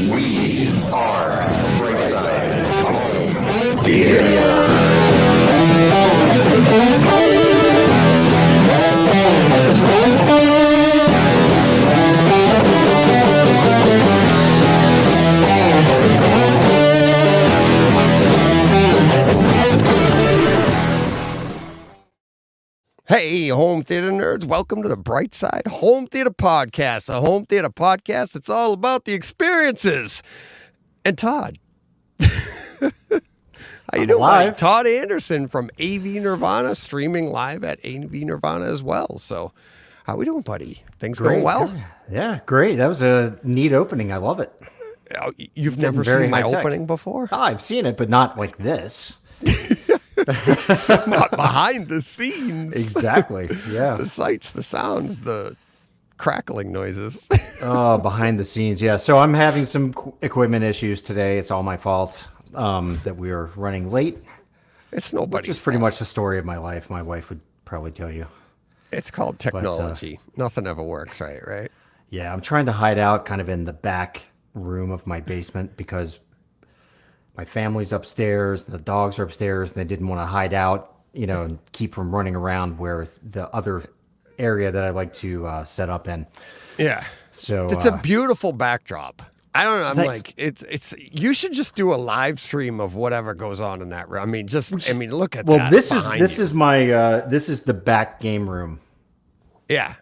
We are Brightside Home Theater. Hey, home theater nerds, welcome to the Brightside Home Theater Podcast, a home theater podcast that's all about the experiences. And Todd, how you doing, buddy? Todd Anderson from AV Nirvana, streaming live at AV Nirvana as well. So, how we doing, buddy? Things going well? Yeah, great. That was a neat opening. I love it. Oh, you've never seen my opening before? Oh, I've seen it, but not like this. Not behind the scenes. Exactly. Yeah. The sights, the sounds, the crackling noises. Oh, behind the scenes. Yeah. So I'm having some equipment issues today. It's all my fault that we are running late. It's nobody's Which is pretty much the story of my life. My wife would probably tell you. It's called technology. Nothing ever works right? Yeah. I'm trying to hide out kind of in the back room of my basement because my family's upstairs, the dogs are upstairs, and they didn't want to hide out, and keep from running around where the other area that I like to set up in. Yeah. So it's a beautiful backdrop. I don't know. I'm thanks. like, it's. You should just do a live stream of whatever goes on in that room. Look at that. Well, this is my this is the back game room. Yeah.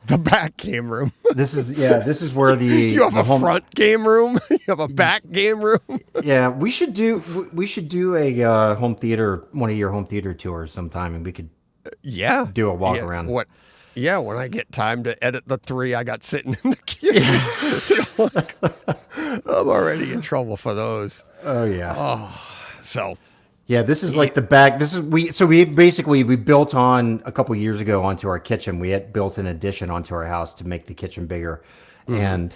The back game room. This is where you have a front game room. You have a back game room. Yeah, we should do a home theater, one of your home theater tours sometime, and we could do a walk around. What? Yeah, when I get time to edit the 3 I got sitting in the queue. I'm already in trouble for those. Oh yeah. Oh, so. Yeah, this is like the back. We built on a couple years ago onto our kitchen. We had built an addition onto our house to make the kitchen bigger, and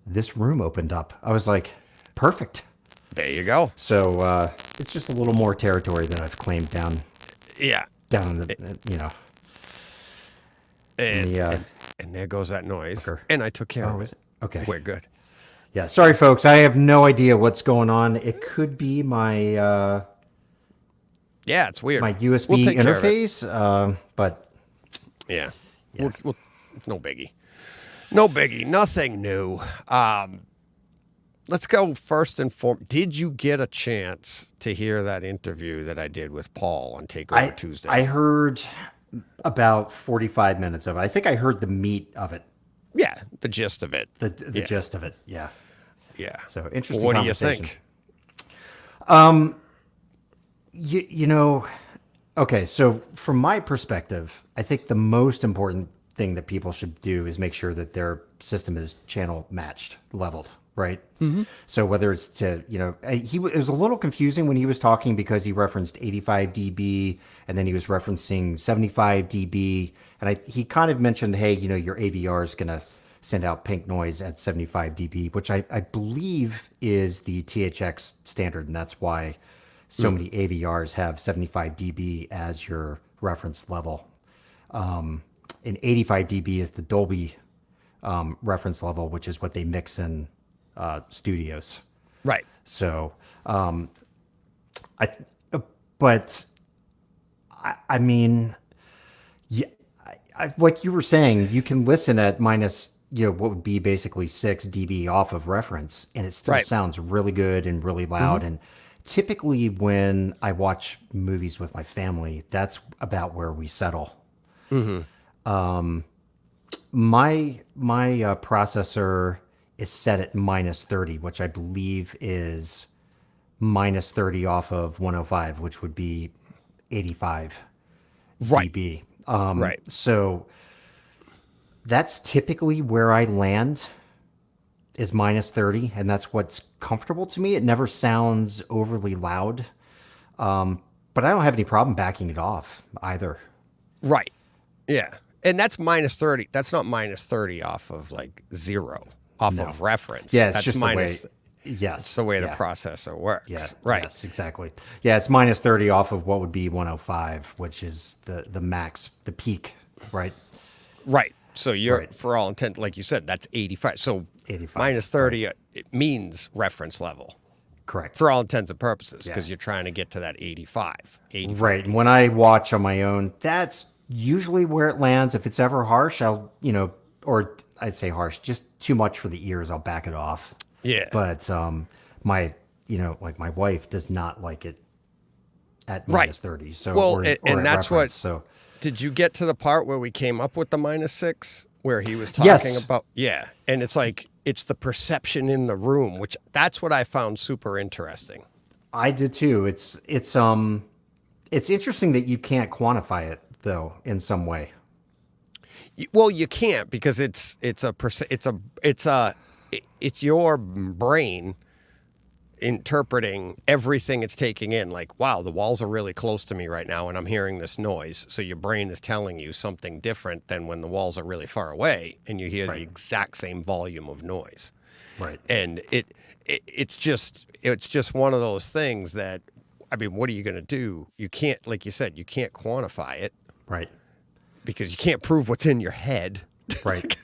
this room opened up. I was like, perfect. There you go. So it's just a little more territory that I've claimed down. Yeah, down in the and there goes that noise. And I took care of it. Okay, we're good. Yeah, sorry folks. I have no idea what's going on. It could be my. Yeah, it's weird. My USB interface, but yeah. No biggie. No biggie. Nothing new. Let's go first and foremost. Did you get a chance to hear that interview that I did with Paul on Takeover Tuesday? I heard about 45 minutes of it. I think I heard the meat of it. Yeah, the gist of it. The gist of it. Yeah. Yeah. So interesting. Well, what do you think? Okay, so from my perspective, I think the most important thing that people should do is make sure that their system is channel matched, leveled, right? Mm-hmm. So whether it's to, it was a little confusing when he was talking because he referenced 85 dB and then he was referencing 75 dB. And he kind of mentioned, hey, your AVR is going to send out pink noise at 75 dB, which I believe is the THX standard, and that's why so many AVRs have 75 dB as your reference level. And 85 dB is the Dolby reference level, which is what they mix in studios. Right. So, I mean, yeah, like you were saying, you can listen at minus, what would be basically 6 dB off of reference, and it still sounds really good and really loud. Mm-hmm. And typically when I watch movies with my family, that's about where we settle. Mm-hmm. My processor is set at minus 30, which I believe is minus 30 off of 105, which would be 85 dB. Right. So that's typically where I land, is minus 30, and that's what's comfortable to me. It never sounds overly loud, but I don't have any problem backing it off either. Right. Yeah. And that's minus 30. That's not minus 30 off of like 0, off of reference. Yeah, it's that's just minus. the way. Yes. It's the way the processor works. Yeah. Right. Yes, exactly. Yeah, it's minus 30 off of what would be 105, which is the max, the peak, right? Right. So you're, for all intent, like you said, that's 85. So 85. Minus 30, it means reference level Correct. for all intents and purposes because Yeah. you're trying to get to that 85. Right. And when I watch on my own, that's usually where it lands. If it's ever harsh, I'll, or I'd say harsh, just too much for the ears, I'll back it off. Yeah. But my, like my wife does not like it at Right. minus 30. So, Well, or and at that's what- reference, so. Did you get to the part where we came up with the minus 6 where he was Yes. talking about, yeah. And it's like, it's the perception in the room, which that's what I found super interesting. I did too. It's interesting that you can't quantify it though in some way. Well, you can't because it's your brain interpreting everything it's taking in. Like, wow, the walls are really close to me right now, and I'm hearing this noise. So your brain is telling you something different than when the walls are really far away, and you hear the exact same volume of noise. Right. And it's just one of those things that, I mean, what are you going to do? You can't, like you said, you can't quantify it. Right. Because you can't prove what's in your head. Right.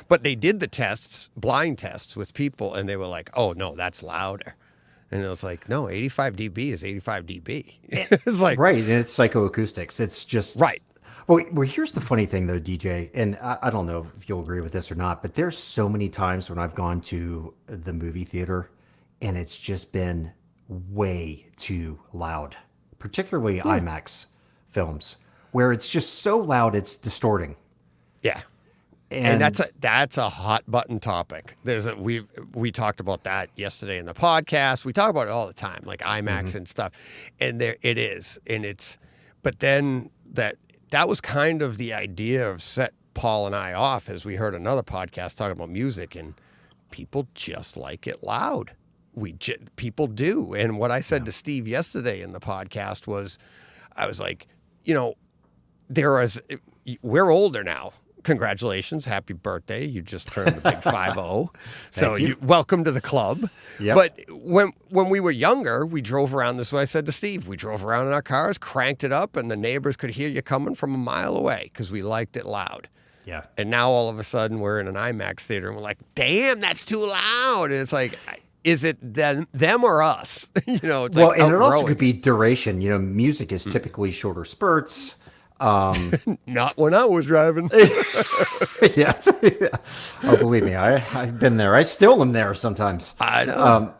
But they did the tests, blind tests with people, and they were like, oh, no, that's louder. And it was like, no, 85 dB is 85 dB. It's like, Right. And it's psychoacoustics. It's just. right. Well, here's the funny thing, though, DJ, and I don't know if you'll agree with this or not, but there's so many times when I've gone to the movie theater and it's just been way too loud, particularly IMAX films, where it's just so loud it's distorting. Yeah. And that's a hot button topic. We talked about that yesterday in the podcast. We talk about it all the time, like IMAX and stuff. And there it is. And but then that was kind of the idea of set Paul and I off as we heard another podcast talking about music, and people just like it loud. People do. And what I said to Steve yesterday in the podcast was, I was like, we're older now. Congratulations. Happy birthday. You just turned the big 5-0. So welcome to the club. Yep. But when we were younger, we drove around this way. I said to Steve, we drove around in our cars, cranked it up, and the neighbors could hear you coming from a mile away because we liked it loud. Yeah. And now all of a sudden we're in an IMAX theater and we're like, damn, that's too loud. And it's like, is it them or us? It's Well, like and it also outgrowing. could be duration. Music is typically shorter spurts. Not when I was driving. Yes. Oh, believe me, I've been there. I still am there sometimes. I know.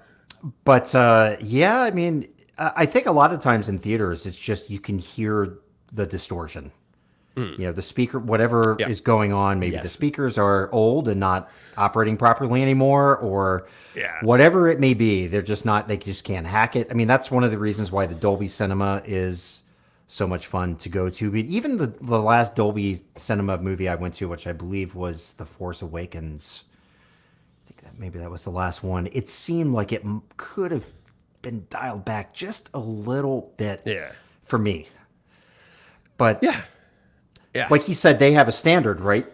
But I mean, I think a lot of times in theaters, it's just you can hear the distortion. The speaker, whatever is going on, maybe the speakers are old and not operating properly anymore, or whatever it may be. They're just not, they just can't hack it. I mean, that's one of the reasons why the Dolby Cinema is so much fun to go to. But even the last Dolby Cinema movie I went to, which I believe was The Force Awakens, I think maybe that was the last one. It seemed like it could have been dialed back just a little bit for me. But like he said, they have a standard, right?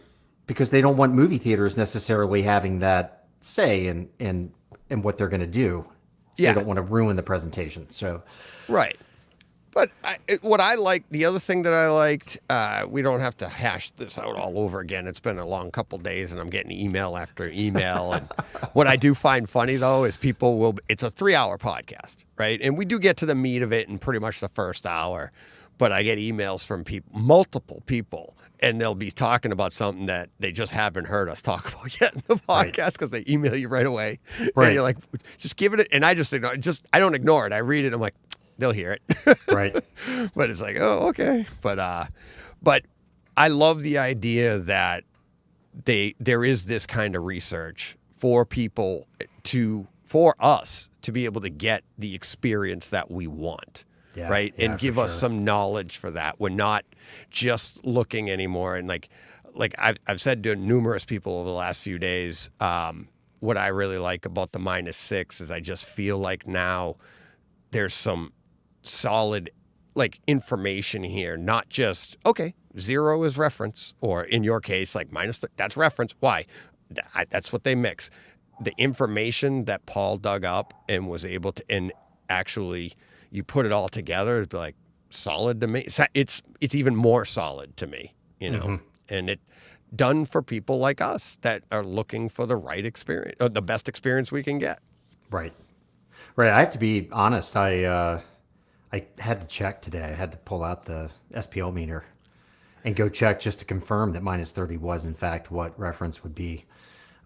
Because they don't want movie theaters necessarily having that say in what they're going to do. So they don't want to ruin the presentation. So right. But the other thing that I liked, we don't have to hash this out all over again. It's been a long couple days and I'm getting email after email. And what I do find funny, though, is it's a 3-hour podcast, right? And we do get to the meat of it in pretty much the first hour. But I get emails from multiple people, and they'll be talking about something that they just haven't heard us talk about yet in the podcast because they email you right away. Right. And you're like, just give it. And I just ignore it. I don't ignore it. I read it. I'm like, they'll hear it. Right. But it's like, oh, okay. But I love the idea that there is this kind of research for us to be able to get the experience that we want. Yeah, right. And give us sure. some knowledge for that. We're not just looking anymore. And like I've said to numerous people over the last few days, what I really like about the -6 is I just feel like now there's some solid information here, not just, okay, 0 is reference, or in your case, like that's reference. Why? That's what they mix. The information that Paul dug up and was able to, and actually you put it all together, it'd be like solid to me. It's even more solid to me, and done for people like us that are looking for the right experience, or the best experience we can get. Right. Right. I have to be honest. I had to check today. I had to pull out the SPL meter and go check just to confirm that -30 was in fact what reference would be,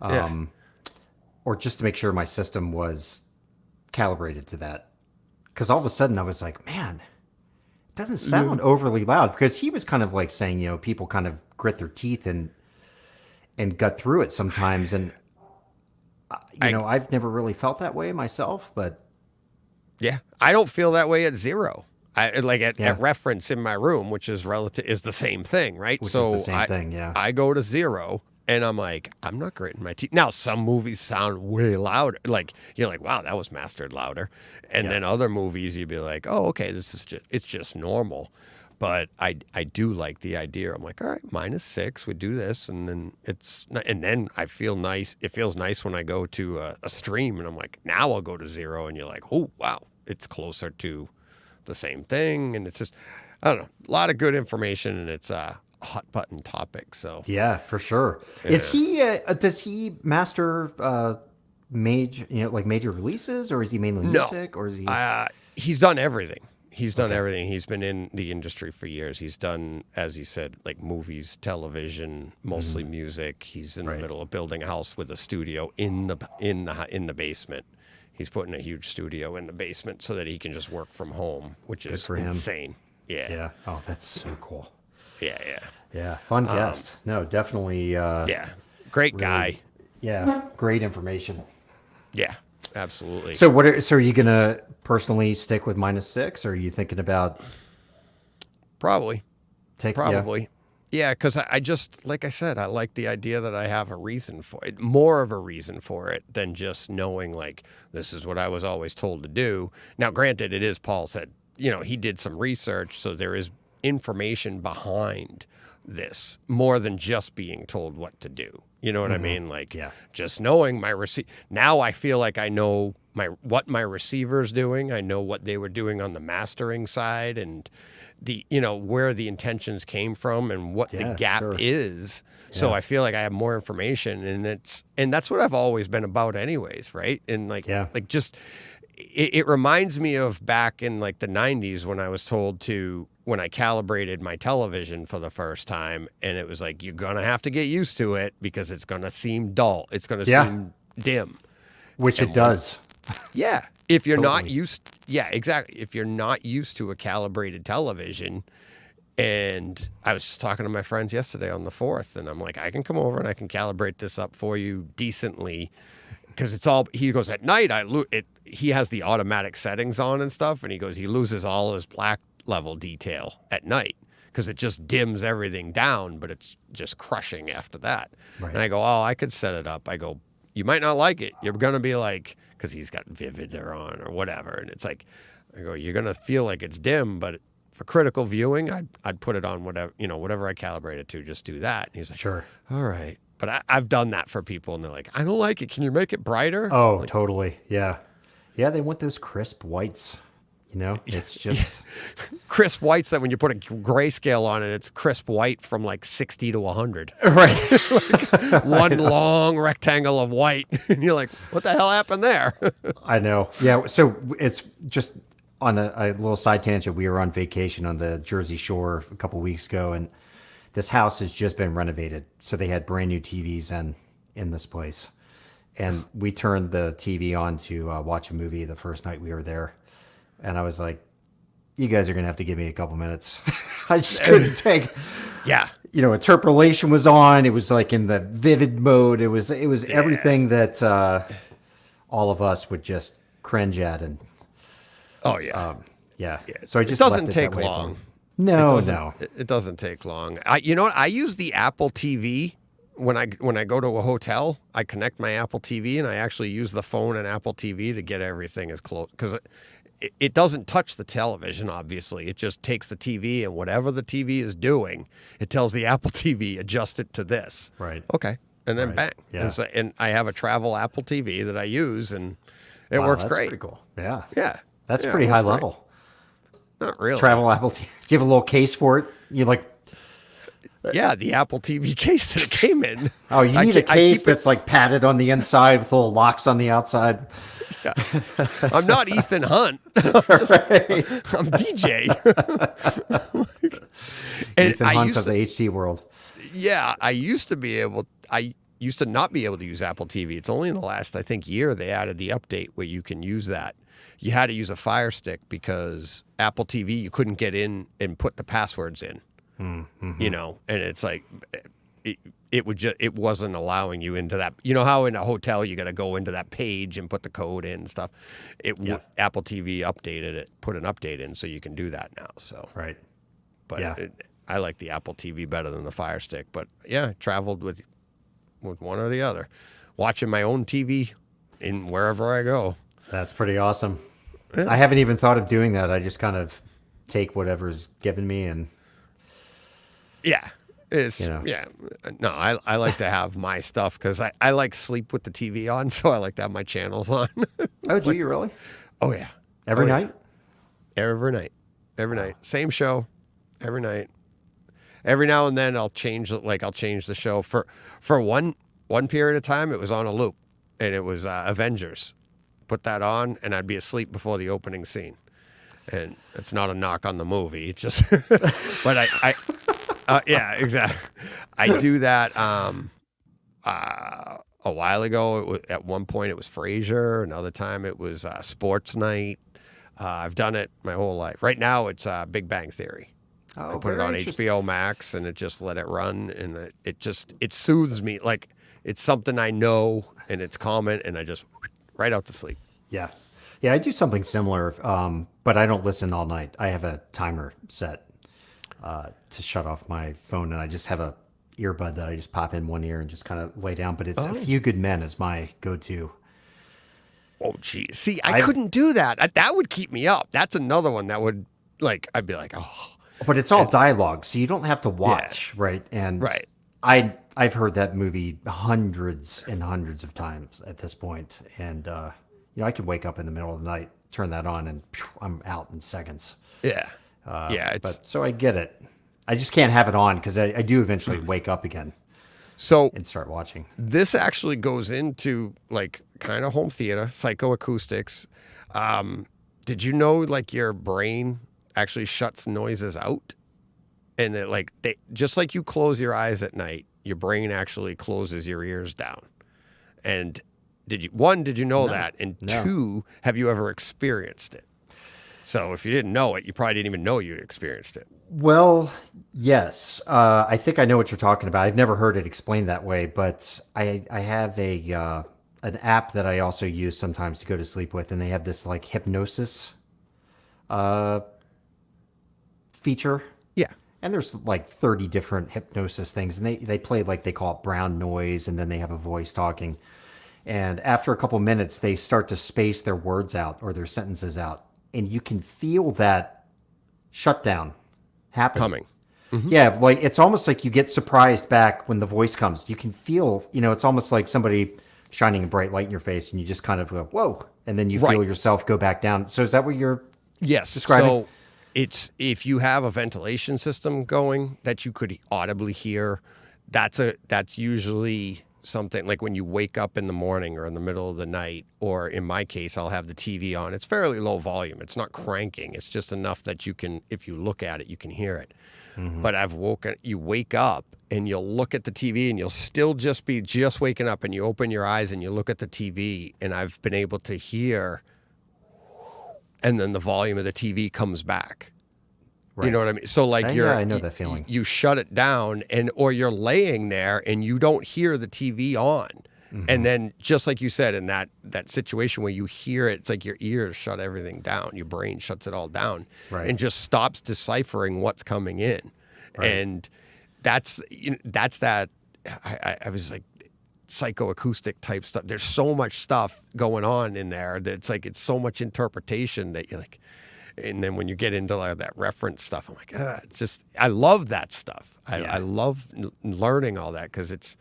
or just to make sure my system was calibrated to that. Because all of a sudden I was like, man, it doesn't sound overly loud. Because he was kind of like saying, people kind of grit their teeth and gut through it sometimes. And I've never really felt that way myself, but yeah, I don't feel that way at 0. At reference in my room, which is is the same thing, right? Which is the same thing, yeah. I go to 0 and I'm like, I'm not gritting my teeth. Now, some movies sound way louder. Like, you're like, wow, that was mastered louder. And then other movies, you'd be like, oh, okay, it's just normal. But I do like the idea. I'm like, all right, -6, we do this. And then I feel nice. It feels nice when I go to a stream and I'm like, now I'll go to 0. And you're like, oh, wow, it's closer to the same thing. And it's just, I don't know, a lot of good information, and it's a hot button topic. So yeah, for sure. Yeah. Is he, does he master, major releases, or is he mainly music, or is he? He's done everything. He's done everything. He's been in the industry for years. He's done, as he said, like movies, television, mostly music. He's in the middle of building a house with a studio in the basement. He's putting a huge studio in the basement so that he can just work from home, which is insane. Yeah. Yeah. Oh, that's so cool. Yeah. Yeah. Fun guest. No, definitely. Great guy. Yeah. Great information. Yeah. Absolutely. So are you gonna personally stick with -6, or are you thinking about probably? Yeah. Yeah, because I just, like I said, I like the idea that I have a reason for it, more of a reason for it than just knowing, like, this is what I was always told to do. Now, granted, it is, Paul said, he did some research, so there is information behind this more than just being told what to do. You know what I mean? Like, just knowing my now I feel like I know what my receiver's doing. I know what they were doing on the mastering side, and where the intentions came from and what the gap is. So I feel like I have more information, and that's what I've always been about anyways. Right. And it reminds me of back in like the 90s when I was told when I calibrated my television for the first time, and it was like, you're going to have to get used to it because it's going to seem dull. It's going to seem dim. Which it does. Yeah. If you're not used, exactly. If you're not used to a calibrated television, and I was just talking to my friends yesterday on the 4th, and I'm like, I can come over and I can calibrate this up for you decently, because he goes, at night, he has the automatic settings on and stuff, and he goes, he loses all his black level detail at night because it just dims everything down, but it's just crushing after that. Right. And I go, oh, I could set it up. I go, you might not like it. You're going to be like, because he's got Vivid there on or whatever. And it's like, I go, you're going to feel like it's dim, but for critical viewing, I'd put it on whatever I calibrate it to, just do that. And he's like, sure. All right. But I've done that for people, and they're like, I don't like it. Can you make it brighter? Oh, totally. Yeah. Yeah, they want those crisp whites. It's just crisp whites that when you put a grayscale on it, it's crisp white from like 60 to 100. Right. Like one long rectangle of white. And you're like, what the hell happened there? I know. Yeah. So it's just on a little side tangent. We were on vacation on the Jersey Shore a couple weeks ago, and this house has just been renovated. So they had brand new TVs in this place. And we turned the TV on to watch a movie the first night we were there. And I was like, you guys are going to have to give me a couple minutes. I just couldn't take. Yeah. Interpolation was on. It was like in the vivid mode. It was everything that all of us would just cringe at. And yeah. So I just it doesn't take long. No. It doesn't take long. I use the Apple TV. When I go to a hotel, I connect my Apple TV, and I actually use the phone and Apple TV to get everything as close, because it doesn't touch the television, obviously. It just takes the TV, and whatever the TV is doing, it tells the Apple TV, adjust it to this. Right. Okay. And then bang. Yeah. And I have a travel Apple TV that I use, and it works great. Pretty cool. Yeah. Yeah. That's pretty high level. Not really. Travel Apple TV. Do you have a little case for it? You like Yeah, the Apple TV case that it came in. Oh, you need a I case keep that's like padded on the inside with little locks on the outside. I'm not Ethan Hunt. Right. I'm DJ. And Ethan Hunt of the HD world. Yeah, I used to not be able to use Apple TV. It's only in the last, I think, year they added the update where you can use that. You had to use a Fire Stick because Apple TV, you couldn't get in and put the passwords in. Mm-hmm. You know, and it's like it wasn't allowing you into that. You know how in a hotel you got to go into that page and put the code in and stuff. Apple TV updated it, put an update in, so you can do that now. So right, but I like the Apple TV better than the Fire Stick. But yeah, I traveled with one or the other, watching my own TV in wherever I go. That's pretty awesome. Yeah. I haven't even thought of doing that. I just kind of take whatever's given me and. Yeah. It's, You know. yeah. No, I like to have my stuff because I like sleep with the TV on, so I like to have my channels on. Oh, do you really? Oh, yeah. Every Oh, yeah. night? Every night. Every night. Same show. Every night. Every now and then I'll change the show. For one period of time, it was on a loop, and it was Avengers. Put that on, and I'd be asleep before the opening scene. And it's not a knock on the movie. It's just, but yeah, exactly. I do that a while ago. At one point, it was Frasier. Another time, it was Sports Night. I've done it my whole life. Right now, it's Big Bang Theory. Oh, I put it on HBO Max, and it just let it run, and it soothes me. Like it's something I know, and it's common, and I just right out to sleep. Yeah. Yeah, I do something similar, but I don't listen all night. I have a timer set to shut off my phone, and I just have a earbud that I just pop in one ear and just kind of lay down. But it's A Few Good Men is my go-to. Oh, geez. See, I couldn't do that. That would keep me up. That's another one that would, I'd be like, oh. But it's all dialogue, so you don't have to watch, right? And right. I've heard that movie hundreds and hundreds of times at this point, and I could wake up in the middle of the night, turn that on, and I'm out in seconds. Yeah. But so I get it. I just can't have it on because I do eventually wake up again. So and start watching. This actually goes into kind of home theater, psychoacoustics. Did you know your brain actually shuts noises out, and that just like you close your eyes at night, your brain actually closes your ears down. And did you know that? And two, have you ever experienced it? So if you didn't know it, you probably didn't even know you experienced it. Well, yes. I think I know what you're talking about. I've never heard it explained that way, but I have an app that I also use sometimes to go to sleep with, and they have this hypnosis feature. Yeah. And there's 30 different hypnosis things, and they play they call it brown noise, and then they have a voice talking. And after a couple minutes, they start to space their words out or their sentences out, and you can feel that shutdown happening. Coming. Mm-hmm. Yeah, it's almost like you get surprised back when the voice comes. You can feel, it's almost like somebody shining a bright light in your face, and you just kind of go, whoa, and then you feel yourself go back down. So is that what you're describing? So it's if you have a ventilation system going that you could audibly hear, that's usually something when you wake up in the morning or in the middle of the night, or in my case, I'll have the TV on. It's fairly low volume. It's not cranking. It's just enough that you can, if you look at it, you can hear it. Mm-hmm. But you wake up and you'll look at the TV and you'll still just be waking up, and you open your eyes and you look at the TV, and I've been able to hear, and then the volume of the TV comes back. Right. You know what I mean? So I know that feeling. You shut it down, or you're laying there and you don't hear the TV on. Mm-hmm. And then just like you said, in that situation where you hear it, it's like your ears shut everything down. Your brain shuts it all down and just stops deciphering what's coming in. Right. And that's that. I was psychoacoustic type stuff. There's so much stuff going on in there that it's so much interpretation that you're and then when you get into that reference stuff, I'm like, I love that stuff. I love learning all that, because it's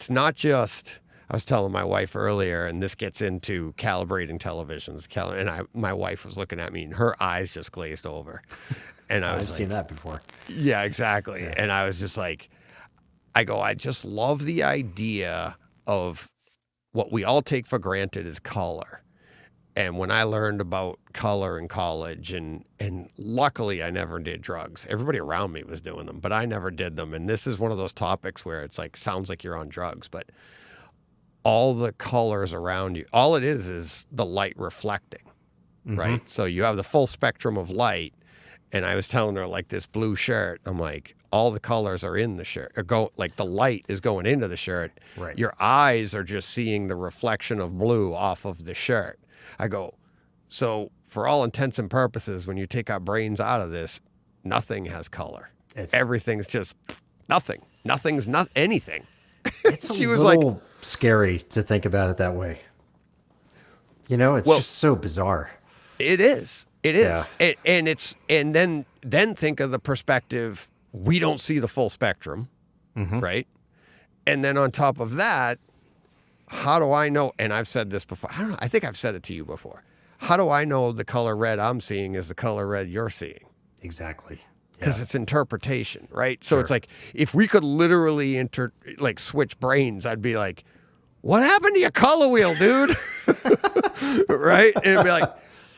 not just, I was telling my wife earlier, and this gets into calibrating televisions, and my wife was looking at me and her eyes just glazed over. And I I've was like, seen that before. yeah, exactly. Yeah. And I was just like, I just love the idea of what we all take for granted is color. And when I learned about color in college, and luckily I never did drugs. Everybody around me was doing them, but I never did them. And this is one of those topics where it's like, sounds like you're on drugs, but all the colors around you, all it is the light reflecting, right? So you have the full spectrum of light. And I was telling her, like, this blue shirt, I'm like, all the colors are in the shirt. Like the light is going into the shirt. Right. Your eyes are just seeing the reflection of blue off of the shirt. I go, so for all intents and purposes, when you take our brains out of this, nothing has color. Everything's just nothing. Nothing's not anything. It's She a was little like, scary to think about it that way. You know, it's just so bizarre. It is. It is. Yeah. And then think of the perspective, we don't see the full spectrum, right? And then on top of that, how do I know, and I've said this before, I don't know, I think I've said it to you before. How do I know the color red I'm seeing is the color red you're seeing? Exactly. Because it's interpretation, right? So it's like, if we could literally switch brains, I'd be like, what happened to your color wheel, dude? Right? And it'd be like,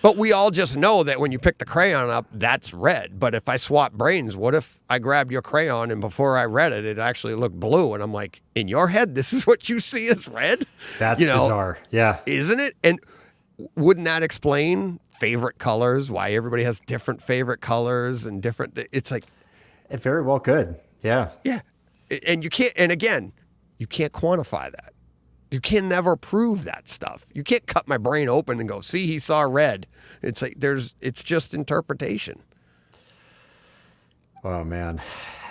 but we all just know that when you pick the crayon up, that's red. But if I swap brains, what if I grabbed your crayon and before I read it, it actually looked blue? And I'm like, in your head, this is what you see as red? That's bizarre. Yeah. Isn't it? And wouldn't that explain favorite colors, why everybody has different favorite colors and different, it's like. It very well could. Yeah. Yeah. And you can't, and again, you can't quantify that. You can never prove that stuff. You can't cut my brain open and go, see, he saw red. It's like it's just interpretation. Oh man,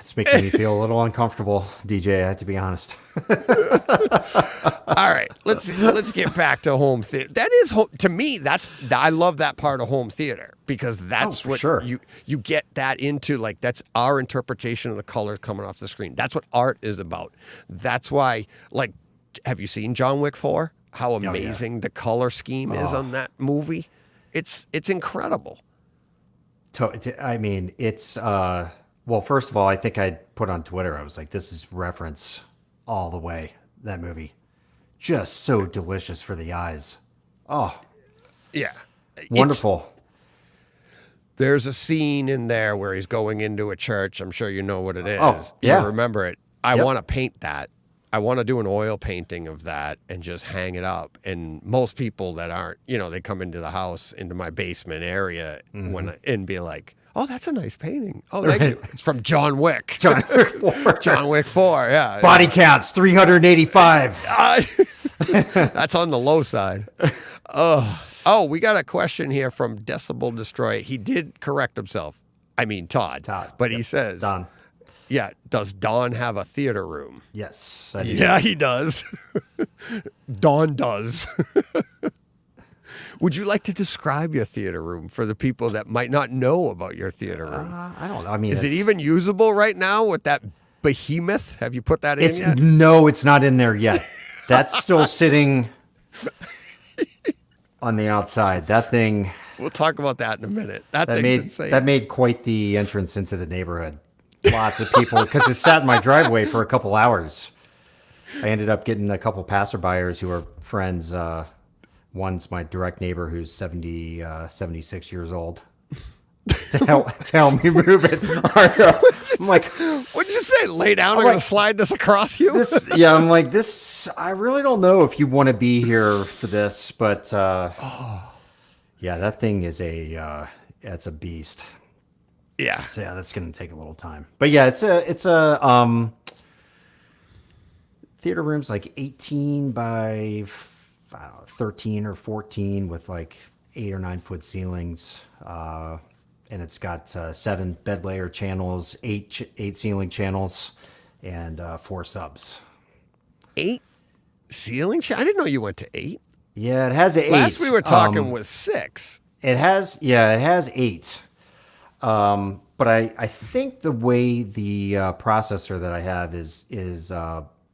it's making me feel a little uncomfortable, DJ. I have to be honest. All right, let's get back to home theater. That is to me. I love that part of home theater because that's what you get that into. Like that's our interpretation of the colors coming off the screen. That's what art is about. That's why, like. Have you seen John Wick 4? How amazing the color scheme is on that movie. It's incredible. I mean, it's well, first of all, I think I put on Twitter, I was like, this is reference all the way, that movie. Just so delicious for the eyes. Oh. Yeah. Wonderful. There's a scene in there where he's going into a church. I'm sure you know what it is. Oh, yeah. You remember it. I want to paint that. I want to do an oil painting of that and just hang it up. And most people that aren't, they come into the house, into my basement area and be like, oh, that's a nice painting. Oh, thank you. It's from John Wick. John Wick 4. John Wick 4, yeah. Body counts, 385. That's on the low side. Oh, we got a question here from Decibel Destroy. He did correct himself. I mean, Todd. But he says... Don. Yeah, does Don have a theater room? Yes. Yeah, he does. Don does. Would you like to describe your theater room for the people that might not know about your theater room? I don't know. I mean, is it even usable right now with that behemoth? Have you put that in yet? No, it's not in there yet. That's still sitting on the outside. That thing. We'll talk about that in a minute. That thing's insane. That made quite the entrance into the neighborhood. Lots of people, because it sat in my driveway for a couple hours. I ended up getting a couple passerbyers who are friends. One's my direct neighbor who's 76 years old. to help me move it. I'm like, what'd you say? Lay down. I'm going to slide this across you. I'm like, this. I really don't know if you want to be here for this, but yeah, that thing is it's a beast. Yeah. So yeah, that's going to take a little time. But yeah, it's a theater room's like 18 by 13 or 14 with like 8 or 9 foot ceilings. And it's got 7 bed layer channels, 8 ceiling channels, and 4 subs. 8 ceiling channels? I didn't know you went to 8. Yeah, it has 8. Last we were talking was 6. It has 8. But I think the way the processor that I have is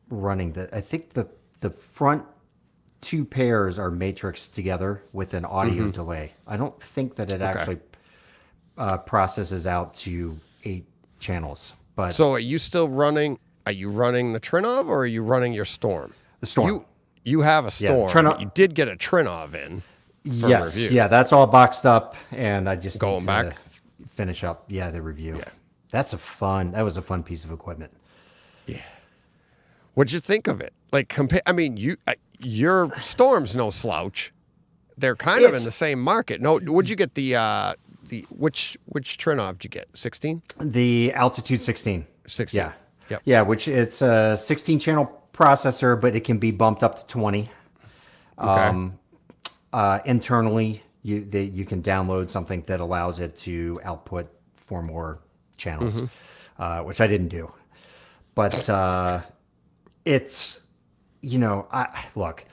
running that, I think the front 2 pairs are matrixed together with an audio delay. I don't think that it actually processes out to 8 channels. But So are you still running? Are you running the Trinov or are you running your Storm? the Storm. You have a Storm. Trinov- But you did get a Trinov in for Yes, review. yeah, that's all boxed up, and I just Going need to back? finish up. Yeah, the review. Yeah. That was a fun piece of equipment. What'd you think of it? Like compare. I mean, your Storm's no slouch. They're kind of in the same market. No, would you get the which Trinov did you get? 16? The Altitude 16. 16. Yeah. Yep. Yeah, which it's a 16 channel processor, but it can be bumped up to 20. Okay. Internally, you can download something that allows it to output 4 more channels, which I didn't do. But it's, look,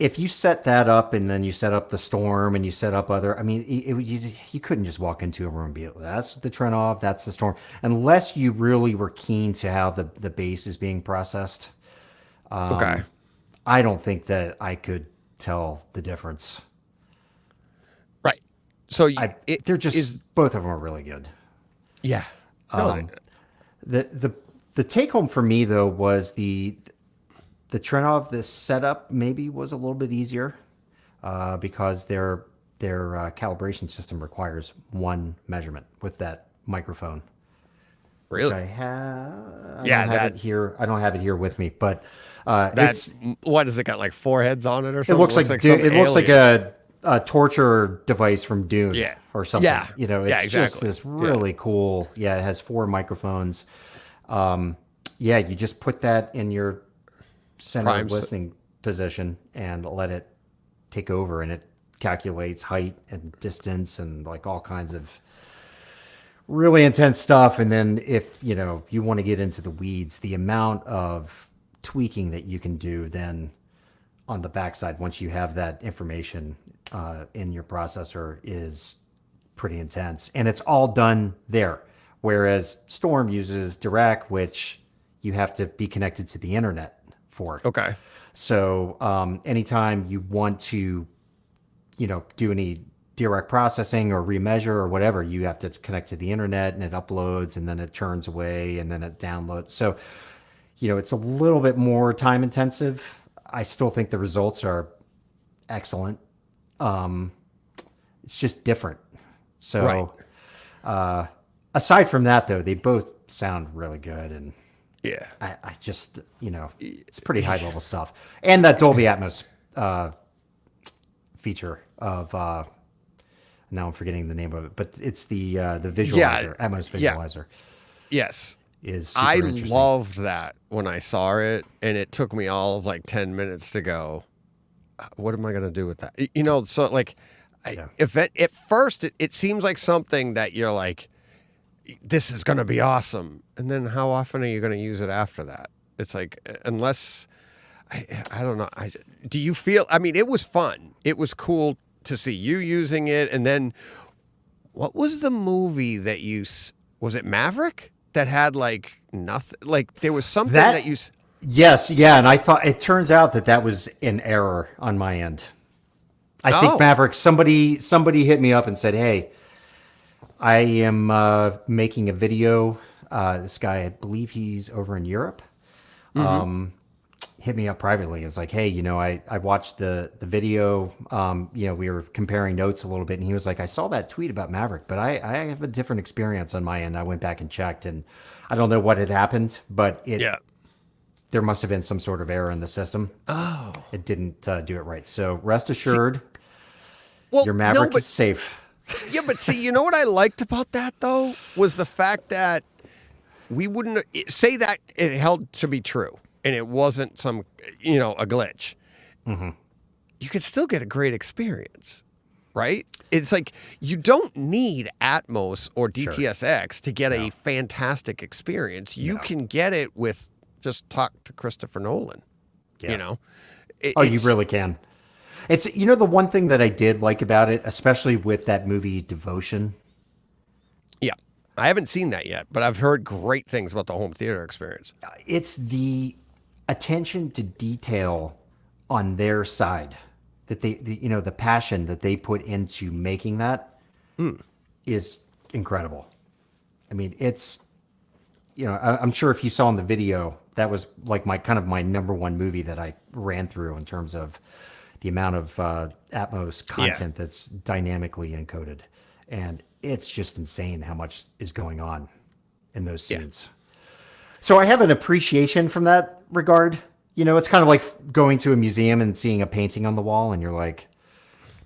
if you set that up and then you set up the Storm and you set up other, I mean, you couldn't just walk into a room and be like, that's the Trinov, that's the Storm, unless you really were keen to how the bass is being processed. Okay. I don't think that I could tell the difference. Right. So They're just both of them are really good. yeah. No, The take home for me though was the Trinov. The setup maybe was a little bit easier because their calibration system requires 1 measurement with that microphone. really. Which I have. Yeah, I don't have it here. I don't have it here with me, but That's what has it got? Like 4 heads on it or it something? looks like some it looks like alien. a torture device from Dune, Yeah. or something. Yeah. It's Yeah, just exactly. this really cool. Yeah, it has 4 microphones. Yeah, you just put that in your center Prime listening position and let it take over, and it calculates height and distance and like all kinds of really intense stuff. And then if you want to get into the weeds, the amount of tweaking that you can do then on the backside once you have that information in your processor is pretty intense, and it's all done there. Whereas Storm uses Dirac, which you have to be connected to the internet for. Okay. So anytime you want to, do any direct processing or remeasure or whatever, you have to connect to the internet, and it uploads, and then it churns away, and then it downloads. So, it's a little bit more time intensive. I still think the results are excellent. It's just different. So, aside from that, though, they both sound really good, and Yeah. I just, it's pretty high level stuff. And that Dolby Atmos feature of, now I'm forgetting the name of it, but it's the visualizer, Atmos visualizer. Yes. Is super I interesting. loved that when I saw it, and it took me all of like 10 minutes to go, what am I going to do with that? So like, if at first it seems like something that you're like, this is going to be awesome. And then how often are you going to use it after that? It's like, unless, I don't know. Do you feel, I mean, it was fun. It was cool to see you using it. And then what was the movie that was it Maverick? That had like nothing, like there was something that you... Yes, yeah, and I thought, it turns out that was an error on my end. I think Maverick, somebody hit me up and said, hey, I am making a video. This guy, I believe he's over in Europe, hit me up privately. It was like, hey, I watched the video. We were comparing notes a little bit, and he was like, I saw that tweet about Maverick, but I have a different experience on my end. I went back and checked, and I don't know what had happened, but there must have been some sort of error in the system. Oh. It didn't do it right. So rest assured, your Maverick is safe. Yeah, but see, you know what I liked about that, though, was the fact that we wouldn't say that it held to be true and it wasn't some, a glitch. Mm-hmm. You could still get a great experience, right? It's like you don't need Atmos or DTSX to get a fantastic experience. You can get it with just talk to Christopher Nolan, you really can. It's, the one thing that I did like about it, especially with that movie Devotion. Yeah. I haven't seen that yet, but I've heard great things about the home theater experience. It's the attention to detail on their side that the passion that they put into making that is incredible. I mean, it's, I'm sure if you saw in the video, that was like my number one movie that I ran through in terms of the amount of Atmos content that's dynamically encoded. And it's just insane how much is going on in those scenes. So I have an appreciation from that regard. It's kind of like going to a museum and seeing a painting on the wall and you're like,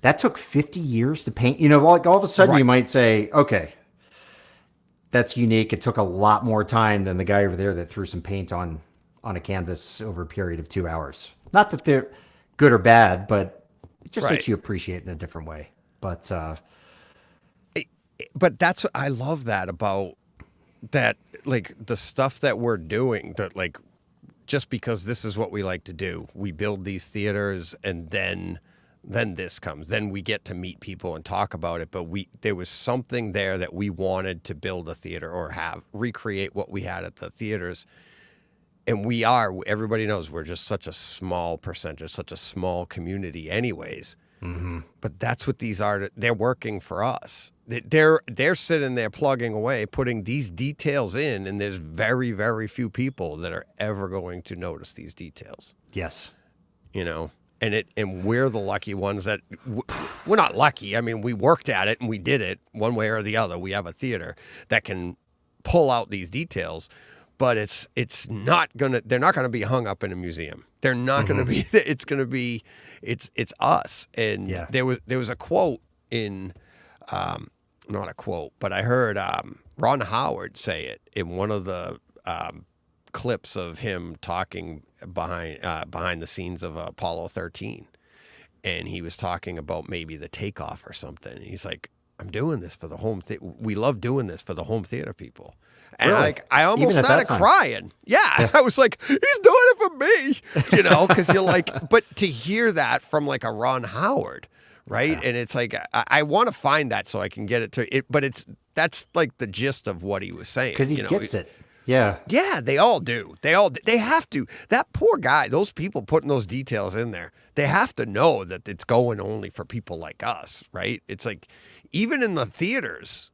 that took 50 years to paint. Like all of a sudden you might say, okay, that's unique. It took a lot more time than the guy over there that threw some paint on a canvas over a period of 2 hours. Not that they're good or bad, but it just makes you appreciate it in a different way. But that's what I love that about that, like the stuff that we're doing, that like, just because this is what we like to do, we build these theaters and then this comes, then we get to meet people and talk about it. But there was something there that we wanted to build a theater or recreate what we had at the theaters. And everybody knows we're just such a small percentage, such a small community anyways. Mm-hmm. But that's what these artists, they're working for us. They're sitting there plugging away, putting these details in, and there's very, very few people that are ever going to notice these details. Yes. And we're the lucky ones that we're not lucky. I mean, we worked at it and we did it one way or the other. We have a theater that can pull out these details, but they're not going to be hung up in a museum. They're not going to be, it's going to be, it's us. And there was a quote in, not a quote, but I heard Ron Howard say it in one of the clips of him talking behind the scenes of Apollo 13, and he was talking about maybe the takeoff or something. And he's like, I'm doing this for the home we love doing this for the home theater people. And really? I almost started crying. Yeah. I was like, he's doing it for me, because you're like, but to hear that from like a Ron Howard, right? Yeah. And it's like, I want to find that so I can get it to it, but that's like the gist of what he was saying. Because he gets it. Yeah. Yeah, they all do. They have to. That poor guy, those people putting those details in there, they have to know that it's going only for people like us, right? It's like, even in the theaters,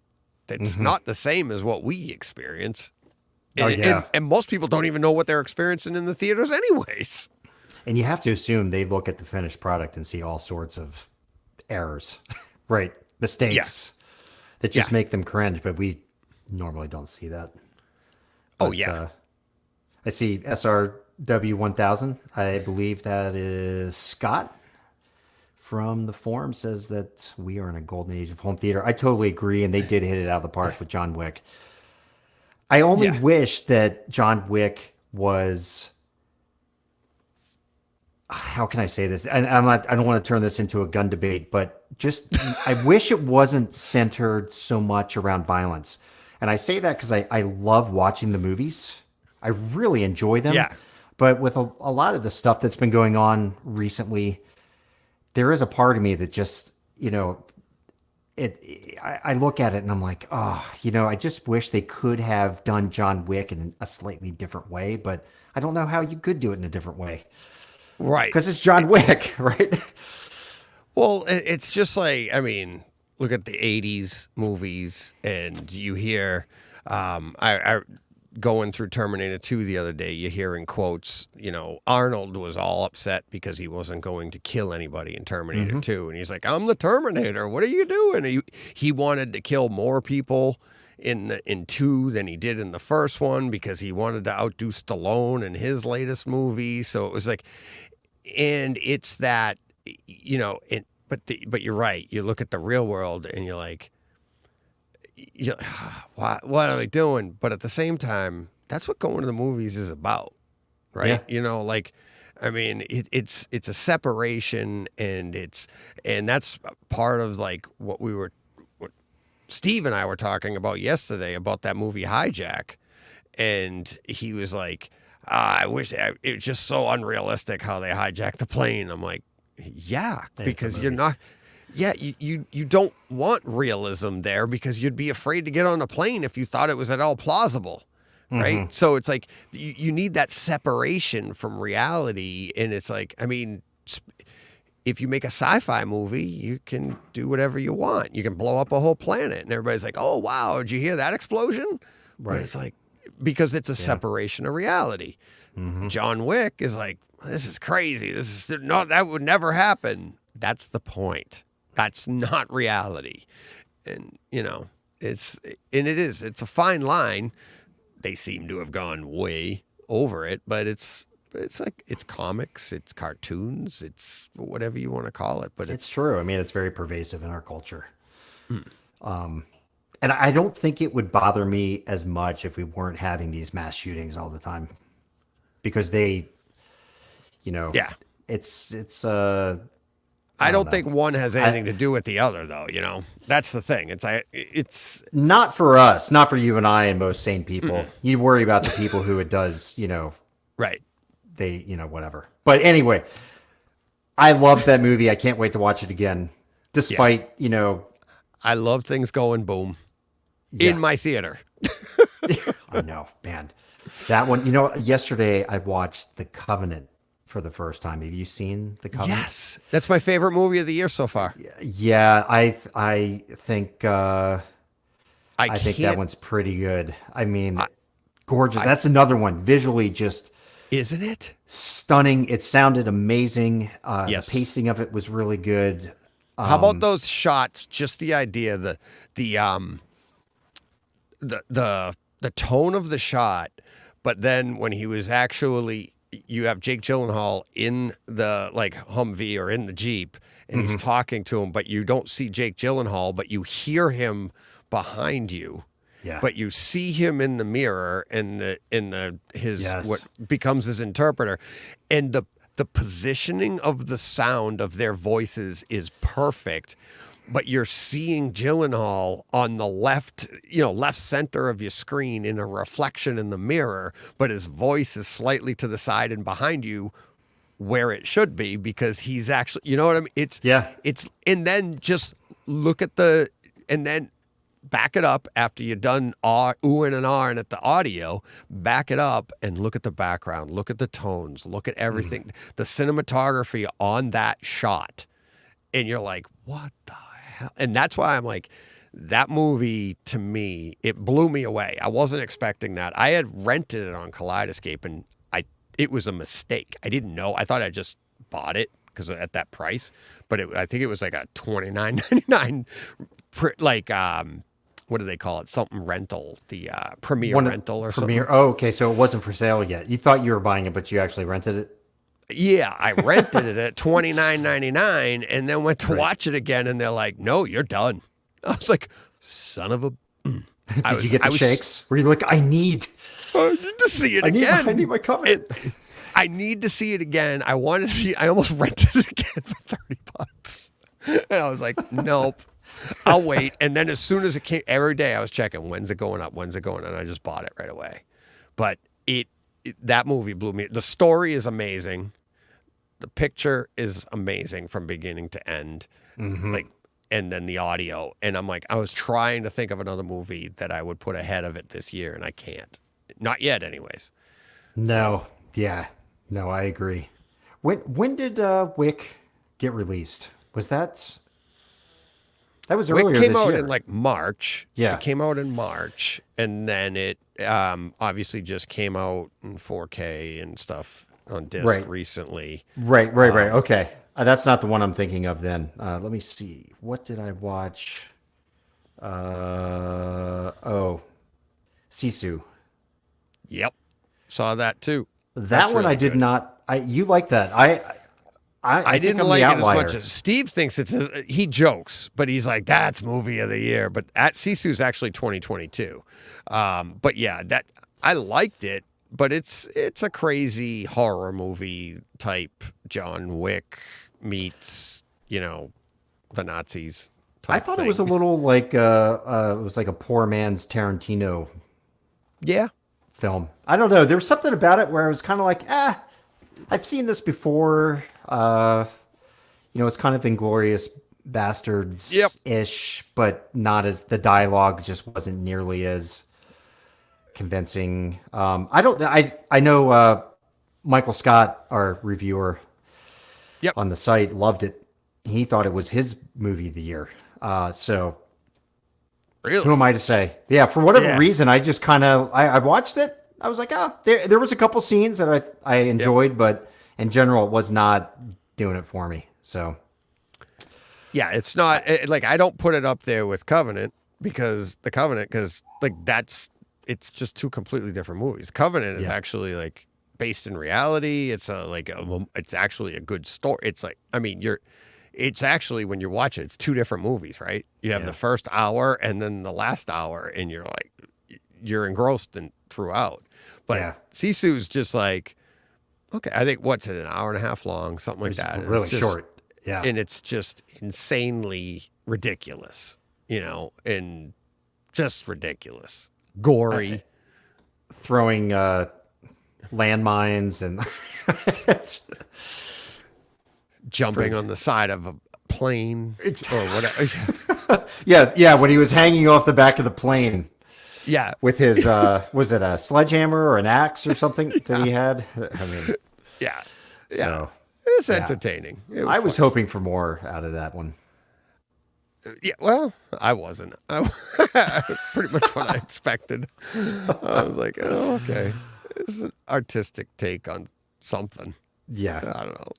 that's not the same as what we experience. And most people don't even know what they're experiencing in the theaters anyways. And you have to assume they look at the finished product and see all sorts of errors, right? Mistakes that just make them cringe, but we normally don't see that. But, I see SRW 1000. I believe that is Scott from the forum, says that we are in a golden age of home theater. I totally agree, and they did hit it out of the park with John Wick. I only wish that John Wick was... How can I say this? And I don't want to turn this into a gun debate, but just I wish it wasn't centered so much around violence. And I say that because I love watching the movies. I really enjoy them. Yeah. But with a lot of the stuff that's been going on recently, there is a part of me that just, I look at it and I'm like, I just wish they could have done John Wick in a slightly different way. But I don't know how you could do it in a different way. Right. Because it's John Wick, right? Well, it's just like, I mean, look at the 80s movies and you hear, I going through Terminator 2 the other day, you're hearing quotes, Arnold was all upset because he wasn't going to kill anybody in Terminator 2. And he's like, I'm the Terminator. What are you doing? He wanted to kill more people in 2 than he did in the first one because he wanted to outdo Stallone in his latest movie. So it was like, and it's that, but you're right. You look at the real world and you're like, what are they doing? But at the same time, that's what going to the movies is about, right? Yeah. I mean, it's a separation, and that's part of like what Steve and I were talking about yesterday about that movie Hijack, and he was like, I wish it was just so unrealistic how they hijacked the plane. I'm like, because you're not. Yeah, you don't want realism there because you'd be afraid to get on a plane if you thought it was at all plausible, right? So it's like you need that separation from reality, and it's like, I mean, if you make a sci-fi movie, you can do whatever you want. You can blow up a whole planet, and everybody's like, "Oh wow, did you hear that explosion?" Right. But it's like because it's a separation of reality. John Wick is like, "This is crazy. This is no, that would never happen." That's the point. That's not reality, and it's a fine line. They seem to have gone way over it, but it's like it's comics, it's cartoons, it's whatever you want to call it. But it's true. I mean, it's very pervasive in our culture. And I don't think it would bother me as much if we weren't having these mass shootings all the time, because they, it's. I don't think one has anything to do with the other, though. That's the thing. It's not for us, not for you and I and most sane people. You worry about the people who it does, right. They, whatever. But anyway, I love that movie. I can't wait to watch it again. Despite, I love things going boom in my theater. I know, man. That one, yesterday I watched The Covenant for the first time. Have you seen The Covenant? Yes. That's my favorite movie of the year so far. Yeah, I think I think that one's pretty good. I mean, gorgeous. That's another one. Visually just, isn't it? Stunning. It sounded amazing. Yes. The pacing of it was really good. How about those shots? Just the idea, the tone of the shot, but then when he was actually, you have Jake Gyllenhaal in the Humvee or in the Jeep, and he's talking to him, but you don't see Jake Gyllenhaal, but you hear him behind you. Yeah. But you see him in the mirror in his Yes. what becomes his interpreter, and the positioning of the sound of their voices is perfect. But you're seeing Gyllenhaal on the left center of your screen in a reflection in the mirror, but his voice is slightly to the side and behind you where it should be, because he's actually, you know what I mean? And then just look at and then back it up after you're done oohing and ahhing at the audio, back it up and look at the background, look at the tones, look at everything, the cinematography on that shot. And you're like, what the hell? And that's why I'm like, that movie, to me, it blew me away. I wasn't expecting that. I had rented it on Kaleidescape, and it was a mistake. I didn't know. I thought I just bought it because at that price, but I think it was like a $29.99, what do they call it? Something rental, the Premiere rental or something. Oh, okay. So it wasn't for sale yet. You thought you were buying it, but you actually rented it? Yeah, I rented it at $29.99 and then went to watch it again, and they're like, "No, you're done." I was like, "Son of a." Did you get the shakes? Were you like, I need to see it again. I need my Covenant. I need to see it again. I want to see. I almost rented it again for $30, and I was like, "Nope, I'll wait." And then as soon as it came, every day I was checking, when's it going up? When's it going? And I just bought it right away. But that movie blew me. The story is amazing. The picture is amazing from beginning to end. And then the audio. And I'm like, I was trying to think of another movie that I would put ahead of it this year, and I can't. Not yet, anyways. No. Yeah. No, I agree. When did Wick get released? Was that was earlier Wick came this out year. in March. Yeah. It came out in March, and then it obviously just came out in 4K and stuff on disc recently. Right. Okay. That's not the one I'm thinking of then. Let me see. What did I watch? Sisu. Yep. Saw that too. That one I did not. You like that? I didn't like it as much as Steve thinks he jokes, but he's like, that's movie of the year. But Sisu's actually 2022. But yeah, that I liked it, but it's a crazy horror movie type. John Wick meets, the Nazis. I thought it was a little like it was like a poor man's Tarantino. Yeah. Film. I don't know. There was something about it where I was kind of like, I've seen this before. It's kind of Inglorious Bastards-ish, but not as, the dialogue just wasn't nearly as convincing. I know Michael Scott, our reviewer, Yep. on the site, loved it. He thought it was his movie of the year. So Really? who am I to say? Yeah, for whatever Yeah. reason, I just kind of I watched it. I was like, oh, there was a couple scenes that I enjoyed, but in general, it was not doing it for me. So Yeah, it's not like I don't put it up there with Covenant because like it's just two completely different movies. Covenant is actually like based in reality. It's it's actually a good story. It's like, I mean, it's actually, when you watch it, it's two different movies, right? You have the first hour and then the last hour, and you're engrossed throughout. But Sisu's just like, okay, I think what's it, an hour and a half long, something like that. And really it's just short. Yeah. And it's just insanely ridiculous, and just ridiculous. Gory. Throwing landmines and it's Jumping on the side of a plane or whatever. yeah, when he was hanging off the back of the plane Yeah. with his was it a sledgehammer or an axe or something that he had? I mean, Yeah. Yeah. so It's entertaining. It I was hoping for more out of that one. Yeah, well, I wasn't. Pretty much what I expected. I was like, oh, okay. It's an artistic take on something. Yeah. I don't know.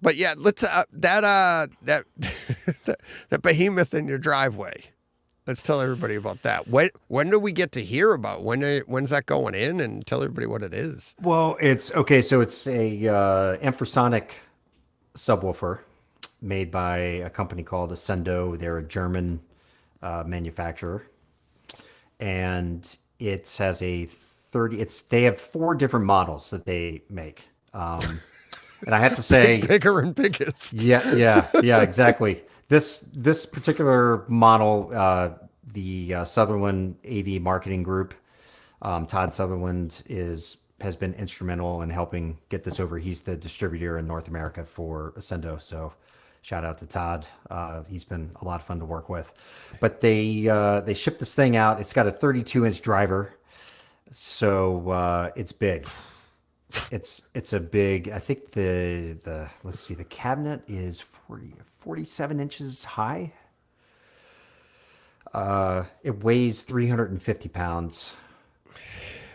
But yeah, let's that behemoth in your driveway. Let's tell everybody about that. When do we get to hear about? When's that going in? And tell everybody what it is. Well, it's okay. So it's a infrasonic subwoofer made by a company called Ascendo. They're a German manufacturer, and it has a 30. They have 4 different models that they make, and I have to say, Bigger and biggest. yeah, exactly. This particular model, the Sutherland AV Marketing Group, Todd Sutherland has been instrumental in helping get this over. He's the distributor in North America for Ascendo, so shout out to Todd. He's been a lot of fun to work with. But they shipped this thing out. It's got a 32-inch driver, so it's big. It's a big. I think the let's see, the cabinet is 47 inches high. It weighs 350 pounds,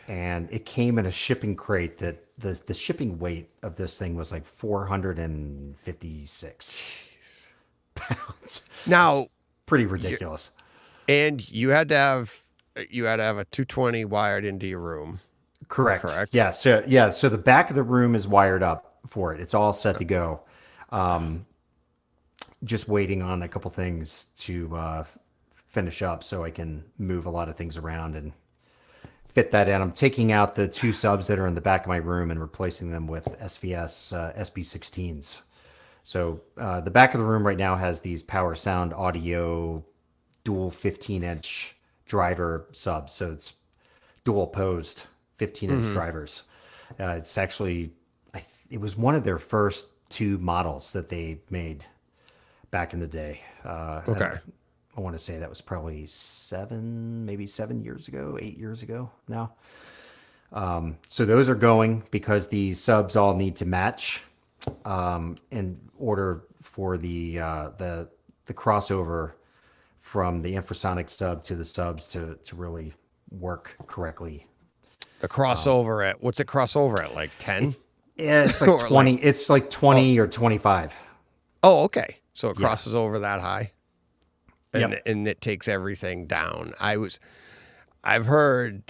and it came in a shipping crate that the shipping weight of this thing was like 456 pounds. Now, Pretty ridiculous. and you had to have a 220 wired into your room. Correct. Correct. Yeah. So the back of the room is wired up for it. It's all set to go. Just waiting on a couple things to finish up so I can move a lot of things around and fit that in. I'm taking out the 2 subs that are in the back of my room and replacing them with SVS SB16s. So the back of the room right now has these Power Sound Audio dual 15-inch driver subs. So it's dual opposed 15-inch drivers. It's actually, it was one of their first 2 models that they made back in the day. Okay. I want to say that was probably 7 years ago, 8 years ago now. So those are going because the subs all need to match in order for the crossover from the infrasonic sub to the subs to really work correctly. The crossover at what's it crossover at, like 10? Yeah, it's like 20. It's like 20 or 25. Oh, okay. So it crosses over that high, and Yep. and it takes everything down. I've heard.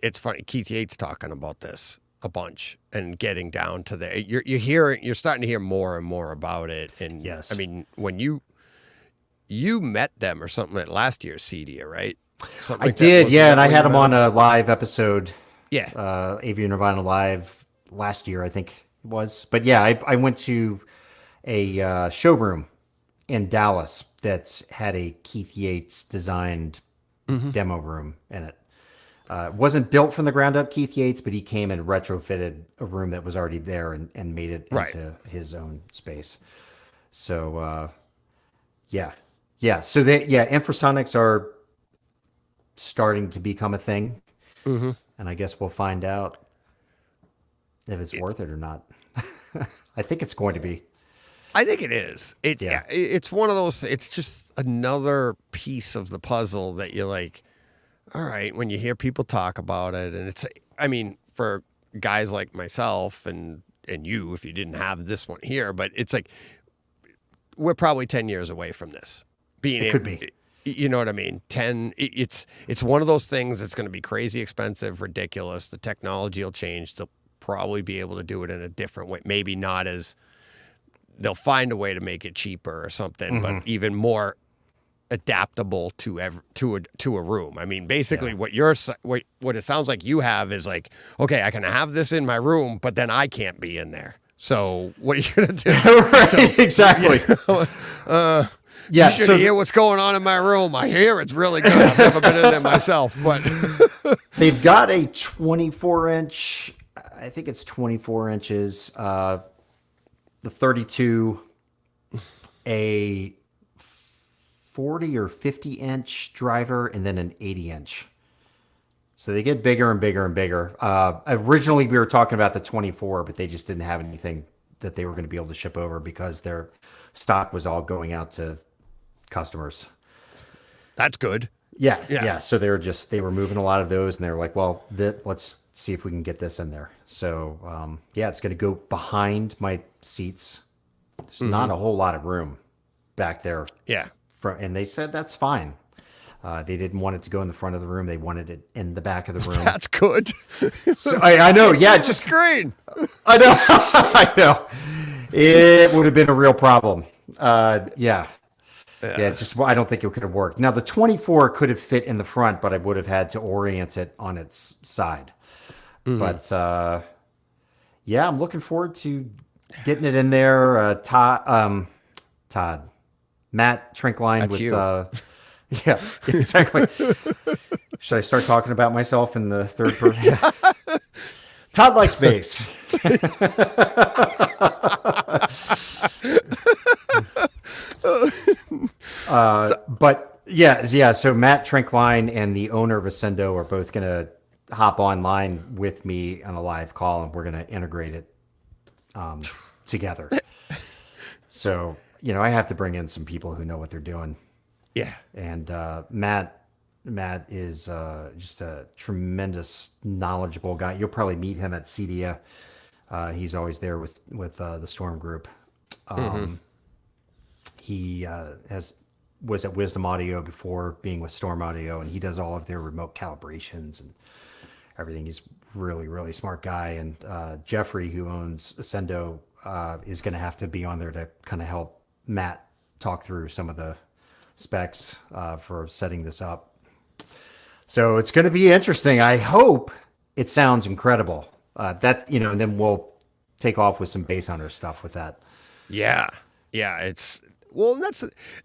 It's funny. Keith Yates talking about this a bunch and getting down to the. You're starting to hear more and more about it. And Yes. I mean, when you met them or something at last year's CEDIA, right? Something I like that. did, Wasn't yeah, that and I where you had him met on a live episode. Yeah. AV Nirvana Live last year, I think it was. But yeah, I went to a showroom in Dallas that had a Keith Yates designed demo room in it. It wasn't built from the ground up, Keith Yates, but he came and retrofitted a room that was already there and made it into his own space. So, yeah. So infrasonics are starting to become a thing. And I guess we'll find out if it's worth it or not. I think it's going to be. I think it is. It's one of those. It's just another piece of the puzzle that you're like, all right. When you hear people talk about it, and it's, I mean, for guys like myself and you, if you didn't have this one here, but it's like we're probably 10 years away from this being. It could be. You know what I mean? 10. It's one of those things that's going to be crazy expensive, ridiculous. The technology will change. They'll probably be able to do it in a different way. Maybe not as. They'll find a way to make it cheaper or something, but even more adaptable to a room. I mean, basically, what it sounds like you have is like, okay, I can have this in my room, but then I can't be in there. So what are you gonna do? Right, so, exactly. You should hear what's going on in my room. I hear it's really good. I've never been in there myself, but they've got a 24-inch. I think it's 24 inches. The 32, a 40 or 50-inch driver, and then an 80-inch. So they get bigger and bigger and bigger. Originally, we were talking about the 24, but they just didn't have anything that they were going to be able to ship over because their stock was all going out to customers. That's good. Yeah. So they were moving a lot of those, and they were like, well, let's see if we can get this in there. So, it's going to go behind my seats. There's not a whole lot of room back there. Yeah. And they said that's fine. They didn't want it to go in the front of the room. They wanted it in the back of the room. That's good. So, I know. Yeah. Just screen. I know. I know. It would have been a real problem. Yeah, just I don't think it could have worked. Now, the 24 could have fit in the front, but I would have had to orient it on its side. But I'm looking forward to getting it in there. Todd, Matt Trinkline. That's with you. Yeah, exactly. Should I start talking about myself in the third person? Todd likes bass. So Matt Trinkline and the owner of Ascendo are both going to hop online with me on a live call, and we're going to integrate it together. So, I have to bring in some people who know what they're doing. Yeah. And Matt is just a tremendous, knowledgeable guy. You'll probably meet him at CEDIA. He's always there with the Storm Group. He was at Wisdom Audio before being with Storm Audio, and he does all of their remote calibrations and everything. He's really, really smart guy. And Jeffrey, who owns Ascendo, is going to have to be on there to kind of help Matt talk through some of the specs for setting this up. So it's going to be interesting. I hope it sounds incredible. And then we'll take off with some bass hunter stuff with that. Yeah. That's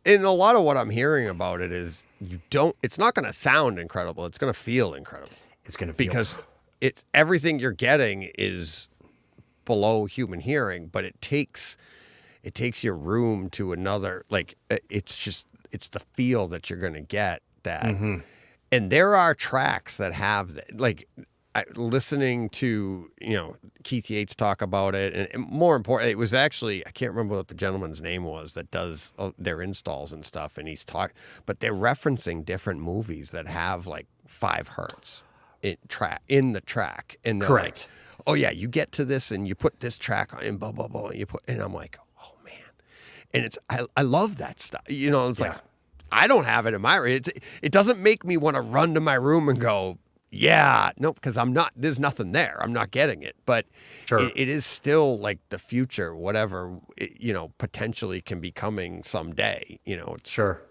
in a lot of what I'm hearing about it is it's not going to sound incredible. It's going to feel incredible. It's going to feel, because everything you're getting is below human hearing, but it takes your room to another, like it's the feel that you're going to get that. And there are tracks that have that, like listening to, Keith Yates talk about it. And more important, it was actually, I can't remember what the gentleman's name was that does their installs and stuff. And but they're referencing different movies that have like 5 hertz in the track. And they're correct. Like, oh yeah, you get to this and you put this track on and blah, blah, blah. And I'm like, oh man. And I love that stuff. It's like, I don't have it in my room. It doesn't make me want to run to my room and go, no, because there's nothing there. I'm not getting it. But sure. it is still like the future, whatever, potentially can be coming someday, Sure.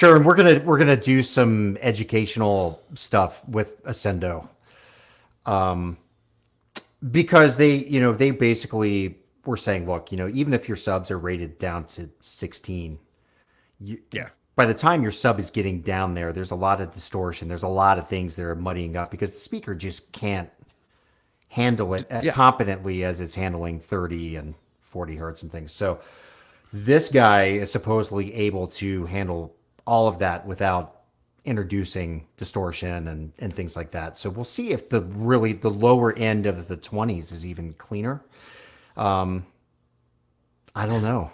And we're going to do some educational stuff with Ascendo. Because they basically were saying, look, even if your subs are rated down to 16, by the time your sub is getting down there, there's a lot of distortion. There's a lot of things that are muddying up because the speaker just can't handle it as competently as it's handling 30 and 40 hertz and things. So this guy is supposedly able to handle all of that without introducing distortion and things like that. So we'll see if the lower end of the 20s is even cleaner. I don't know.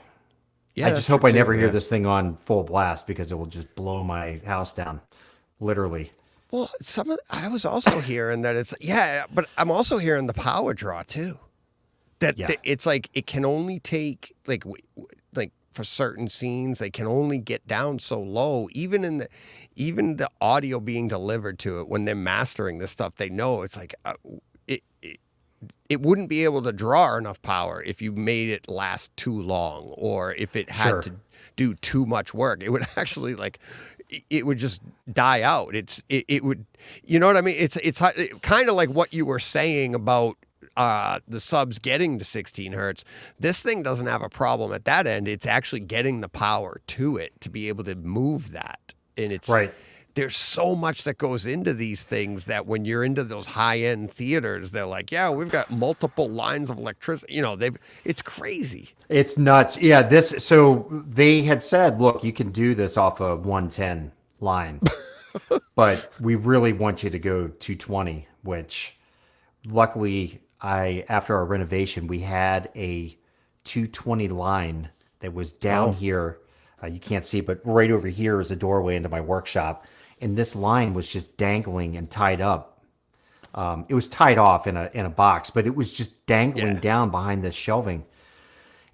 Yeah, I just hope I never hear this thing on full blast, because it will just blow my house down, literally. Well, I was also hearing that but I'm also hearing the power draw too. That it's like it can only take like for certain scenes, they can only get down so low. Even the audio being delivered to it when they're mastering this stuff, they know it's like it wouldn't be able to draw enough power if you made it last too long, or if it had to do too much work. It would actually it would just die out. It would, you know what I mean? It's kind of like what you were saying about the subs getting to 16 hertz. This thing doesn't have a problem at that end. It's actually getting the power to it to be able to move that. And it's right. There's so much that goes into these things that when you're into those high-end theaters, they're like, yeah, we've got multiple lines of electricity. You know, it's crazy. It's nuts. Yeah, so they had said, look, you can do this off a 110 line, but we really want you to go 220, which luckily after our renovation, we had a 220 line that was down here. You can't see, but right over here is a doorway into my workshop. And this line was just dangling and tied up. It was tied off in a box, but it was just dangling down behind this shelving.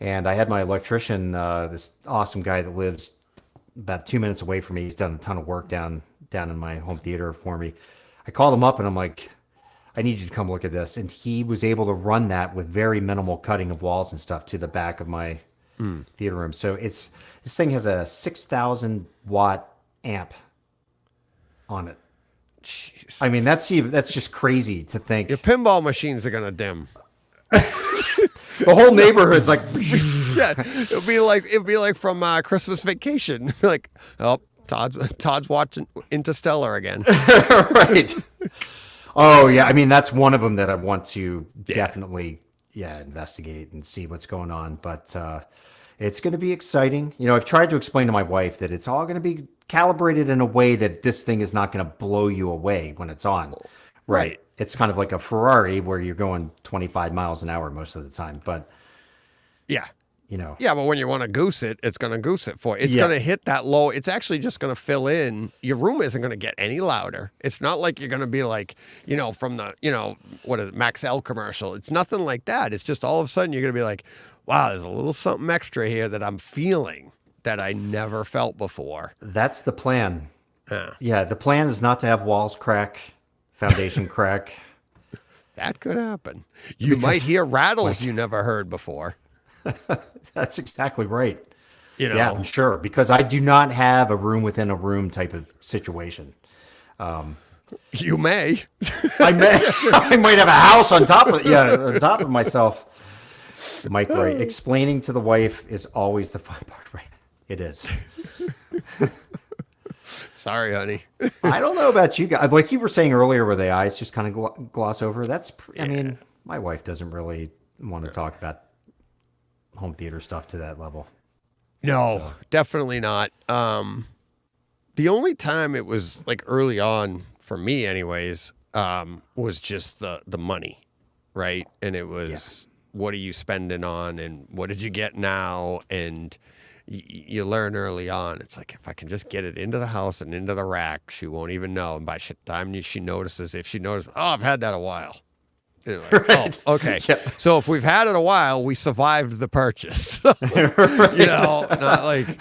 And I had my electrician, this awesome guy that lives about 2 minutes away from me. He's done a ton of work down in my home theater for me. I called him up and I'm like, I need you to come look at this. And he was able to run that with very minimal cutting of walls and stuff to the back of my theater room. So this thing has a 6,000 watt amp on it. Jesus. I mean, that's just crazy to think. Your pinball machines are gonna dim. The whole neighborhood's like, yeah, it'd be like from Christmas Vacation. Like, oh, Todd's watching Interstellar again. Right. Oh yeah, I mean that's one of them that I want to definitely investigate and see what's going on. But it's going to be exciting. You know, I've tried to explain to my wife that it's all going to be calibrated in a way that this thing is not going to blow you away when it's on. Right. It's kind of like a Ferrari where you're going 25 miles an hour most of the time. But yeah. You know. Yeah, but when you want to goose it, it's going to goose it for you. It's going to hit that low. It's actually just going to fill in. Your room isn't going to get any louder. It's not like you're going to be like, you know, from the, you know, what is it, Max L commercial. It's nothing like that. It's just all of a sudden you're going to be like, wow, there's a little something extra here that I'm feeling that I never felt before. That's the plan. Yeah, the plan is not to have walls crack, foundation crack. That could happen. You might hear rattles you never heard before. That's exactly right. You know? Yeah, I'm sure, because I do not have a room within a room type of situation. You may. I might have a house on top of myself. Mike, right? Explaining to the wife is always the fun part, right? It is. Sorry, honey. I don't know about you guys. Like you were saying earlier, where the eyes just kind of gloss over. I mean, my wife doesn't really want to talk about home theater stuff to that level. No, definitely not. The only time it was like early on for me anyways, was just the money, right? And it was, what are you spending on and what did you get now? And you learn early on, it's like, if I can just get it into the house and into the rack, she won't even know. And by the time she notices, if she notices, oh, I've had that a while. Like, right. Oh, okay. Yep. So if we've had it a while, we survived the purchase. Right. You know, not like,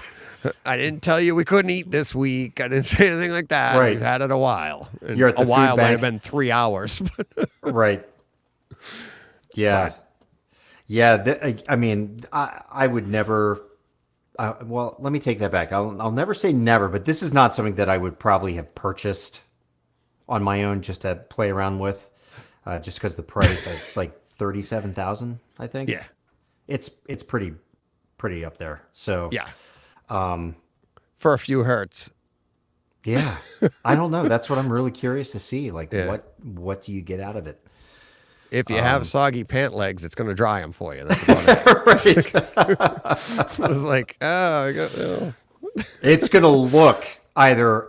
I didn't tell you we couldn't eat this week. I didn't say anything like that. Right. We've had it a while. And You're at the a while food might bank. have been 3 hours. Right. Yeah. But, yeah. I mean, I would never. Well, let me take that back. I'll never say never, but this is not something that I would probably have purchased on my own just to play around with. Just because the price, it's like $37,000, I think. Yeah, it's pretty up there. So yeah, for a few hertz. Yeah, I don't know. That's what I'm really curious to see. Like, what do you get out of it? If you have soggy pant legs, it's going to dry them for you. That's about it. Right. It's like, oh. It's going to look either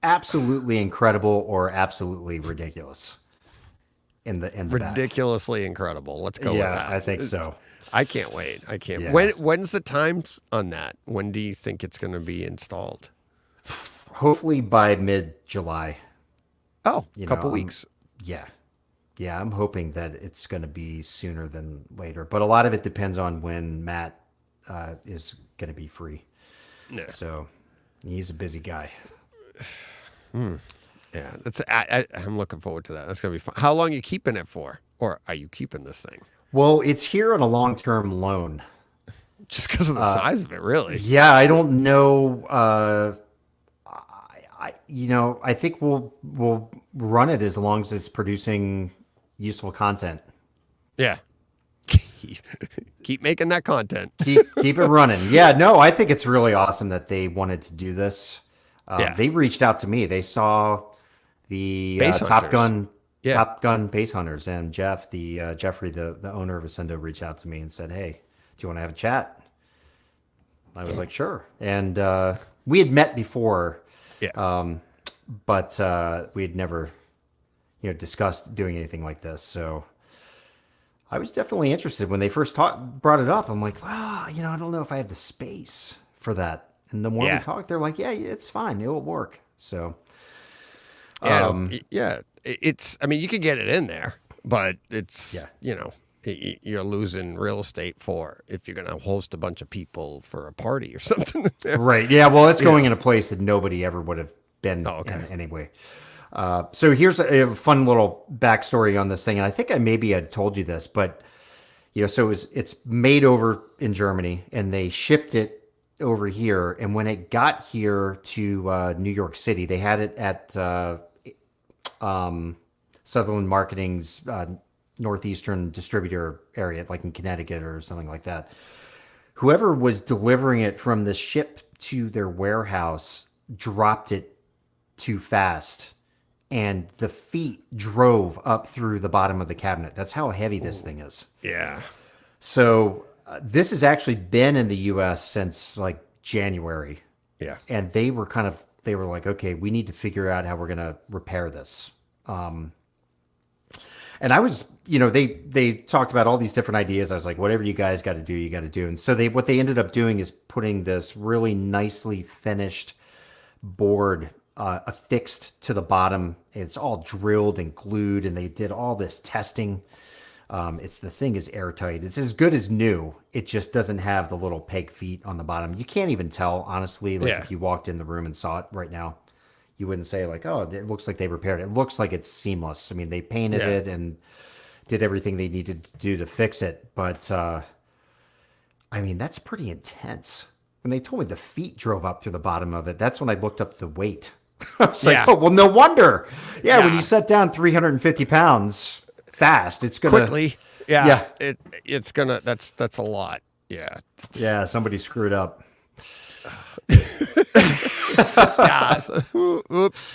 absolutely incredible or absolutely ridiculous in the back. Ridiculously incredible. Let's go with Yeah, that. I think so. I can't wait. I can't. Yeah. When's the time on that? When do you think it's going to be installed? Hopefully by mid-July. Oh, a You couple know, weeks. Yeah. Yeah, I'm hoping that it's going to be sooner than later. But a lot of it depends on when Matt is going to be free. Yeah. So he's a busy guy. Yeah, I'm looking forward to that. That's gonna be fun. How long are you keeping it for, or are you keeping this thing? Well, it's here on a long-term loan. Just because of the size of it, really? Yeah, I don't know. I think we'll run it as long as it's producing useful content. Yeah. Keep making that content. Keep it running. Yeah, no, I think it's really awesome that they wanted to do this. Yeah. They reached out to me. They saw the Base Top hunters. Gun base hunters, and Jeffrey, the owner of Ascendo, reached out to me and said, "Hey, do you want to have a chat?" I was like, "Sure." And we had met before, Yeah. but we had never, discussed doing anything like this. So I was definitely interested when they first brought it up. I'm like, wow, I don't know if I have the space for that. And the more Yeah. we talked, they're like, yeah, it's fine, it will work. So Yeah. It's. I mean, you could get it in there, but it's. Yeah. You're losing real estate for if you're going to host a bunch of people for a party or something. right, yeah. Well, it's going in a place that nobody ever would have been in anyway. So here's a fun little backstory on this thing, and I think I maybe had told you this, but so it's made over in Germany, and they shipped it over here. And when it got here to New York City, they had it at Sutherland Marketing's northeastern distributor area, like in Connecticut or something like that. Whoever was delivering it from the ship to their warehouse dropped it too fast, and the feet drove up through the bottom of the cabinet. That's how heavy this thing is. Yeah. So this has actually been in the U.S. since like January. Yeah. And they were like, okay, we need to figure out how we're going to repair this. And I was, they talked about all these different ideas. I was like, whatever you guys got to do, you got to do. And so what they ended up doing is putting this really nicely finished board affixed to the bottom. It's all drilled and glued, and they did all this testing. The thing is airtight. It's as good as new. It just doesn't have the little peg feet on the bottom. You can't even tell, honestly, if you walked in the room and saw it right now. You wouldn't say like, oh, it looks like they repaired it. It looks like it's seamless. I mean, they painted it and did everything they needed to do to fix it. But, I mean, that's pretty intense. When they told me the feet drove up through the bottom of it, that's when I looked up the weight. I was like, oh, well, no wonder. Yeah, when you set down 350 pounds fast, it's going to... Quickly. Yeah. It's going to... That's a lot. Yeah. Yeah, somebody screwed up. Oops.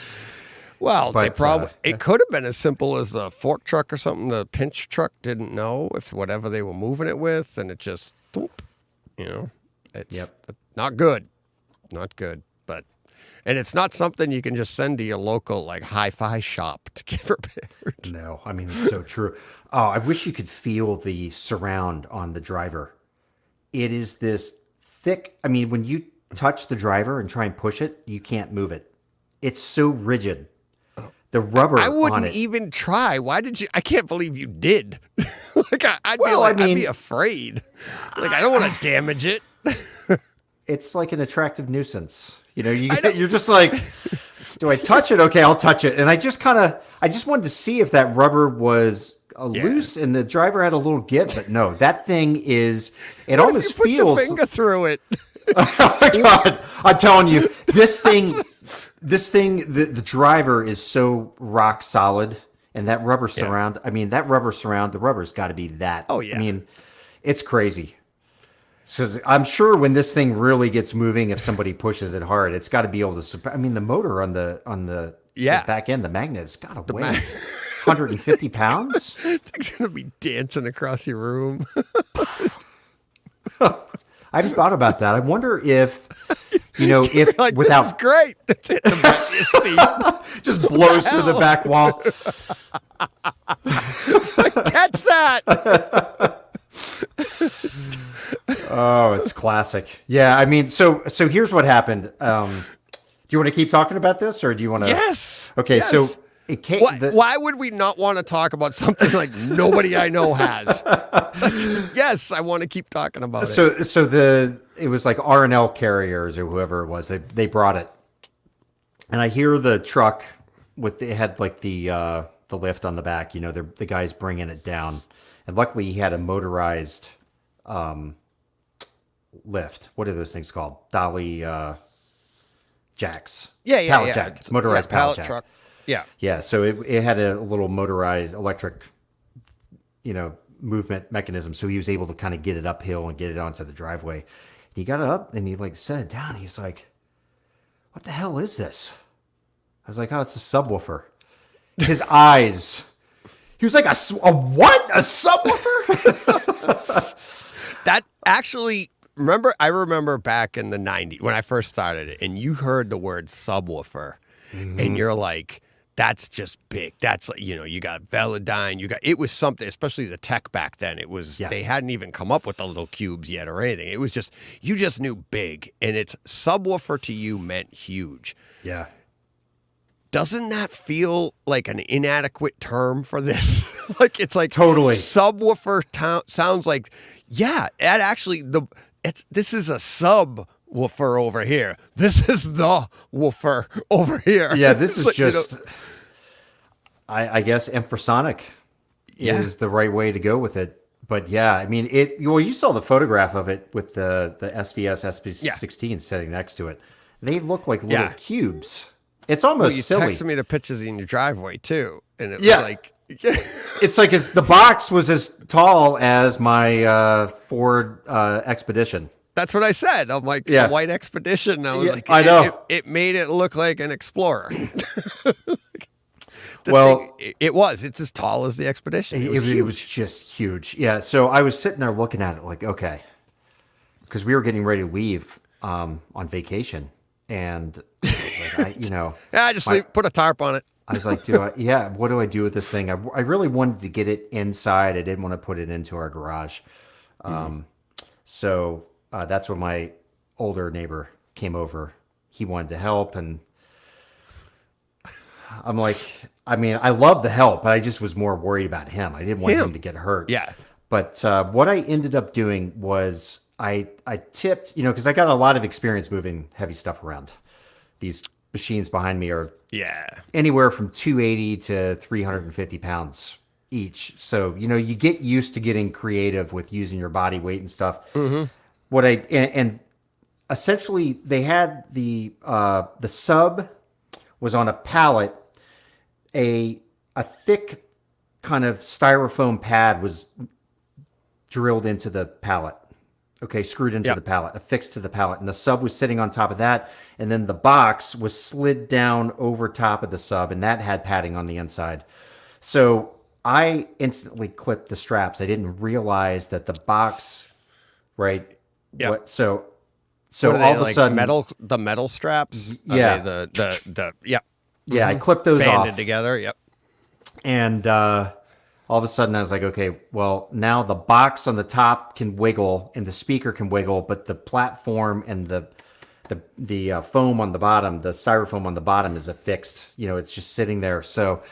Well, But, it could have been as simple as a fork truck or something. The pinch truck didn't know if whatever they were moving it with, and it just, boop, it's not good. Not good. And it's not something you can just send to your local like hi-fi shop to get repaired. No, I mean, it's so true. Oh, I wish you could feel the surround on the driver. It is this thick, I mean, when you touch the driver and try and push it, you can't move it. It's so rigid. The rubber I wouldn't on it. even try. Why did you? I can't believe you did. I'd be afraid. Like, I don't want to damage it. It's like an attractive nuisance. You're just like, do I touch it? Okay, I'll touch it. And I just wanted to see if that rubber was loose and the driver had a little give, but no, that thing is, it What almost if you put feels. your finger through it. Oh my God, I'm telling you, this thing, the driver is so rock solid, and that rubber surround, the rubber's got to be that. Oh, yeah. I mean, it's crazy. So I'm sure when this thing really gets moving, if somebody pushes it hard, it's got to be able to. I mean, the motor on the back end, the magnet's got to weigh 150 pounds. It's gonna be dancing across your room. I haven't thought about that. I wonder if you know, if Like, without this is great. It's hitting the back of your seat. just blows through the back wall. Catch that. Oh, it's classic. Yeah, I mean, so here's what happened. Do you want to keep talking about this, or do you want to? Yes. Okay, yes. so it came. Why would we not want to talk about something like nobody I know has? Yes, I want to keep talking about it. So it was like R&L carriers or whoever it was. They brought it, and I hear the truck it had like the lift on the back. You know, the guy's bringing it down, and luckily he had a motorized lift. What are those things called? Dolly jacks. Pallet jack. It's motorized pallet jack. Truck. Yeah. Yeah. So it had a little motorized electric, you know, movement mechanism. So he was able to kind of get it uphill and get it onto the driveway. And he got it up and he like set it down. He's like, "What the hell is this?" I was like, "Oh, it's a subwoofer." His eyes. He was like, a what? A subwoofer? That actually, I remember back in the 90s when I first started it, and you heard the word subwoofer, and you're like, that's just big. That's like, you know, you got Velodyne, it was something, especially the tech back then. It was, they hadn't even come up with the little cubes yet or anything. It was just, you just knew big, and it's subwoofer to you meant huge. Yeah. Doesn't that feel like an inadequate term for this? Like, it's like Totally. Subwoofer sounds like, yeah, that actually this is a subwoofer over here. This is the woofer over here. Yeah, this is like, just, you know, I guess infrasonic is the right way to go with it. But yeah, I mean, you saw the photograph of it with the SVS SP16 sitting next to it. They look like little cubes. It's almost silly. You texted me the pictures in your driveway too, and it was like, it's like the box was as tall as my Ford Expedition. That's what I said. I'm like, the white Expedition. I was like, I know. It made it look like an Explorer. It's as tall as the Expedition. It was just huge. Yeah. So I was sitting there looking at it like, okay, because we were getting ready to leave on vacation, and like, put a tarp on it. I was like, what do I do with this thing? I really wanted to get it inside. I didn't want to put it into our garage. So that's when my older neighbor came over. He wanted to help, and I'm like, I mean, I love the help, but I just was more worried about him. I didn't want him to get hurt. Yeah. But what I ended up doing was I tipped, because I got a lot of experience moving heavy stuff around. These machines behind me are anywhere from 280 to 350 pounds each. So, you get used to getting creative with using your body weight and stuff. Mm-hmm. And essentially they had the sub was on a pallet. A thick kind of styrofoam pad was drilled into the pallet. Okay, screwed into the pallet, affixed to the pallet. And the sub was sitting on top of that. And then the box was slid down over top of the sub, and that had padding on the inside. So I instantly clipped the straps. I didn't realize that the box, right? Yeah. So all of a sudden, the metal straps. Yeah. Yeah, I clipped those banded off together. Yep. And all of a sudden I was like, okay, well, now the box on the top can wiggle and the speaker can wiggle, but the platform and the foam on the bottom, the styrofoam on the bottom is affixed. It's just sitting there. So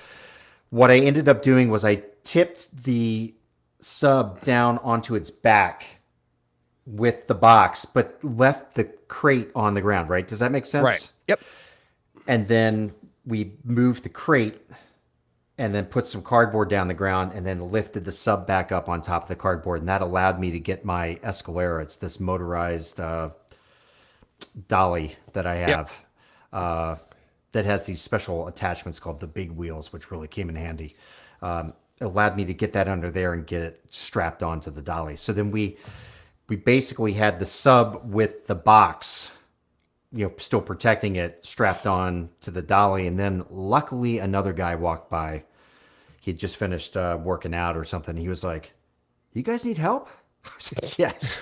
what I ended up doing was I tipped the sub down onto its back with the box, but left the crate on the ground, right? Does that make sense? Right. Yep. And then we moved the crate and then put some cardboard down the ground and then lifted the sub back up on top of the cardboard. And that allowed me to get my Escalera. It's this motorized dolly that I have that has these special attachments called the big wheels, which really came in handy. It allowed me to get that under there and get it strapped onto the dolly. So then we basically had the sub with the box, still protecting it, strapped on to the dolly. And then luckily another guy walked by. He'd just finished working out or something. He was like, "You guys need help?" I was like, yes.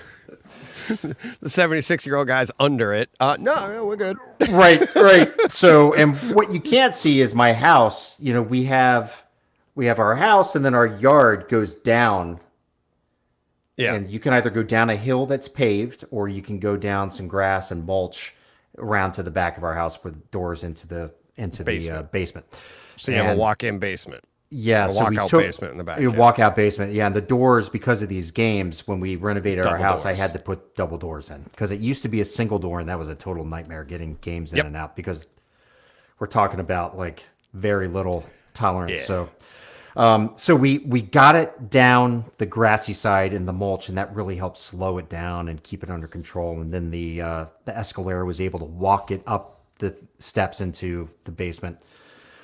The 76-year-old guy's under it. No, we're good. Right. So, and what you can't see is my house. You know, we have our house, and then our yard goes down. Yeah. And you can either go down a hill that's paved, or you can go down some grass and mulch around to the back of our house with doors into the basement. So you have a walk-in basement. Yeah, a so we walk-out took basement in the back. a walk-out basement. Yeah, and the doors, because of these games, when we renovated our Double house, I doors. had to put double doors in because it used to be a single door, and that was a total nightmare getting games in and out because we're talking about like very little tolerance. Yeah. So we got it down the grassy side in the mulch, and that really helped slow it down and keep it under control. And then the escalator was able to walk it up the steps into the basement.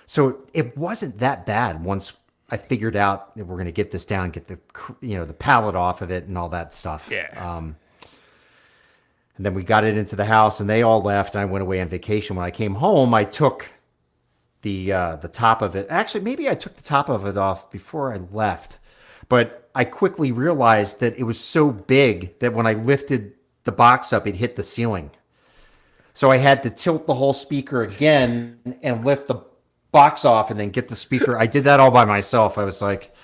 So it wasn't that bad once I figured out that we're going to get this down, get the pallet off of it and all that stuff. Yeah. And then we got it into the house, and they all left, and I went away on vacation. When I came home, I took the top of it. Actually, maybe I took the top of it off before I left, but I quickly realized that it was so big that when I lifted the box up, it hit the ceiling. So I had to tilt the whole speaker again and lift the box off and then get the speaker. I did that all by myself. I was like,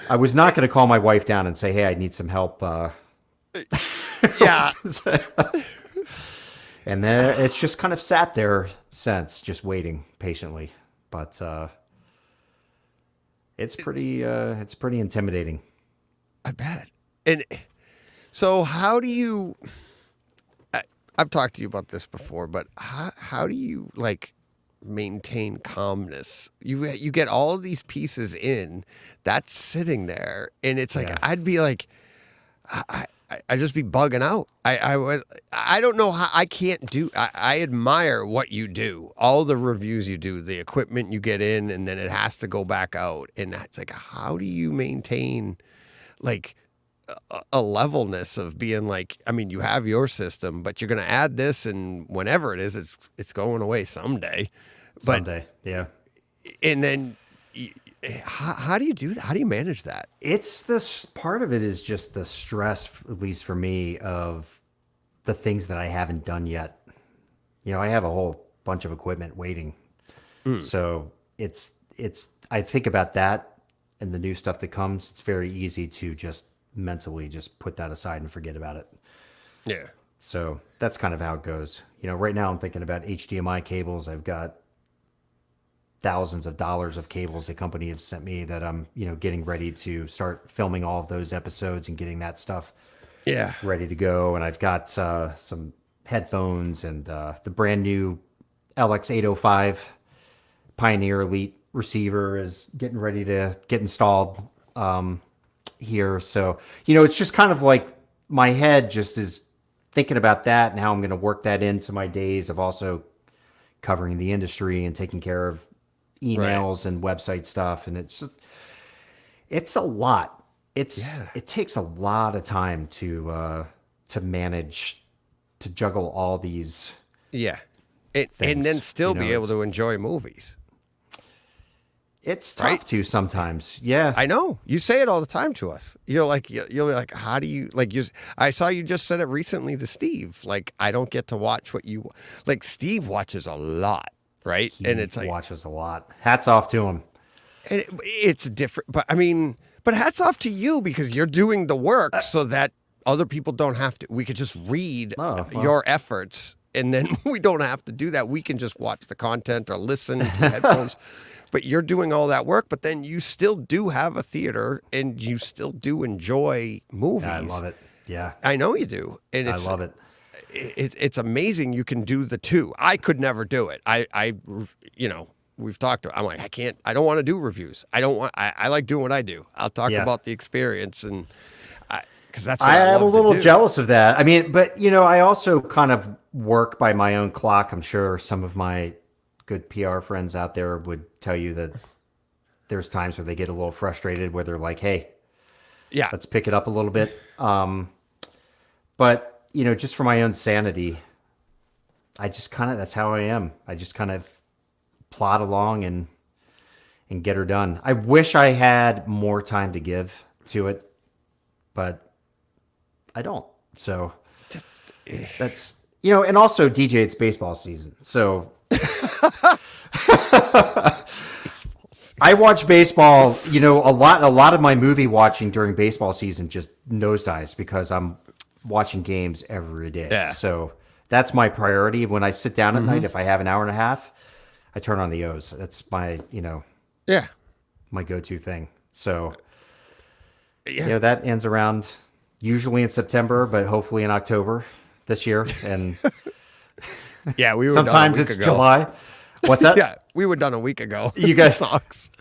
I was not going to call my wife down and say, hey, I need some help. Yeah. And then it's just kind of sat there since, just waiting patiently. But it's pretty intimidating. I bet. And so how do you, I've talked to you about this before, but how do you like maintain calmness? You get all of these pieces in, that's sitting there, and it's like, I'd be like, I just be bugging out. I don't know how. I can't do. I admire what you do, all the reviews you do, the equipment you get in, and then it has to go back out. And it's like, how do you maintain like a levelness of being like? I mean, you have your system, but you're going to add this, and whenever it is, it's going away someday. Someday, yeah. And then. How do you do that? How do you manage that? It's this part of it is just the stress, at least for me, of the things that I haven't done yet. You know, I have a whole bunch of equipment waiting. So it's I think about that and the new stuff that comes. It's very easy to just mentally just put that aside and forget about it. Yeah. So that's kind of how it goes. You know, right now I'm thinking about HDMI cables. I've got thousands of dollars of cables the company have sent me that I'm, getting ready to start filming all of those episodes and getting that stuff ready to go. And I've got some headphones and the brand new LX805 Pioneer Elite receiver is getting ready to get installed here. So, it's just kind of like my head just is thinking about that and how I'm going to work that into my days of also covering the industry and taking care of emails and website stuff. And it's a lot. It takes a lot of time to manage, to juggle all these things, and then still be able to enjoy movies. It's tough to sometimes. Yeah. I know. You say it all the time to us. You'll be like, how do you I saw you just said it recently to Steve. Like, I don't get to watch what you like. Steve watches a lot. Right. And it's like watches a lot. Hats off to him. And it's different. But hats off to you because you're doing the work so that other people don't have to. We could just read your efforts and then we don't have to do that. We can just watch the content or listen to headphones. But you're doing all that work. But then you still do have a theater and you still do enjoy movies. Yeah, I love it. Yeah. I know you do. And I love it. It's amazing you can do the two. I could never do it. We've talked to, I'm like, I don't want to do reviews. I like doing what I do. I'll talk about the experience and because that's what I am a love to little do. jealous of that. I mean, but I also kind of work by my own clock. I'm sure some of my good PR friends out there would tell you that there's times where they get a little frustrated where they're like, hey, let's pick it up a little bit. But just for my own sanity, I just that's how I am. I just kind of plod along and get her done. I wish I had more time to give to it, but I don't. So that's, you know, and also DJ, it's baseball season. So I watch baseball, you know, a lot of my movie watching during baseball season just nosedives because I'm watching games every day. Yeah. So that's my priority. When I sit down at night, if I have an hour and a half, I turn on the O's. That's my, you know, my go-to thing. So, you know, that ends around usually in September, but hopefully in October this year. And Yeah, we were sometimes done a week it's ago. July. What's that? Yeah, we were done a week ago. You guys sucks.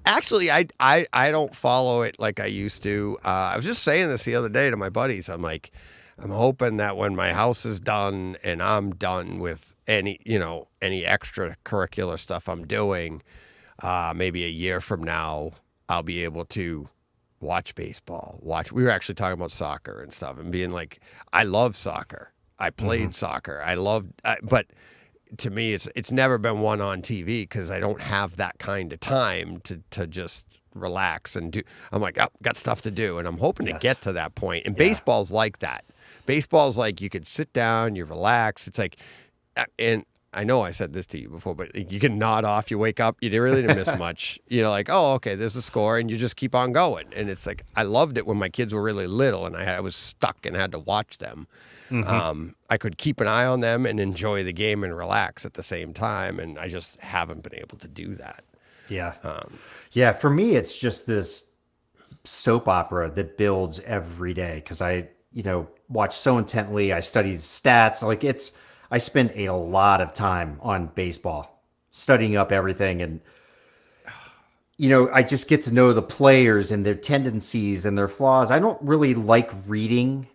Actually, I don't follow it like I used to. I was just saying this the other day to my buddies. I'm like, I'm hoping that when my house is done and I'm done with any extracurricular stuff I'm doing, maybe a year from now, I'll be able to watch baseball. We were actually talking about soccer and stuff and being like, I love soccer. I played soccer. But to me, it's never been one on TV because I don't have that kind of time to just relax and do. I'm like, oh, got stuff to do, and I'm hoping to get to that point. And baseball's like that. Baseball's like you could sit down, you relax. It's like, and I know I said this to you before, but you can nod off. You wake up, you really didn't miss much. You know, like, oh, okay, there's a score, and you just keep on going. And it's like I loved it when my kids were really little, and I was stuck and had to watch them. I could keep an eye on them and enjoy the game and relax at the same time, and I just haven't been able to do that. Yeah. Yeah, for me, it's just this soap opera that builds every day because I, you know, watch so intently. I study stats. Like I spend a lot of time on baseball, studying up everything. And, you know, I just get to know the players and their tendencies and their flaws. I don't really like reading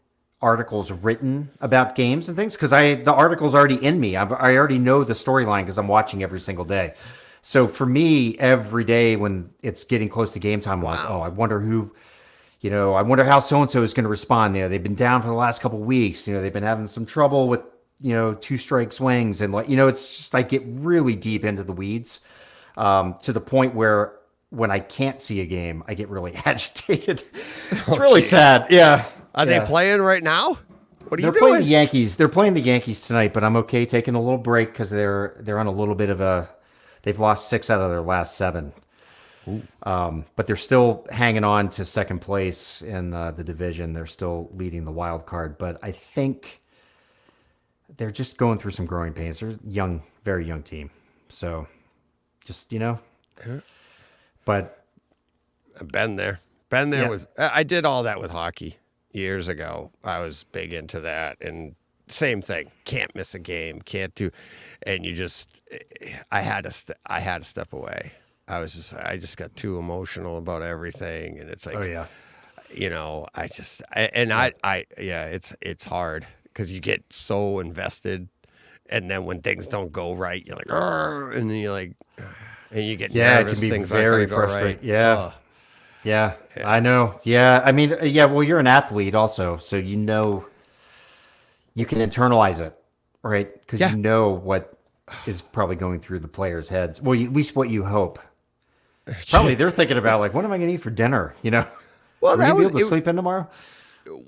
articles written about games and things because the article's already in me. I already know the storyline because I'm watching every single day. So for me, every day when it's getting close to game time, I'm like, oh, I wonder I wonder how so-and-so is going to respond. You know, they've been down for the last couple of weeks. You know, they've been having some trouble with, you know, 2-strike swings. And like, you know, it's just, I get really deep into the weeds to the point where when I can't see a game, I get really agitated. It's really sad. Yeah. Are they playing right now? What are you doing? They're playing the Yankees. They're playing the Yankees tonight, but I'm okay taking a little break because they're on a little bit of they've lost 6 out of their last 7. But they're still hanging on to second place in the division. They're still leading the wild card, but I think they're just going through some growing pains. They're young, very young team. So just, you know, but I've been there. I did all that with hockey years ago. I was big into that, and same thing. Can't miss a game. Can't do, and you just. I had to step away. I just got too emotional about everything, and it's like, you know, it's hard because you get so invested, and then when things don't go right, you're like, "Argh," and then you're like, and you get nervous. It can be things very aren't gonna go frustrating. right. Yeah, I know. Yeah, I mean, well, you're an athlete also, so you know you can internalize it, right? Because you know what is probably going through the players' heads. Well, at least what you hope. Probably they're thinking about, like, what am I going to eat for dinner? You know? Well, Are you able to sleep in tomorrow?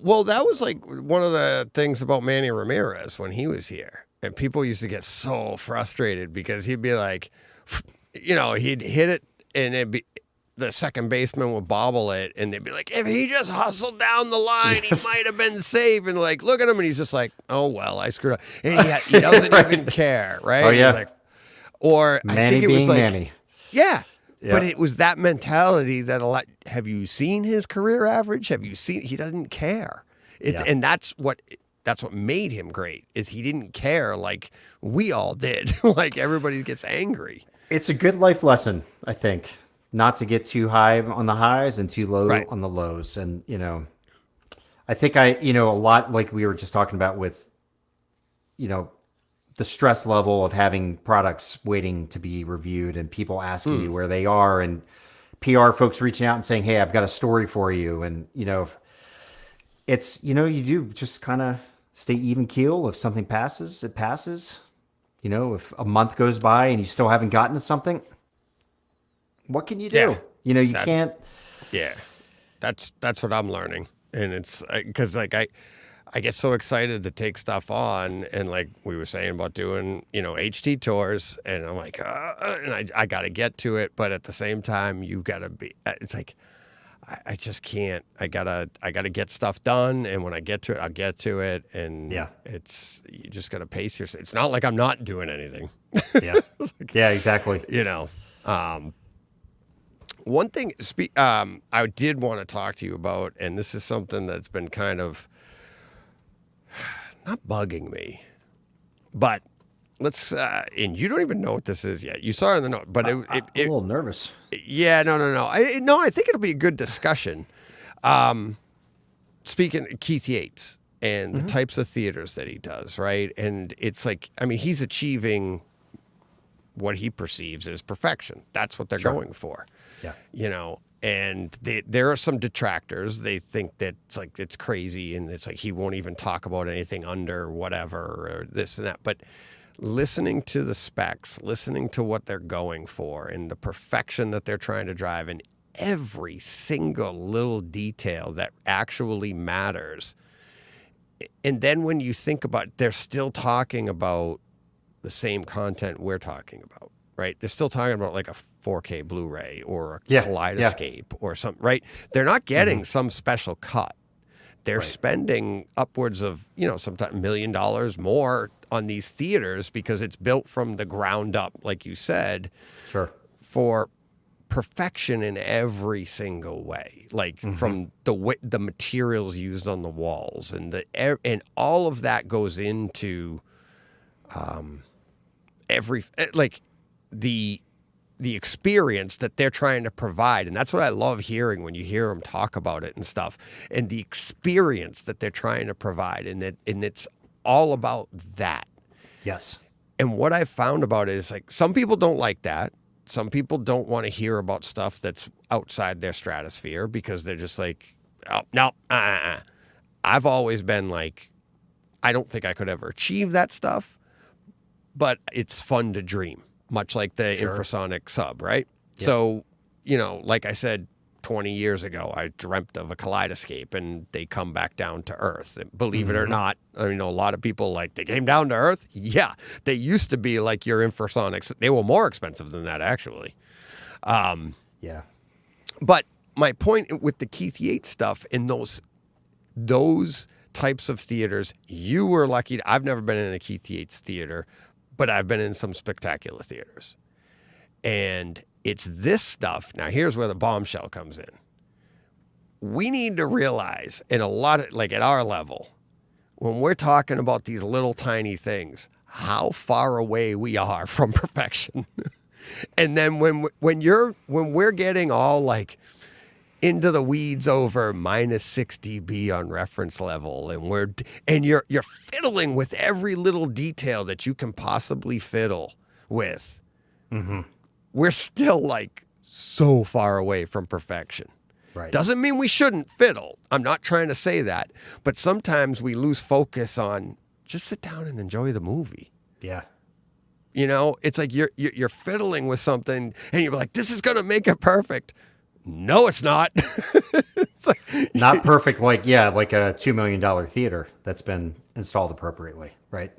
Well, that was like one of the things about Manny Ramirez when he was here. And people used to get so frustrated because he'd be like, you know, he'd hit it and it'd be, the second baseman would bobble it, and they'd be like, if he just hustled down the line, he might have been safe. And like, look at him, and he's just like, oh, well, I screwed up. And he doesn't even care, right? Oh, yeah. He's like, or Manny I think it being was like, Manny. Yeah. Yeah. But it was that mentality that have you seen his career average? He doesn't care. And that's what made him great, is he didn't care like we all did. Like everybody gets angry. It's a good life lesson, I think, not to get too high on the highs and too low on the lows. And, you know, I think a lot like we were just talking about with, you know, the stress level of having products waiting to be reviewed and people asking you where they are and PR folks reaching out and saying, hey, I've got a story for you. And, you know, it's, you know, you do just kind of stay even keel. If something passes, it passes. You know, if a month goes by and you still haven't gotten to something, what can you do? Yeah. You know, you can't. Yeah. That's what I'm learning. And it's because like I get so excited to take stuff on, and like we were saying about doing, HT tours, and I'm like, and I got to get to it, but at the same time, you got to be. It's like I just can't. I gotta get stuff done, and when I get to it, I'll get to it, and it's you just gotta pace yourself. It's not like I'm not doing anything. Yeah, yeah, exactly. One thing I did want to talk to you about, and this is something that's been kind of not bugging me, but let's and you don't even know what this is yet. You saw it in the note, but I'm a little nervous. Yeah, no. I think it'll be a good discussion. Speaking of Keith Yates and the types of theaters that he does, right? And it's like, I mean, he's achieving what he perceives as perfection. That's what they're going for. Yeah. And there are some detractors. They think that it's crazy, and it's like he won't even talk about anything under whatever or this and that. But listening to the specs, listening to what they're going for, and the perfection that they're trying to drive, and every single little detail that actually matters. And then when you think about it, they're still talking about the same content we're talking about, right? They're still talking about like a 4K Blu-ray or a Kaleidescape or something, right? They're not getting some special cut. They're spending upwards of, sometimes $1 million more on these theaters because it's built from the ground up, like you said, for perfection in every single way, like from the materials used on the walls, and and all of that goes into the experience that they're trying to provide. And that's what I love hearing when you hear them talk about it and stuff, and the experience that they're trying to provide. And it's all about that. Yes. And what I've found about it is like, some people don't like that. Some people don't want to hear about stuff that's outside their stratosphere because they're just like, oh, no, I've always been like, I don't think I could ever achieve that stuff, but it's fun to dream. Much like the infrasonic sub, right? Yep. So, like I said, 20 years ago, I dreamt of a Kaleidescape, and they come back down to Earth. And believe it or not, I mean, a lot of people they came down to Earth. Yeah, they used to be like your infrasonics. They were more expensive than that, actually. Yeah. But my point with the Keith Yates stuff in those types of theaters, you were lucky. I've never been in a Keith Yates theater, but I've been in some spectacular theaters. And it's this stuff. Now, here's where the bombshell comes in. We need to realize, in a lot of, like at our level, when we're talking about these little tiny things, how far away we are from perfection. And then when we're getting all like into the weeds over -6 dB on reference level, and you're fiddling with every little detail that you can possibly fiddle with, we're still like so far away from perfection. Right. Doesn't mean we shouldn't fiddle. I'm not trying to say that, but sometimes we lose focus on just sit down and enjoy the movie. Yeah. It's like you're fiddling with something, and you're like, this is gonna make it perfect. No, it's not. It's like, not perfect, like a $2 million theater that's been installed appropriately, right?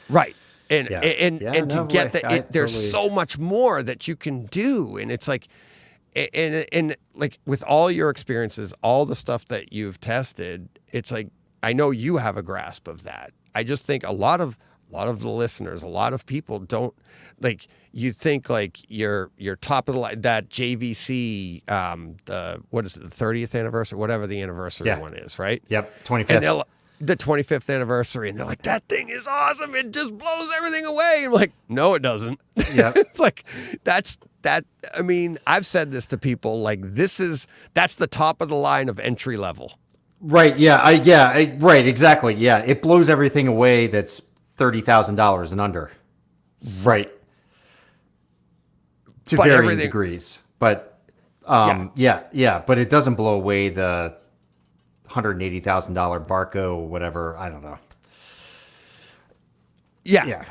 Right. And to get that, there's so much more that you can do. And it's like, and like with all your experiences, all the stuff that you've tested, it's like, I know you have a grasp of that. I just think a lot of the listeners, a lot of people don't like. You think like you're top of the line, that JVC, what is it, the 30th anniversary, whatever the anniversary one is, right? Yep, 25th. And the 25th anniversary, and they're like, that thing is awesome. It just blows everything away. I'm like, no, it doesn't. Yeah, it's like that. I mean, I've said this to people, like that's the top of the line of entry level. Right. Yeah. Right. Exactly. Yeah. It blows everything away that's $30,000 and under. Right. To varying degrees, but but it doesn't blow away the $180,000 Barco, whatever. I don't know. Yeah.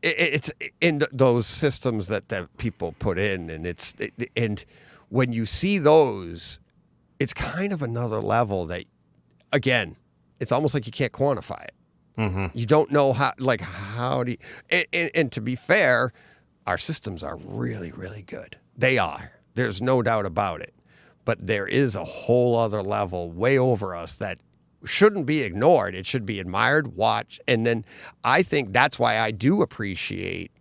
It's in those systems that people put in, and and when you see those, it's kind of another level that, again, it's almost like you can't quantify it. Mm-hmm. You don't know how do you, and to be fair, our systems are really, really good. They are. There's no doubt about it. But there is a whole other level way over us that shouldn't be ignored. It should be admired, watched. And then I think that's why I do appreciate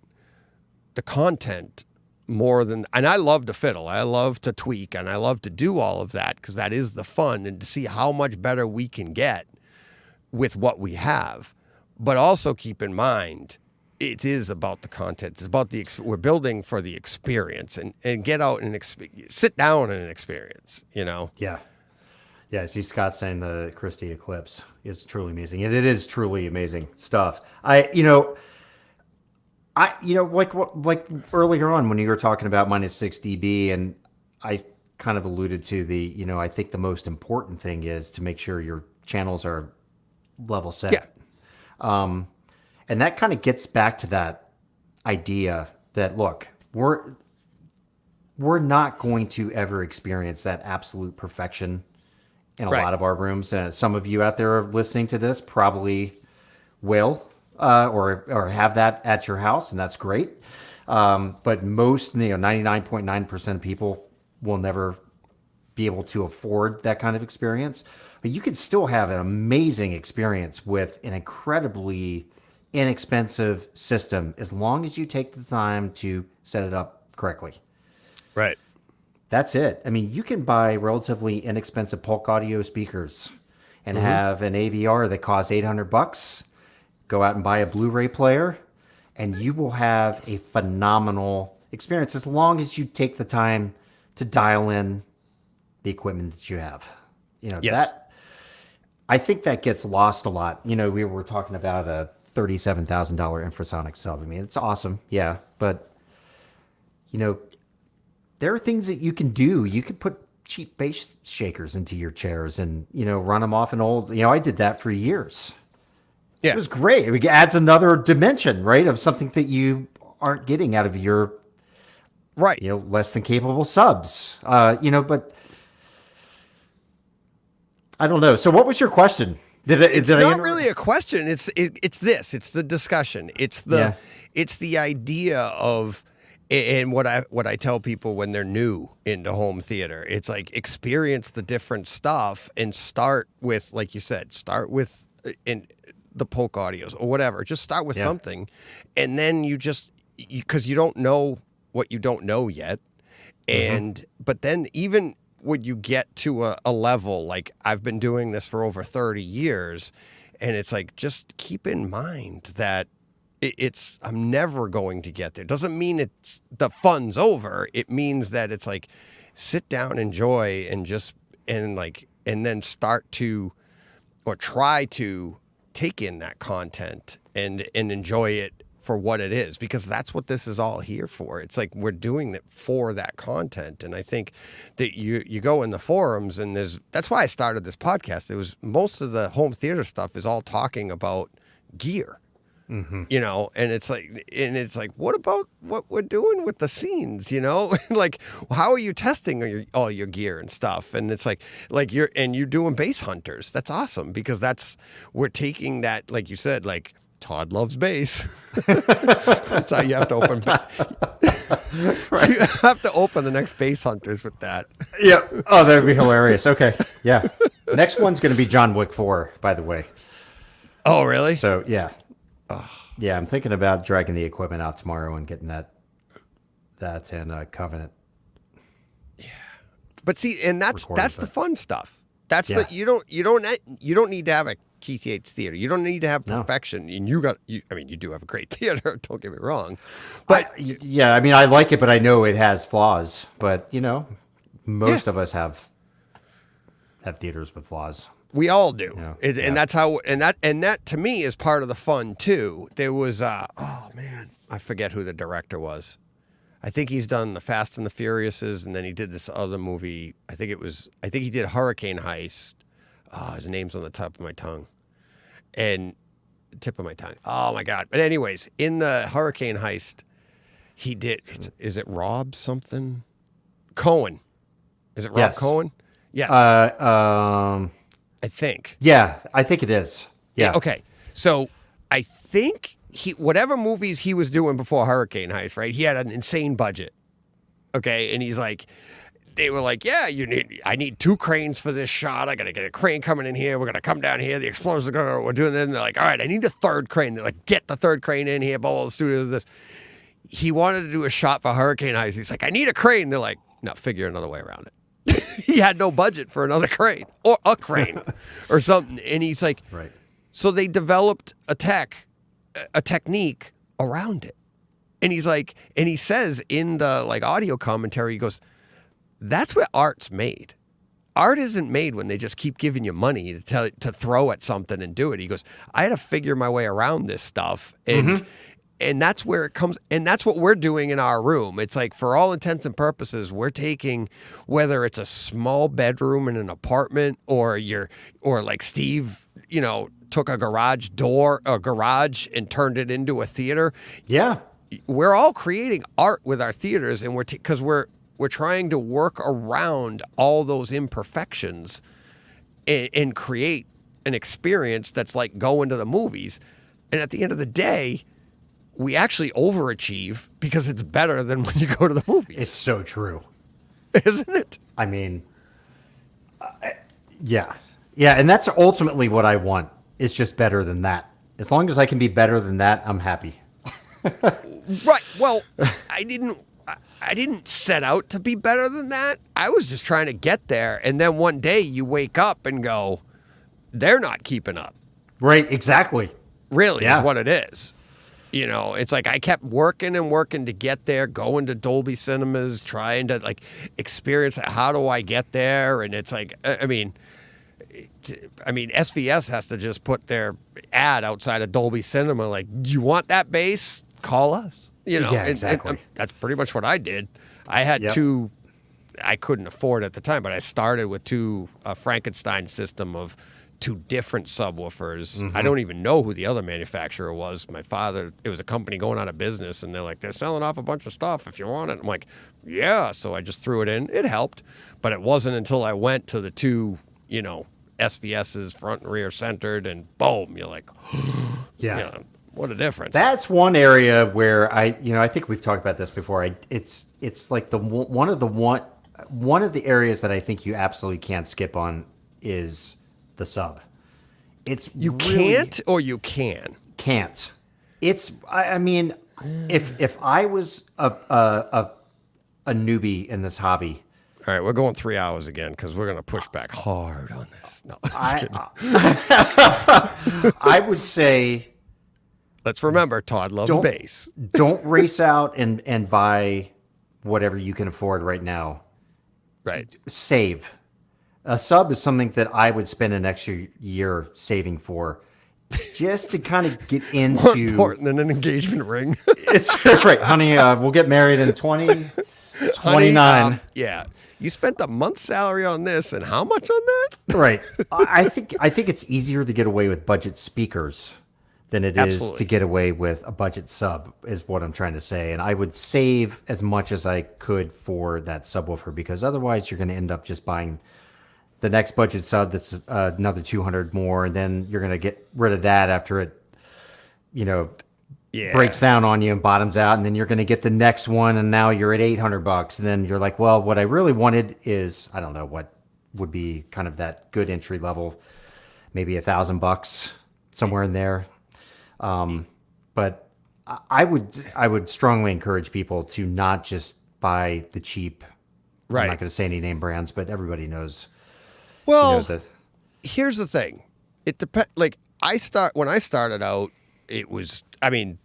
the content more than, and I love to fiddle. I love to tweak and I love to do all of that because that is the fun, and to see how much better we can get with what we have. But also keep in mind, it is about the content. It's about we're building for the experience, and get out and sit down in an experience, Yeah. Yeah, I see Scott saying the Christie Eclipse is truly amazing. And it is truly amazing stuff. Like earlier on when you were talking about -6 dB, and I kind of alluded to I think the most important thing is to make sure your channels are level set. Yeah. And that kind of gets back to that idea that, look, we're not going to ever experience that absolute perfection in a lot of our rooms. Some of you out there listening to this probably will, or have that at your house, and that's great. But most, 99.9% of people will never be able to afford that kind of experience. But you can still have an amazing experience with an incredibly inexpensive system as long as you take the time to set it up correctly. Right. That's it. I mean, you can buy relatively inexpensive Polk audio speakers and have an AVR that costs $800. Go out and buy a Blu-ray player, and you will have a phenomenal experience as long as you take the time to dial in the equipment that you have. Yes. I think that gets lost a lot. We were talking about a $37,000 infrasonic sub. I mean, it's awesome. Yeah. But, there are things that you can do. You could put cheap bass shakers into your chairs and, run them off an old, I did that for years. Yeah. It was great. It adds another dimension, right, of something that you aren't getting out of your, less than capable subs. But I don't know. So what was your question? It's not really a question. It's this. It's the discussion. It's the idea of, and what I tell people when they're new into home theater, it's like experience the different stuff and start with, like you said, in the Polk audios or whatever. Just start with something, and then because you don't know what you don't know yet, and but then even when you get to a level, like I've been doing this for over 30 years, and it's like, just keep in mind that I'm never going to get there. Doesn't mean the fun's over. It means that it's like, sit down, enjoy, and then start to, or try to take in that content and enjoy it for what it is, because that's what this is all here for. It's like we're doing it for that content. And I think that you go in the forums, and that's why I started this podcast. It was, most of the home theater stuff is all talking about gear. And it's like, what about what we're doing with the scenes, like, how are you testing all your gear and stuff? And it's like you're doing bass hunters. That's awesome, because we're taking that, like you said, like, Todd loves bass. That's how you have to open. Right. You have to open the next bass hunters with that. Yeah. Oh, that'd be hilarious. Okay. Yeah. Next one's going to be John Wick 4, by the way. Oh, really? So, yeah. Yeah, I'm thinking about dragging the equipment out tomorrow and getting that in Covenant. Yeah. But see, and that's the fun stuff. That's you don't need to have a Keith Yates theater. You don't need to have perfection. And you do have a great theater, don't get me wrong. But I like it, but I know it has flaws. But most of us have theaters with flaws. We all do. And that's how, and that to me is part of the fun too. There was oh man, I forget who the director was. I think he's done the Fast and the Furiouses, and then he did this other movie. I think he did Hurricane Heist. Oh, his name's on the tip of my tongue. Oh my God. But anyways, in the Hurricane Heist, he did, is it Rob something? Cohen. Is it Rob Cohen? Yes. I think. Yeah, I think it is. Yeah. Okay. So I think whatever movies he was doing before Hurricane Heist, right? He had an insane budget. Okay. And he's like, they were like, yeah, I need 2 cranes for this shot. I got to get a crane coming in here. We're going to come down here. The explosives are going to, we're doing this. And they're like, all right, I need a 3rd crane. They're like, get the 3rd crane in here. Blah, blah, the studio, this. He wanted to do a shot for Hurricane Heist. He's like, I need a crane. They're like, no, figure another way around it. He had no budget for another crane or a crane or something. And he's like, Right. So they developed a technique around it. And he's like, and he says in the like audio commentary, he goes, that's where art's made. Art isn't made when they just keep giving you money to throw at something and do it. He goes, I had to figure my way around this stuff. And that's where it comes. And that's what we're doing in our room. It's like, for all intents and purposes, we're taking, whether it's a small bedroom in an apartment or like Steve, took a garage and turned it into a theater. Yeah. We're all creating art with our theaters, and because we're trying to work around all those imperfections and create an experience that's like going to the movies. And at the end of the day, we actually overachieve because it's better than when you go to the movies. It's so true. Isn't it? I mean, yeah. Yeah, and that's ultimately what I want. It's just better than that. As long as I can be better than that, I'm happy. Right. Well, I didn't set out to be better than that. I was just trying to get there. And then one day you wake up and go, they're not keeping up. Right, exactly. Really Yeah. is what it is. It's like I kept working and working to get there, going to Dolby Cinemas, trying to like experience it. How do I get there? And it's like, I mean, SVS has to just put their ad outside of Dolby Cinema. Like, do you want that bass? Call us. Yeah, exactly. And that's pretty much what I did. I had 2, I couldn't afford at the time, but I started with 2 Frankenstein system of 2 different subwoofers. Mm-hmm. I don't even know who the other manufacturer was. My father, it was a company going out of business, and they're like, they're selling off a bunch of stuff if you want it. I'm like, yeah. So I just threw it in. It helped, but it wasn't until I went to the 2, SVS's front and rear centered, and boom, you're like, Yeah. What a difference. That's one area where I think we've talked about this before. It's like one of the areas that I think you absolutely can't skip on is the sub. It's you really, can't, or you can. Can't. It's. I mean, if I was a newbie in this hobby. All right, we're going 3 hours again because we're going to push back hard on this. No, just kidding. I would say, let's remember, Todd loves bass. Don't race out and buy whatever you can afford right now. Right. Save. A sub is something that I would spend an extra year saving for, just to kind of get into. More important than an engagement ring. It's right, honey. We'll get married in 2029. Honey, yeah. You spent a month's salary on this, and how much on that? Right. I think it's easier to get away with budget speakers than it is to get away with a budget sub, is what I'm trying to say. And I would save as much as I could for that subwoofer, because otherwise you're going to end up just buying the next budget sub that's another 200 more, and then you're going to get rid of that after it, breaks down on you and bottoms out, and then you're going to get the next one, and now you're at $800, and then you're like, well, what I really wanted is, I don't know what would be kind of that good entry level, maybe $1,000, somewhere in there. But I would strongly encourage people to not just buy the cheap. Right. I'm not going to say any name brands, but everybody knows. Well, here's the thing. It depends. Like when I started out, it was,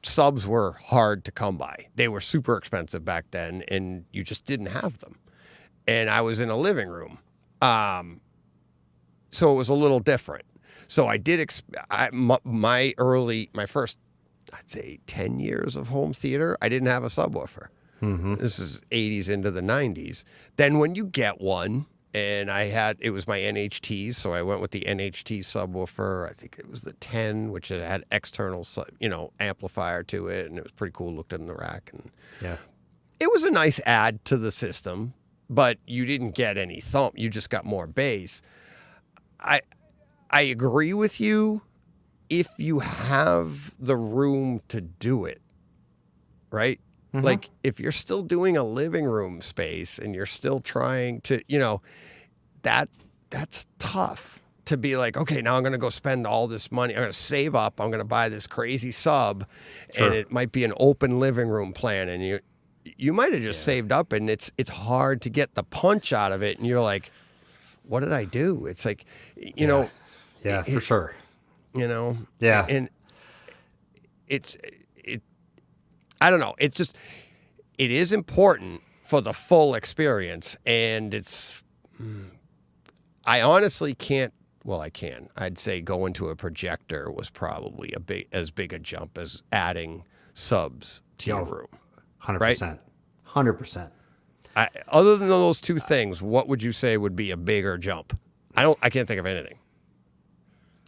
subs were hard to come by. They were super expensive back then, and you just didn't have them. And I was in a living room. So it was a little different. So I did, my first, I'd say 10 years of home theater, I didn't have a subwoofer. Mm-hmm. This is 80s into the 90s. Then when you get one, and it was my NHT, so I went with the NHT subwoofer. I think it was the 10, which had external, amplifier to it, and it was pretty cool. Looked in the rack, and it was a nice add to the system. But you didn't get any thump; you just got more bass. I agree with you if you have the room to do it, right? Mm-hmm. Like if you're still doing a living room space and you're still trying to, that's tough to be like, okay, now I'm going to go spend all this money. I'm going to save up. I'm going to buy this crazy sub, and it might be an open living room plan, and you might have just saved up, and it's hard to get the punch out of it, and you're like, what did I do? It's like, for sure. Yeah. And I don't know. It's just, it is important for the full experience. And I honestly can't, well, I can. I'd say going to a projector was probably as big a jump as adding subs to your room. 100%. Right? 100%. Other than those two things, what would you say would be a bigger jump? I can't think of anything.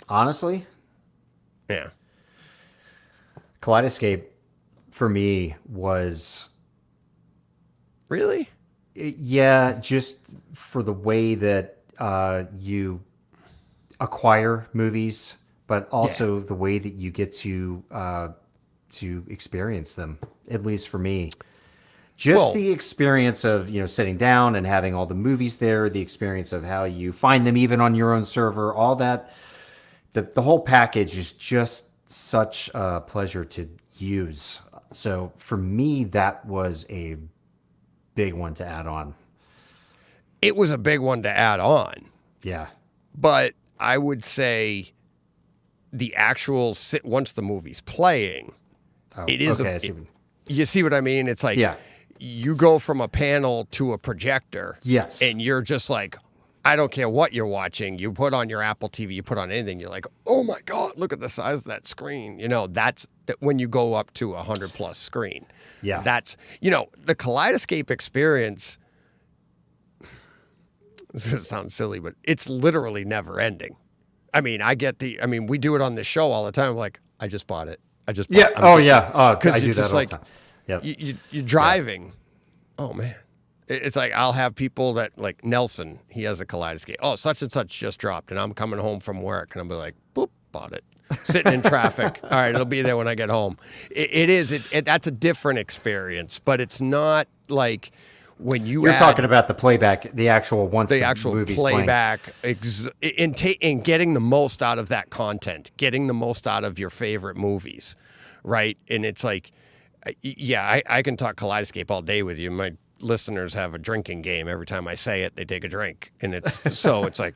Honestly? Yeah. Kaleidescape for me was... Really? Yeah, just for the way that you acquire movies, but also the way that you get to experience them, at least for me. Just the experience of, sitting down and having all the movies there, the experience of how you find them even on your own server, all that. The whole package is just such a pleasure to use. So for me, that was a big one to add on. It was a big one to add on. Yeah. But I would say the actual once the movie's playing, it is you see what I mean? It's like you go from a panel to a projector. Yes. And you're just like, I don't care what you're watching. You put on your Apple TV, you put on anything, you're like, oh my God, look at the size of that screen. That's when you go up to 100+ screen. Yeah. That's, the Kaleidescape experience, this sounds silly, but it's literally never ending. I mean, we do it on this show all the time. Like, I just bought it. I just bought it. Because I do that all the time. Yep. You're driving. Yeah. Oh, man. It's like I'll have people that, like Nelson, he has a Kaleidescape. Oh, such and such just dropped, and I'm coming home from work, and I'll be like, boop, bought it. Sitting in traffic. All right, it'll be there when I get home. That's a different experience, but it's not like when you're talking about the playback, the actual movie's playback, in getting the most out of that content, getting the most out of your favorite movies, right? And it's like, I can talk Kaleidescape all day with you. My listeners have a drinking game. Every time I say it, they take a drink, and it's like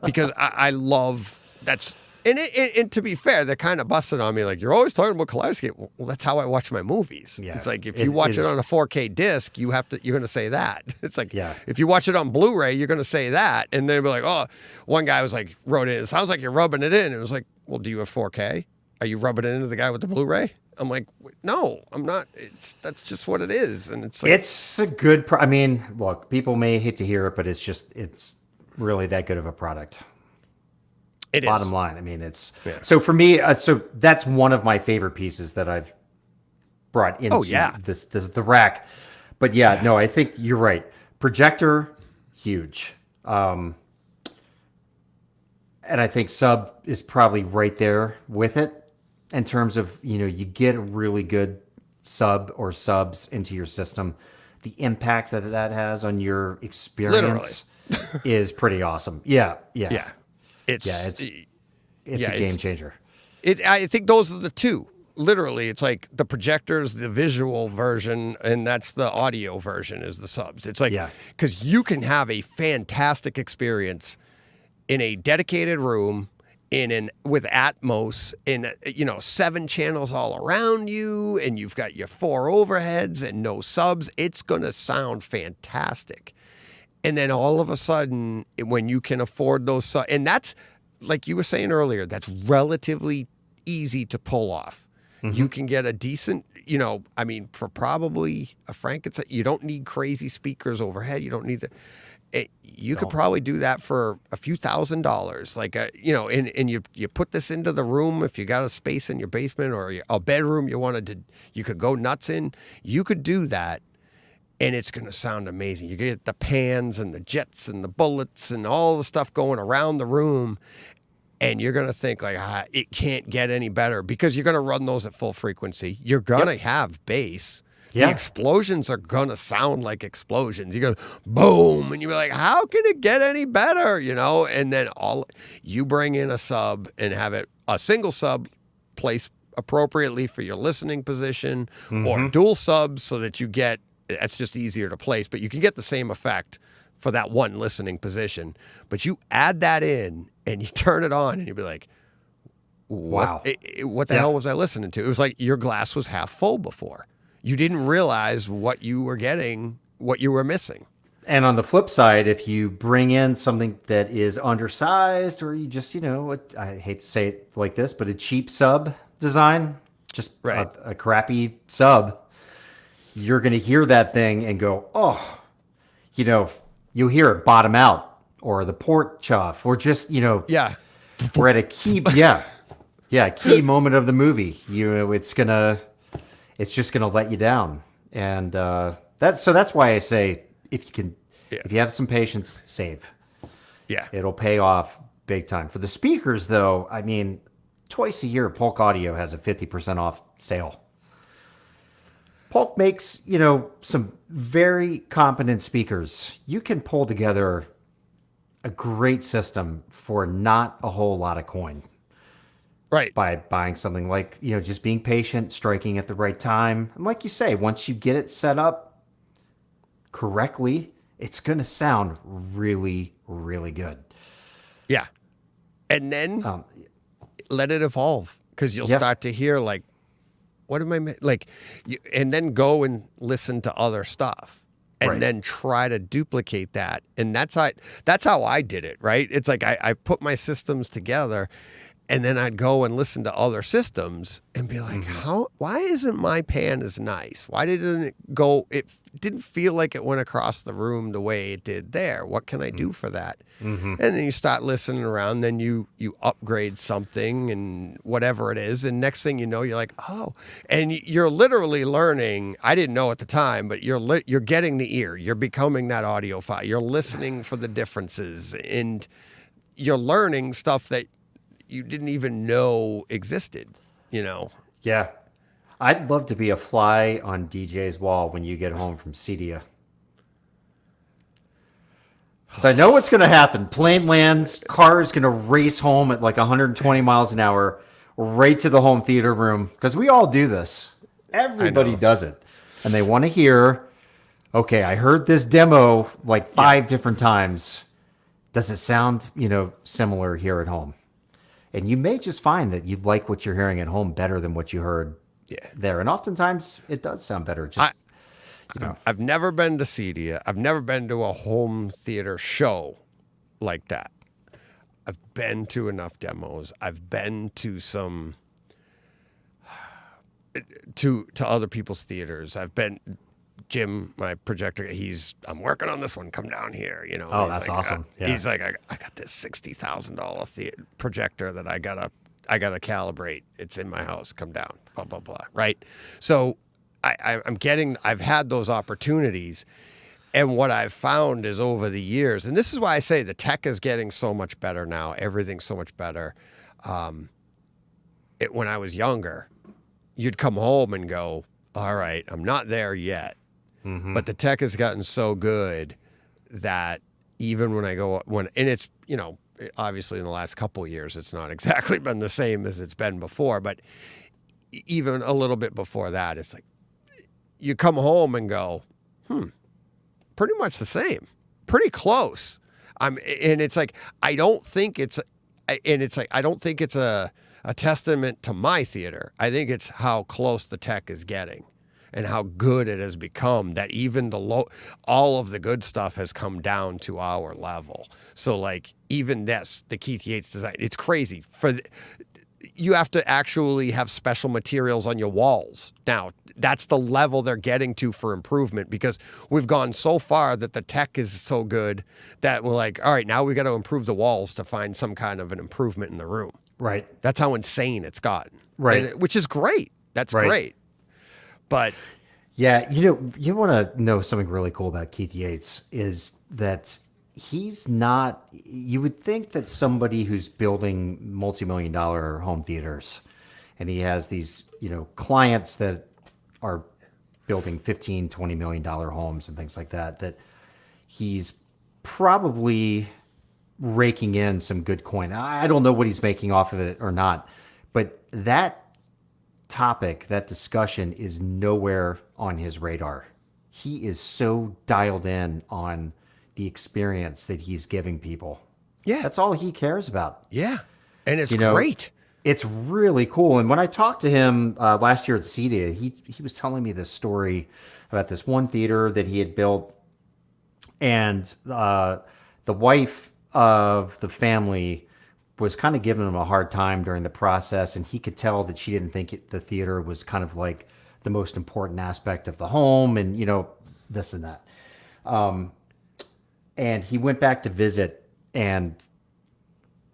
because I love that's. And to be fair, they're kind of busting on me like, you're always talking about Kaleidescape. Well, that's how I watch my movies. Yeah. It's like if you watch it on a 4K disc, you're going to say that. It's like if you watch it on Blu-ray, you're going to say that. And they'll be like, oh, one guy was like, wrote in, it sounds like you're rubbing it in. It was like, well, do you have 4K? Are you rubbing it into the guy with the Blu-ray? I'm like, no, I'm not. That's just what it is. And it's like, it's a good, look, people may hate to hear it, but it's really that good of a product. It Bottom is. line. it's so for me. So that's one of my favorite pieces that I've brought into the rack. But no, I think you're right. Projector, huge. And I think sub is probably right there with it in terms of, you get a really good sub or subs into your system. The impact that has on your experience is pretty awesome. Yeah. It's a game changer. I think those are the two. Literally, it's like the projector's the visual version, and that's the audio version is the subs. It's like, because you can have a fantastic experience in a dedicated room with Atmos in 7 channels all around you, and you've got your 4 overheads and no subs. It's going to sound fantastic. And then all of a sudden, when you can afford those, and that's, like you were saying earlier, that's relatively easy to pull off. Mm-hmm. You can get a decent, for probably a Frankenstein, you don't need crazy speakers overhead. You don't need you could probably do that for a few $1,000s. Like, and you put this into the room if you got a space in your basement or a bedroom you could go nuts in. You could do that. And it's going to sound amazing. You get the pans and the jets and the bullets and all the stuff going around the room. And you're going to think like, it can't get any better because you're going to run those at full frequency. You're going to have bass. Yeah. The explosions are going to sound like explosions. You go boom, and you're like, how can it get any better? You know, and then you bring in a sub and have it a single sub placed appropriately for your listening position, or dual subs so that you get, that's just easier to place, but you can get the same effect for that one listening position. But you add that in and you turn it on and you'll be like, wow, what the hell was I listening to? It was like your glass was half full before. You didn't realize what you were getting, what you were missing. And on the flip side, if you bring in something that is undersized, or you just, I hate to say it like this, but a cheap sub design, just a crappy sub, you're going to hear that thing and go, oh, you'll hear it bottom out, or the port chuff, or just, we're at a key, key moment of the movie. It's just gonna let you down, and that's why I say if you have some patience, save. Yeah, it'll pay off big time. For the speakers, though, I mean, twice a year, Polk Audio has a 50% off sale. Polk makes some very competent speakers. You can pull together a great system for not a whole lot of coin. Right. By buying something like, just being patient, striking at the right time. And like you say, once you get it set up correctly, it's going to sound really, really good. Yeah. And then let it evolve, because you'll start to hear like, what am I like? And then go and listen to other stuff and then try to duplicate that. And that's how I did it, right? It's like I put my systems together. And then I'd go and listen to other systems and be like, why isn't my pan as nice? Why didn't it go? It didn't feel like it went across the room the way it did there. What can I do for that? And then you start listening around, then you upgrade something and whatever it is. And next thing you know, you're like, oh, and you're literally learning. I didn't know at the time, but you're getting the ear. You're becoming that audiophile. You're listening for the differences, and you're learning stuff that you didn't even know existed, Yeah. I'd love to be a fly on DJ's wall when you get home from CEDIA. So I know what's going to happen. Plane lands, car is going to race home at like 120 miles an hour right to the home theater room, because we all do this. Everybody does it. And they want to hear, okay, I heard this demo like 5 different times. Does it sound, similar here at home? And you may just find that you like what you're hearing at home better than what you heard there. And oftentimes it does sound better. I've never been to CEDIA. I've never been to a home theater show like that. I've been to enough demos. I've been to some to other people's theaters. I've been Jim, my projector, I'm working on this one. Come down here, Oh, that's like, awesome. He's like, I got this $60,000 projector that I gotta calibrate. It's in my house. Come down. Blah blah blah. Right. So I've had those opportunities, and what I've found is over the years, and this is why I say the tech is getting so much better now. Everything's so much better. When I was younger, you'd come home and go, all right, I'm not there yet. But the tech has gotten so good that even when and it's, obviously in the last couple of years, it's not exactly been the same as it's been before, but even a little bit before that, it's like you come home and go, pretty much the same, pretty close. And it's like, I don't think it's a testament to my theater. I think it's how close the tech is getting. And how good it has become, that even all of the good stuff has come down to our level. So like even the Keith Yates design, it's crazy. You have to actually have special materials on your walls. Now, that's the level they're getting to for improvement, because we've gone so far that the tech is so good that we're like, all right, now we got to improve the walls to find some kind of an improvement in the room. Right. That's how insane it's gotten. Right. Which is great. That's great. But yeah, you want to know something really cool about Keith Yates is that he's not. You would think that somebody who's building multi-million-dollar home theaters, and he has these, clients that are building 15, $20 million homes and things like that, that he's probably raking in some good coin. I don't know what he's making off of it or not, but that topic, that discussion is nowhere on his radar. He is so dialed in on the experience that he's giving people. Yeah. That's all he cares about. Yeah. And it's great. It's really cool. And when I talked to him last year at CEDIA, he was telling me this story about this one theater that he had built, and the wife of the family was kind of giving him a hard time during the process, and he could tell that she didn't think the theater was kind of like the most important aspect of the home, and this and that. And he went back to visit and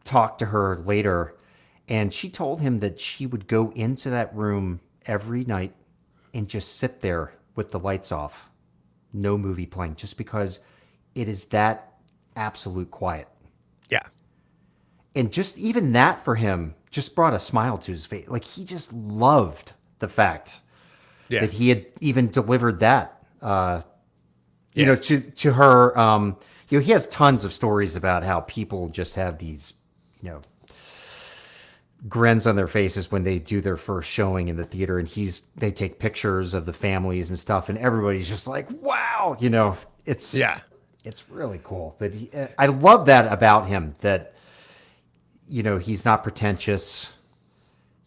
talked to her later, and she told him that she would go into that room every night and just sit there with the lights off, no movie playing, just because it is that absolute quiet. Yeah. And just even that for him just brought a smile to his face. Like, he just loved the fact that he had even delivered that, to her. He has tons of stories about how people just have these, grins on their faces when they do their first showing in the theater, and they take pictures of the families and stuff, and everybody's just like, wow, it's really cool. But I love that about him, that he's not pretentious.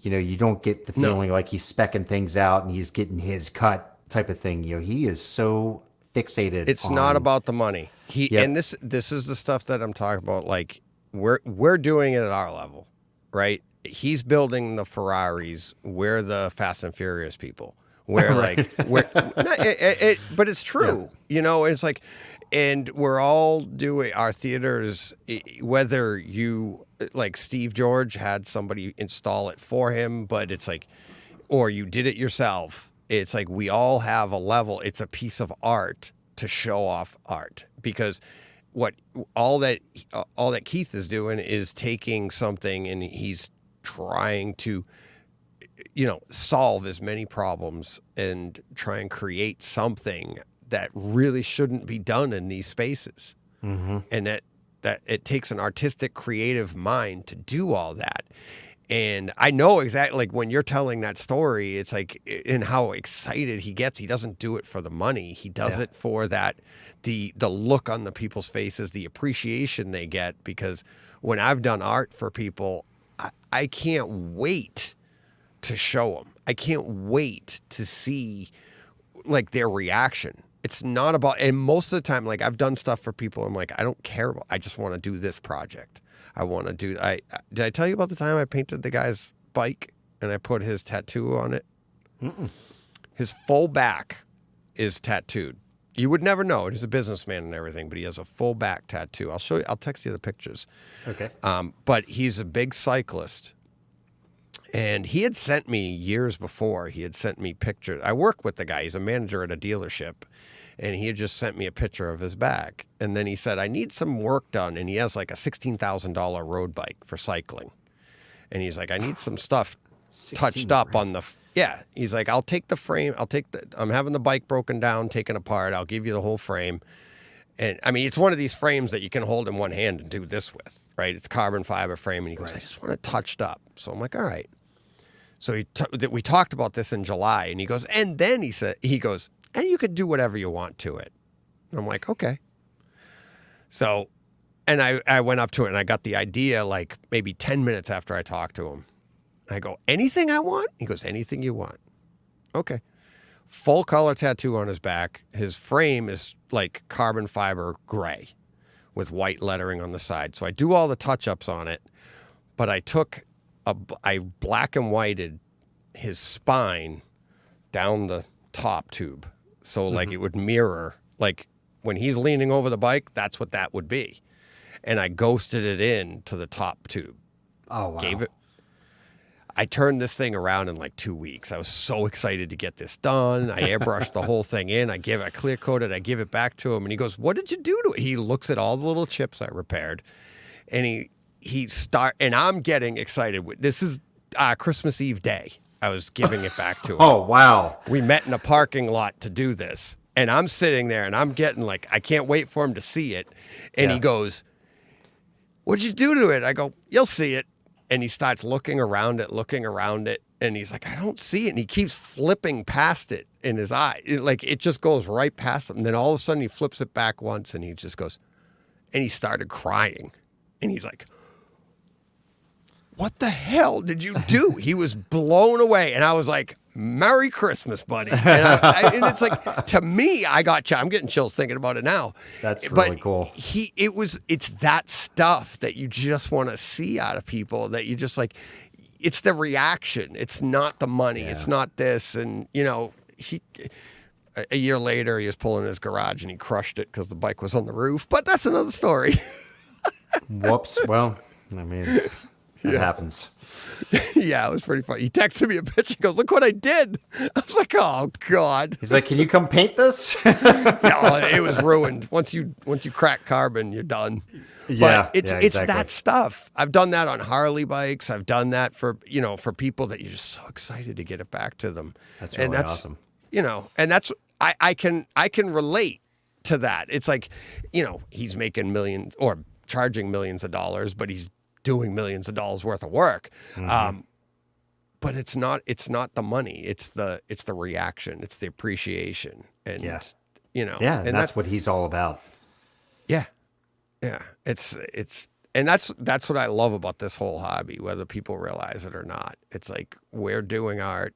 You don't get the feeling like he's specking things out and he's getting his cut type of thing. He is so fixated. It's not about the money. And this is the stuff that I'm talking about. Like, we're doing it at our level, right? He's building the Ferraris. We're the Fast and Furious people. We're like, but it's true. It's like, and we're all doing our theaters, whether you, like Steve George had somebody install it for him, but it's like, or you did it yourself. It's like, we all have a level. It's a piece of art to show off art, because all that Keith is doing is taking something and he's trying to, solve as many problems and try and create something that really shouldn't be done in these spaces. Mm-hmm. And that it takes an artistic, creative mind to do all that. And I know exactly, like, when you're telling that story, it's like, and how excited he gets. He doesn't do it for the money. He does it for that, the look on the people's faces, the appreciation they get. Because when I've done art for people, I can't wait to show them. I can't wait to see, like, their reaction. It's not about, and most of the time, like, I've done stuff for people, I'm like, I don't care about, I just want to do this project. I want to do, did I tell you about the time I painted the guy's bike and I put his tattoo on it? Mm-mm. His full back is tattooed. You would never know. He's a businessman and everything, but he has a full back tattoo. I'll show you, I'll text you the pictures. Okay. But he's a big cyclist. And he had sent me years before, he had sent me pictures. I work with the guy. He's a manager at a dealership. And he had just sent me a picture of his back. And then he said, I need some work done. And he has like a $16,000 road bike for cycling. And he's like, I need some stuff touched up on the... Yeah. He's like, I'll take the frame. I'm having the bike broken down, taken apart. I'll give you the whole frame. And I mean, it's one of these frames that you can hold in one hand and do this with, right? It's carbon fiber frame. And he goes, I just want it touched up. So I'm like, all right. So we talked about this in July. And he goes, and then he goes, and you could do whatever you want to it. And I'm like, okay. So, and I went up to it and I got the idea like maybe 10 minutes after I talked to him. I go, anything I want? He goes, anything you want. Okay. Full color tattoo on his back. His frame is like carbon fiber gray with white lettering on the side. So I do all the touch-ups on it, but I black and whited his spine down the top tube. So like it would mirror, like when he's leaning over the bike, that's what that would be. And I ghosted it in to the top tube. Oh, wow. I turned this thing around in like 2 weeks. I was so excited to get this done. I airbrushed the whole thing in. I clear coated. I give it back to him, and he goes, "What did you do to it?" He looks at all the little chips I repaired, and and I'm getting excited. This is Christmas Eve day. I was giving it back to him. Oh, wow. We met in a parking lot to do this, and I'm sitting there, and I'm getting like, I can't wait for him to see it, and he goes, "What'd you do to it?" I go, "You'll see it." And he starts looking around it, and he's like, "I don't see it." And he keeps flipping past it in his eye. It just goes right past him. And then all of a sudden he flips it back once, and he just goes, and he started crying. And he's like, "What the hell did you do?" He was blown away. And I was like, "Merry Christmas, buddy." And it's like, to me, I'm getting chills thinking about it now. That's really cool. It's that stuff that you just want to see out of people, that you just like, it's the reaction. It's not the money. Yeah. It's not this. And, a year later, he was pulling his garage and he crushed it because the bike was on the roof. But that's another story. Whoops. Well, I mean, it happens. Yeah, it was pretty funny. He texted me a picture. He goes, "Look what I did." I was like, "Oh God." He's like, "Can you come paint this?" No, it was ruined. Once you crack carbon, you're done. Yeah, but it's that stuff. I've done that on Harley bikes. I've done that for people that you're just so excited to get it back to them. That's really awesome. And that's I can relate to that. It's like, he's making millions or charging millions of dollars, but he's doing millions of dollars worth of work. Mm-hmm. But it's not the money. It's the reaction. It's the appreciation. And, and that's what he's all about. Yeah. Yeah. And that's what I love about this whole hobby, whether people realize it or not. It's like, we're doing art,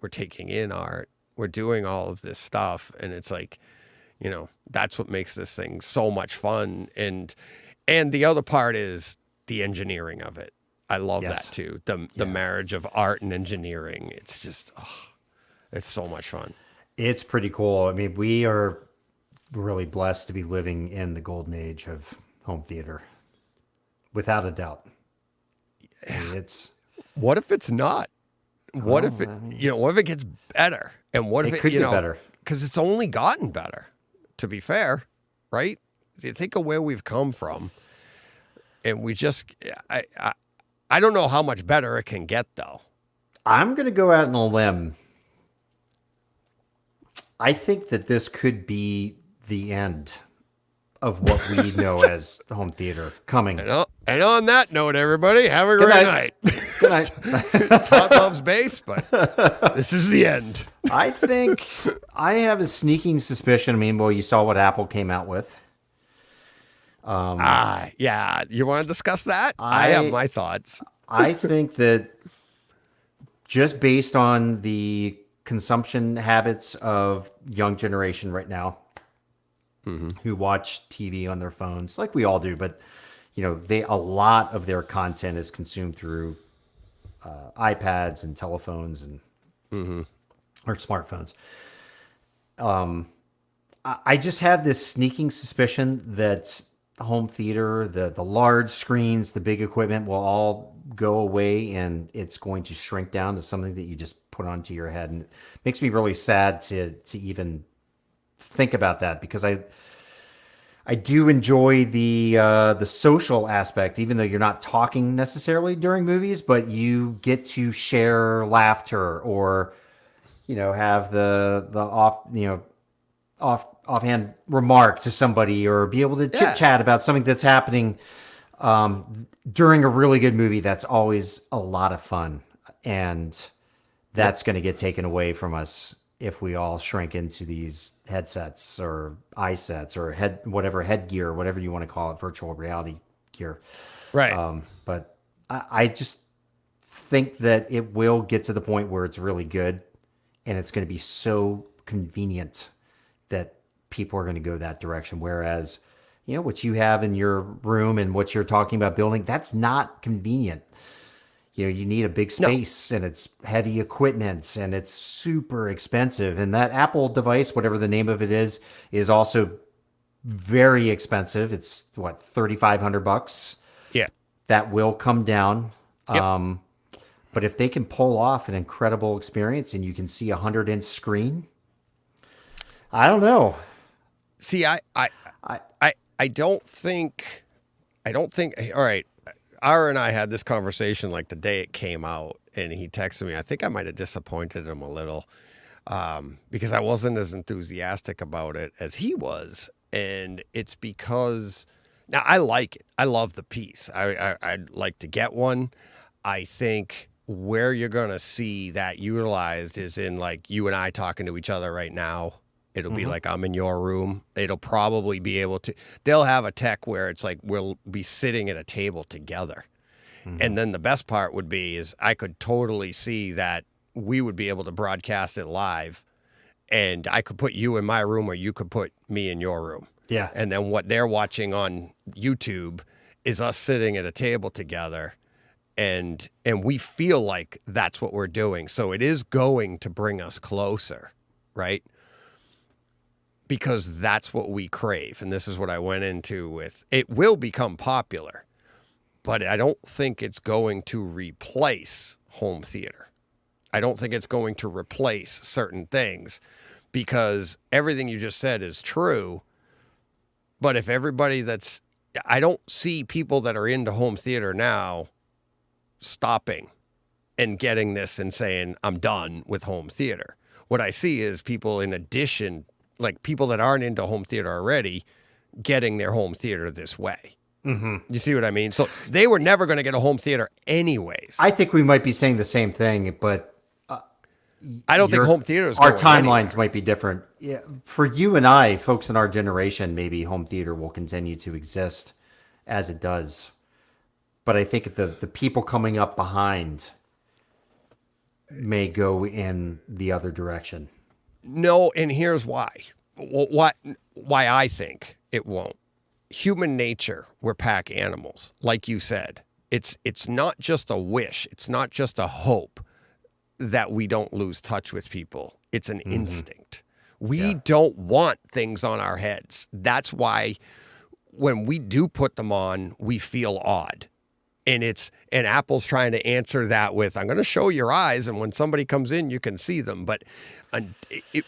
we're taking in art, we're doing all of this stuff. And it's like, that's what makes this thing so much fun. And the other part is the engineering of it. I love that too. The marriage of art and engineering. It's just, it's so much fun. It's pretty cool. I mean, we are really blessed to be living in the golden age of home theater, without a doubt. I mean, what if it's not? What if it gets better? And what if it could get better? Because it's only gotten better, to be fair, right? You think of where we've come from, and we just, I don't know how much better it can get, though. I'm going to go out on a limb. I think that this could be the end of what we know as home theater coming. And on that note, everybody, have a great night. Good night. Todd loves bass, but this is the end. I think I have a sneaking suspicion. I mean, well, you saw what Apple came out with. Yeah. You want to discuss that? I have my thoughts. I think that just based on the consumption habits of young generation right now, who watch TV on their phones, like we all do, but a lot of their content is consumed through iPads and telephones and or smartphones. I just have this sneaking suspicion that home theater, the large screens, the big equipment will all go away, and it's going to shrink down to something that you just put onto your head. And it makes me really sad to even think about that, because I do enjoy the social aspect, even though you're not talking necessarily during movies, but you get to share laughter or have the offhand remark to somebody, or be able to chit chat about something that's happening during a really good movie. That's always a lot of fun, and that's going to get taken away from us if we all shrink into these headsets or eye sets or whatever headgear, whatever you want to call it, virtual reality gear. Right. But I just think that it will get to the point where it's really good, and it's going to be so convenient that people are going to go that direction. Whereas, what you have in your room and what you're talking about building, that's not convenient. You need a big space, and it's heavy equipment, and it's super expensive. And that Apple device, whatever the name of it is also very expensive. It's $3,500. Yeah. That will come down. Yep. But if they can pull off an incredible experience and you can see a 100-inch screen, I don't know. See, I don't think. All right, Ara and I had this conversation like the day it came out, and he texted me. I think I might have disappointed him a little because I wasn't as enthusiastic about it as he was, and it's because now I like it. I love the piece. I'd like to get one. I think where you're gonna see that utilized is in like you and I talking to each other right now. It'll be like I'm in your room. It'll probably be able to, they'll have a tech where it's like we'll be sitting at a table together. And then the best part would be is I could totally see that we would be able to broadcast it live and I could put you in my room or you could put me in your room. Yeah. And then what they're watching on YouTube is us sitting at a table together and we feel like that's what we're doing. So it is going to bring us closer, right? Because that's what we crave. And this is what I went into with. It will become popular, but I don't think it's going to replace home theater. I don't think it's going to replace certain things because everything you just said is true. But if everybody I don't see people that are into home theater now stopping and getting this and saying, I'm done with home theater. What I see is people in addition, like people that aren't into home theater already, getting their home theater this way. You see what I mean? So they were never going to get a home theater anyways. I think we might be saying the same thing, but I don't think home theater is our going timelines anywhere. might be different. Yeah, for you and I, folks in our generation, maybe home theater will continue to exist as it does. But I think the people coming up behind may go in the other direction. No, and here's why. Why I think it won't. Human nature, we're pack animals. Like you said, it's not just a wish. It's not just a hope that we don't lose touch with people. It's an instinct. We don't want things on our heads. That's why when we do put them on, we feel odd. And Apple's trying to answer that with, I'm going to show your eyes, and when somebody comes in, you can see them. But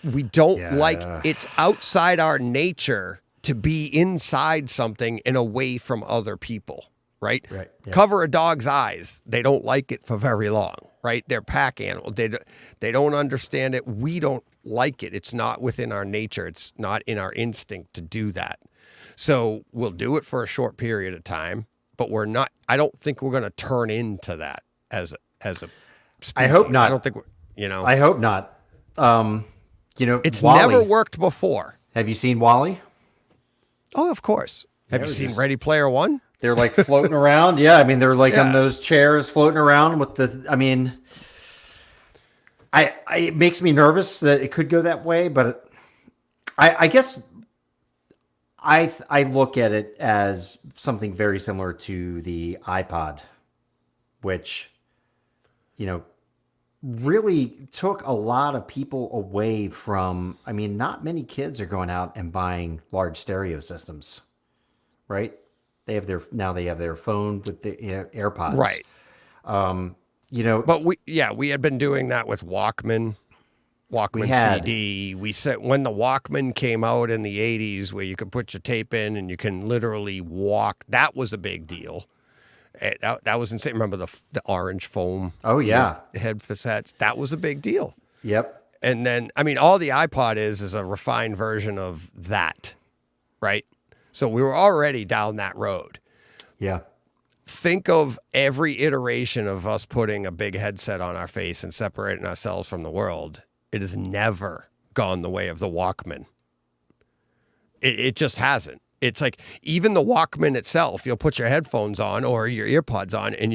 we don't like, it's outside our nature to be inside something and away from other people, right? Right. Yeah. Cover a dog's eyes. They don't like it for very long, right? They're pack animals. They don't understand it. We don't like it. It's not within our nature. It's not in our instinct to do that. So we'll do it for a short period of time. But we're not. I don't think we're going to turn into that as a species. I hope not. I don't think I hope not. It's Wall-E. never worked before. Have you seen Wall-E? Oh, of course. Have you we're seen just- Ready Player One? They're like floating around. Yeah, I mean they're like Yeah. on those chairs floating around with the. I mean, it makes me nervous that it could go that way, but I guess I look at it as something very similar to the iPod, which, really took a lot of people away from, I mean, not many kids are going out and buying large stereo systems, right? They have their phone with the AirPods. Right. But But we had been doing that with Walkman CD. We said when the Walkman came out in the 80s where you could put your tape in and you can literally walk, that was a big deal. That was insane. Remember the orange foam? Oh, yeah. Headsets. That was a big deal. Yep. And then, I mean, all the iPod is a refined version of that, right? So we were already down that road. Yeah. Think of every iteration of us putting a big headset on our face and separating ourselves from the world. It has never gone the way of the Walkman. It just hasn't. It's like even the Walkman itself, you'll put your headphones on or your earpods on and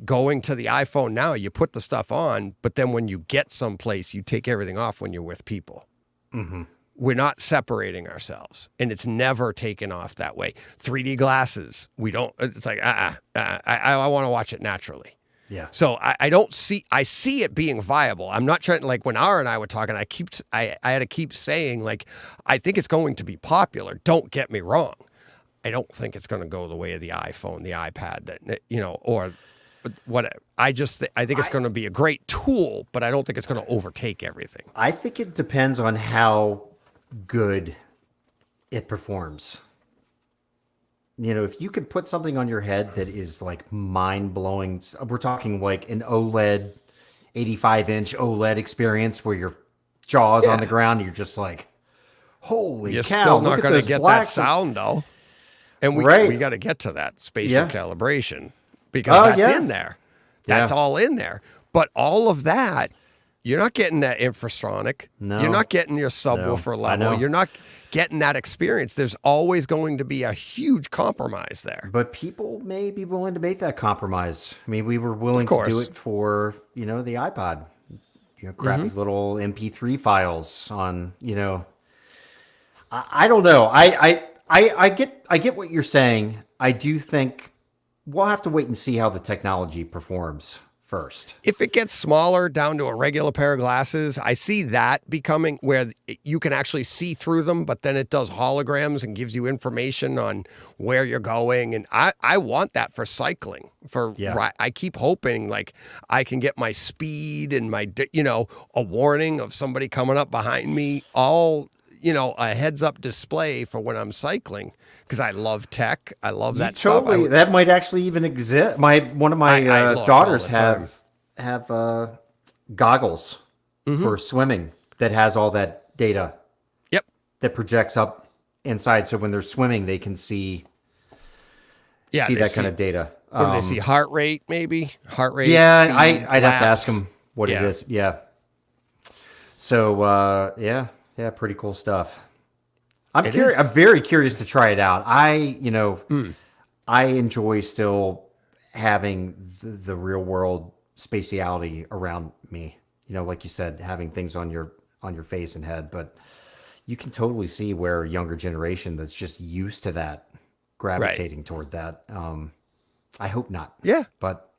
going to the iPhone now, you put the stuff on, but then when you get someplace, you take everything off when you're with people. Mm-hmm. We're not separating ourselves, and it's never taken off that way. 3D glasses, we don't, it's like, I want to watch it naturally. Yeah. So I see it being viable. I'm not trying, like when Ara and I were talking, I had to keep saying, like, I think it's going to be popular. Don't get me wrong. I don't think it's going to go the way of the iPhone, the iPad, or I think it's going to be a great tool, but I don't think it's going to overtake everything. I think it depends on how good it performs. You know, if you can put something on your head that is like mind-blowing, we're talking like an OLED, 85-inch OLED experience where your jaw's on the ground, you're just like, holy You're cow, still look not at going to this get black that sound, though. And we got to get to that spatial calibration because that's in there. That's all in there. But all of that, you're not getting that infrasonic. No. You're not getting your subwoofer level. You're not getting that experience. There's always going to be a huge compromise there. But people may be willing to make that compromise. I mean, we were willing to do it for, you know, the iPod. You know, crappy little MP3 files on, you know. I don't know. I get what you're saying. I do think we'll have to wait and see how the technology performs first. If it gets smaller down to a regular pair of glasses, I see that becoming where you can actually see through them, but then it does holograms and gives you information on where you're going. And I want that for cycling. I keep hoping like I can get my speed and my, you know, a warning of somebody coming up behind me, all, you know, a heads up display for when I'm cycling. Because I love tech, I love that stuff. That might actually even exist. One of my daughters have goggles for swimming that has all that data. Yep. That projects up inside, so when they're swimming, they can see that kind of data. What do they see? Heart rate, maybe? Heart rate? Yeah, speed, I'd have to ask them what it is. Yeah. So pretty cool stuff. I'm curious. I'm very curious to try it out. I enjoy still having the real world spatiality around me. You know, like you said, having things on your face and head. But you can totally see where a younger generation that's just used to that gravitating toward that. I hope not. Yeah. But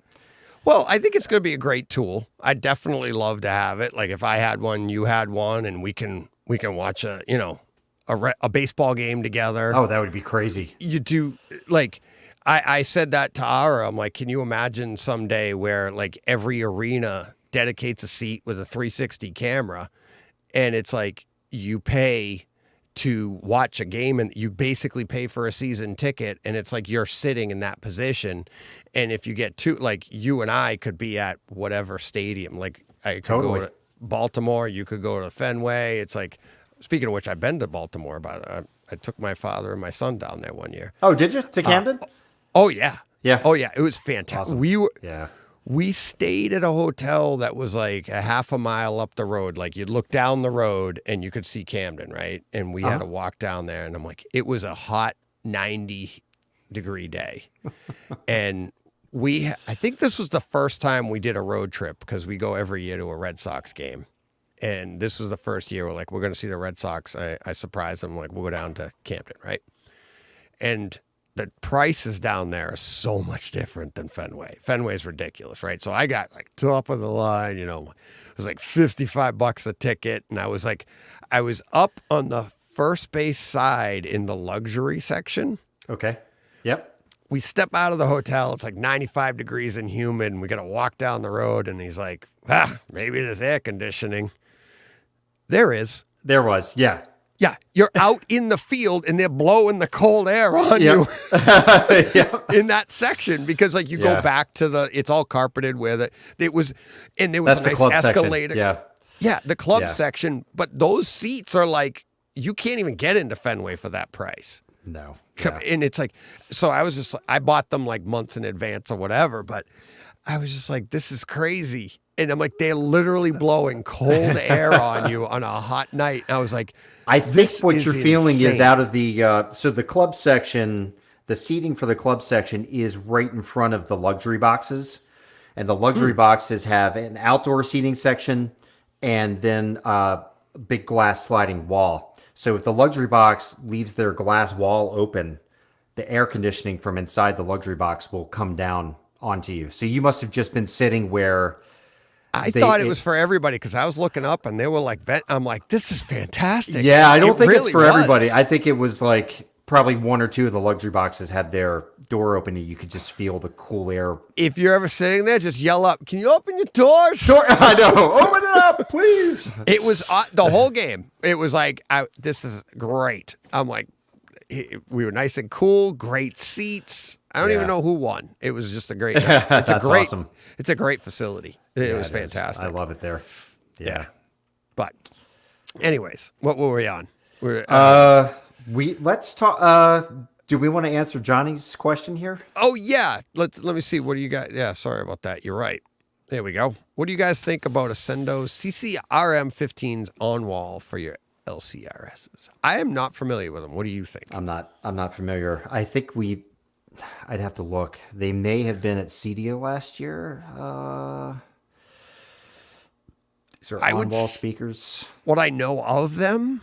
well, I think it's going to be a great tool. I'd definitely love to have it. Like if I had one, you had one, and we can watch a baseball game together. Oh, that would be crazy. You do, like, I said that to Ara. I'm like, can you imagine someday where, like, every arena dedicates a seat with a 360 camera, and it's like you pay to watch a game, and you basically pay for a season ticket, and it's like you're sitting in that position. And if you get like, you and I could be at whatever stadium. Like, I could go to Baltimore, you could go to Fenway. It's like, speaking of which, I've been to Baltimore, but I took my father and my son down there one year. Oh, did you? To Camden? Oh, yeah. Yeah. Oh, yeah. It was fantastic. Awesome. We stayed at a hotel that was like a half a mile up the road. Like you'd look down the road and you could see Camden, right? And we had to walk down there, and I'm like, it was a hot 90-degree day. And I think this was the first time we did a road trip, because we go every year to a Red Sox game. And this was the first year we're going to see the Red Sox. I surprised them, like, we'll go down to Camden, right? And the prices down there are so much different than Fenway. Fenway's ridiculous, right? So I got like top of the line, you know, it was like $55 a ticket. And I was up on the first base side in the luxury section. Okay. Yep. We step out of the hotel. It's like 95 degrees and humid. And we got to walk down the road. And he's like, maybe there's air conditioning. There is. There was. Yeah. Yeah. You're out in the field and they're blowing the cold air on you in that section, because like you go back to it's all carpeted where it was, and there was a nice escalator. Section. Yeah. The club section. But those seats are like, you can't even get into Fenway for that price. No. Yeah. And it's like, so I bought them like months in advance or whatever, but I was just like, this is crazy. And I'm like, they're literally blowing cold air on you on a hot night. And I was like, I think what you're feeling is out of the, so the club section, the seating for the club section is right in front of the luxury boxes. And the luxury boxes have an outdoor seating section and then a big glass sliding wall. So if the luxury box leaves their glass wall open, the air conditioning from inside the luxury box will come down onto you. So you must have just been sitting where I thought it was for everybody, because I was looking up and they were like, I'm like, this is fantastic. Yeah, I don't think it's for everybody. I think it was like probably one or two of the luxury boxes had their door open and you could just feel the cool air. If you're ever sitting there, just yell up, "Can you open your doors?" Sure, I know. Open it up, please. It was the whole game. It was like, this is great. I'm like, we were nice and cool, great seats. I don't even know who won. It was just a great night. It's That's awesome. It's a great facility. It was fantastic. I love it there. Yeah. But anyways, what were we on? Let's talk. Do we want to answer Johnny's question here? Oh yeah. Let me see. What do you got? Yeah, sorry about that. You're right. There we go. What do you guys think about Ascendo's CCRM15's on wall for your LCRSs? I am not familiar with them. What do you think? I'm not familiar. I think I'd have to look. They may have been at CEDIA last year. These are on-wall speakers. What I know of them,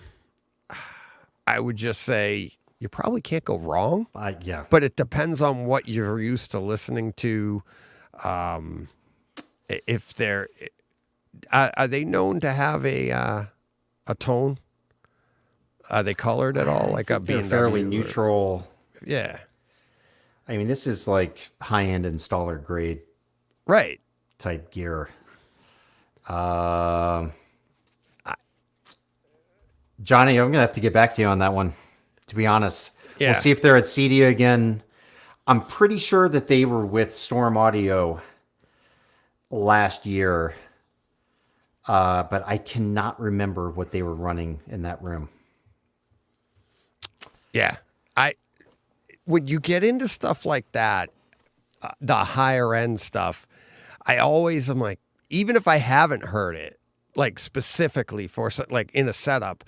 I would just say you probably can't go wrong. Yeah. But it depends on what you're used to listening to. If they're, are they known to have a tone? Are they colored at all? Like a being fairly neutral. Yeah. I mean, this is like high-end installer grade, right? Type gear. Johnny, I'm gonna have to get back to you on that one. To be honest, yeah. We'll see if they're at CEDIA again. I'm pretty sure that they were with Storm Audio last year, but I cannot remember what they were running in that room. Yeah, when you get into stuff like that, the higher end stuff, I always am like, even if I haven't heard it, like specifically for like in a setup,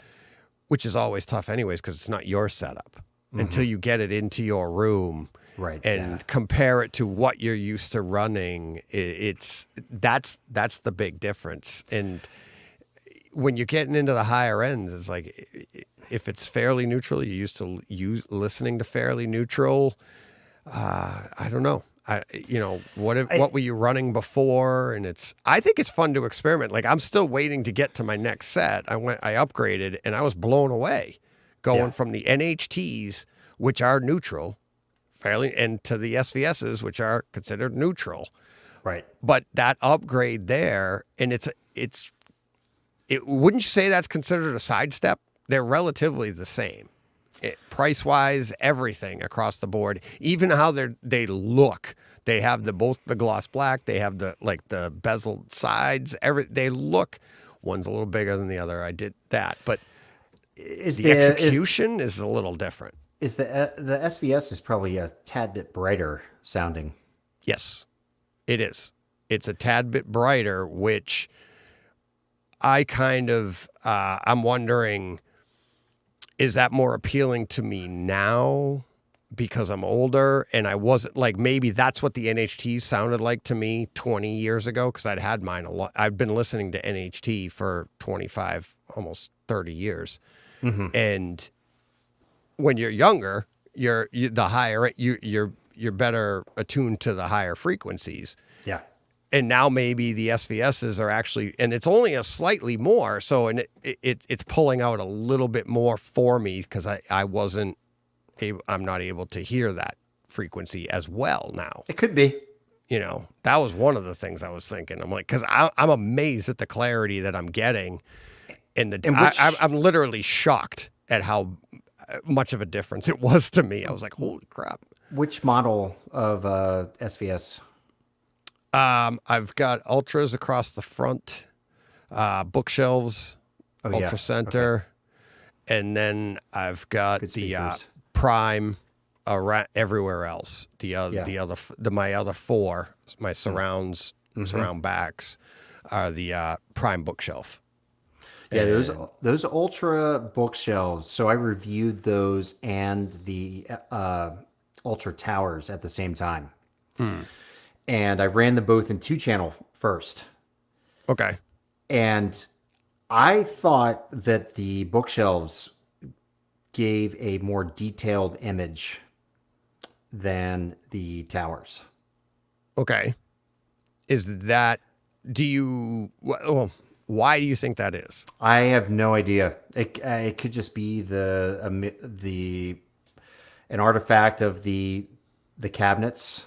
which is always tough anyways, because it's not your setup until you get it into your room, right? And compare it to what you're used to running. That's the big difference. And when you're getting into the higher ends, it's like, if it's fairly neutral, you're used to listening to fairly neutral. I don't know. What were you running before? And I think it's fun to experiment. Like, I'm still waiting to get to my next set. I upgraded and I was blown away going from the NHTs, which are neutral fairly, and to the SVSs, which are considered neutral. Right. But that upgrade there, and wouldn't you say that's considered a sidestep? They're relatively the same. Price-wise, everything across the board, even how they look. They have both the gloss black. They have the bezeled sides. They look. One's a little bigger than the other. I did that, but the execution is a little different. Is the SVS is probably a tad bit brighter sounding? Yes, it is. It's a tad bit brighter, which I kind of I'm wondering. Is that more appealing to me now because I'm older and I wasn't like, maybe that's what the NHT sounded like to me 20 years ago, because I'd had mine a lot. I've been listening to NHT for 25, almost 30 years. And when you're younger, you're better attuned to the higher frequencies. Yeah. And now maybe the SVSs are actually, and it's only a slightly more, so and it's pulling out a little bit more for me because I'm not able to hear that frequency as well now. It could be. That was one of the things I was thinking. I'm like, because I'm amazed at the clarity that I'm getting, and I'm literally shocked at how much of a difference it was to me. I was like, holy crap. Which model of SVS? I've got ultras across the front, bookshelves, ultra center, and then I've got the prime everywhere else. My other four, my surrounds, surround backs, are the prime bookshelf. Yeah, those ultra bookshelves. So I reviewed those and the ultra towers at the same time. And I ran them both in 2-channel first. Okay. And I thought that the bookshelves gave a more detailed image than the towers. Okay. Why do you think that is? I have no idea. It could just be an artifact of the the cabinets.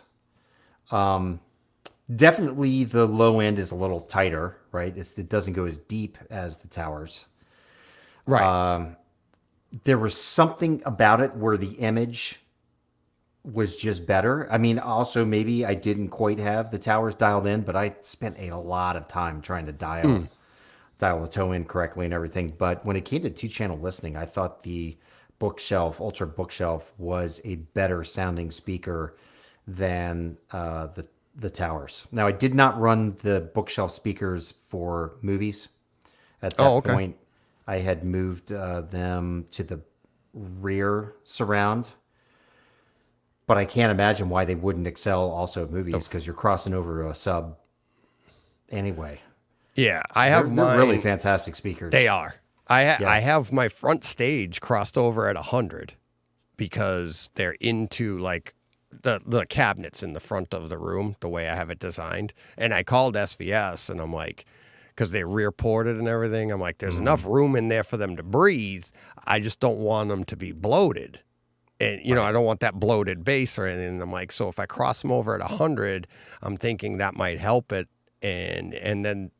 Definitely the low end is a little tighter, right? It doesn't go as deep as the towers. Right. There was something about it where the image was just better. I mean, also maybe I didn't quite have the towers dialed in, but I spent a lot of time trying to dial the toe in correctly and everything. But when it came to 2-channel listening, I thought the Ultra Bookshelf, was a better sounding speaker than the towers. Now, I did not run the Bookshelf speakers for movies. At that point, I had moved them to the rear surround. But I can't imagine why they wouldn't excel also at movies, because you're crossing over to a sub anyway. Yeah, They're really fantastic speakers. They are. I have my front stage crossed over at 100 because they're into like the cabinets in the front of the room, the way I have it designed. And I called SVS and I'm like, because they're rear ported and everything, I'm like, there's enough room in there for them to breathe. I just don't want them to be bloated. And, you know, I don't want that bloated bass or anything. And I'm like, so if I cross them over at 100, I'm thinking that might help it. And then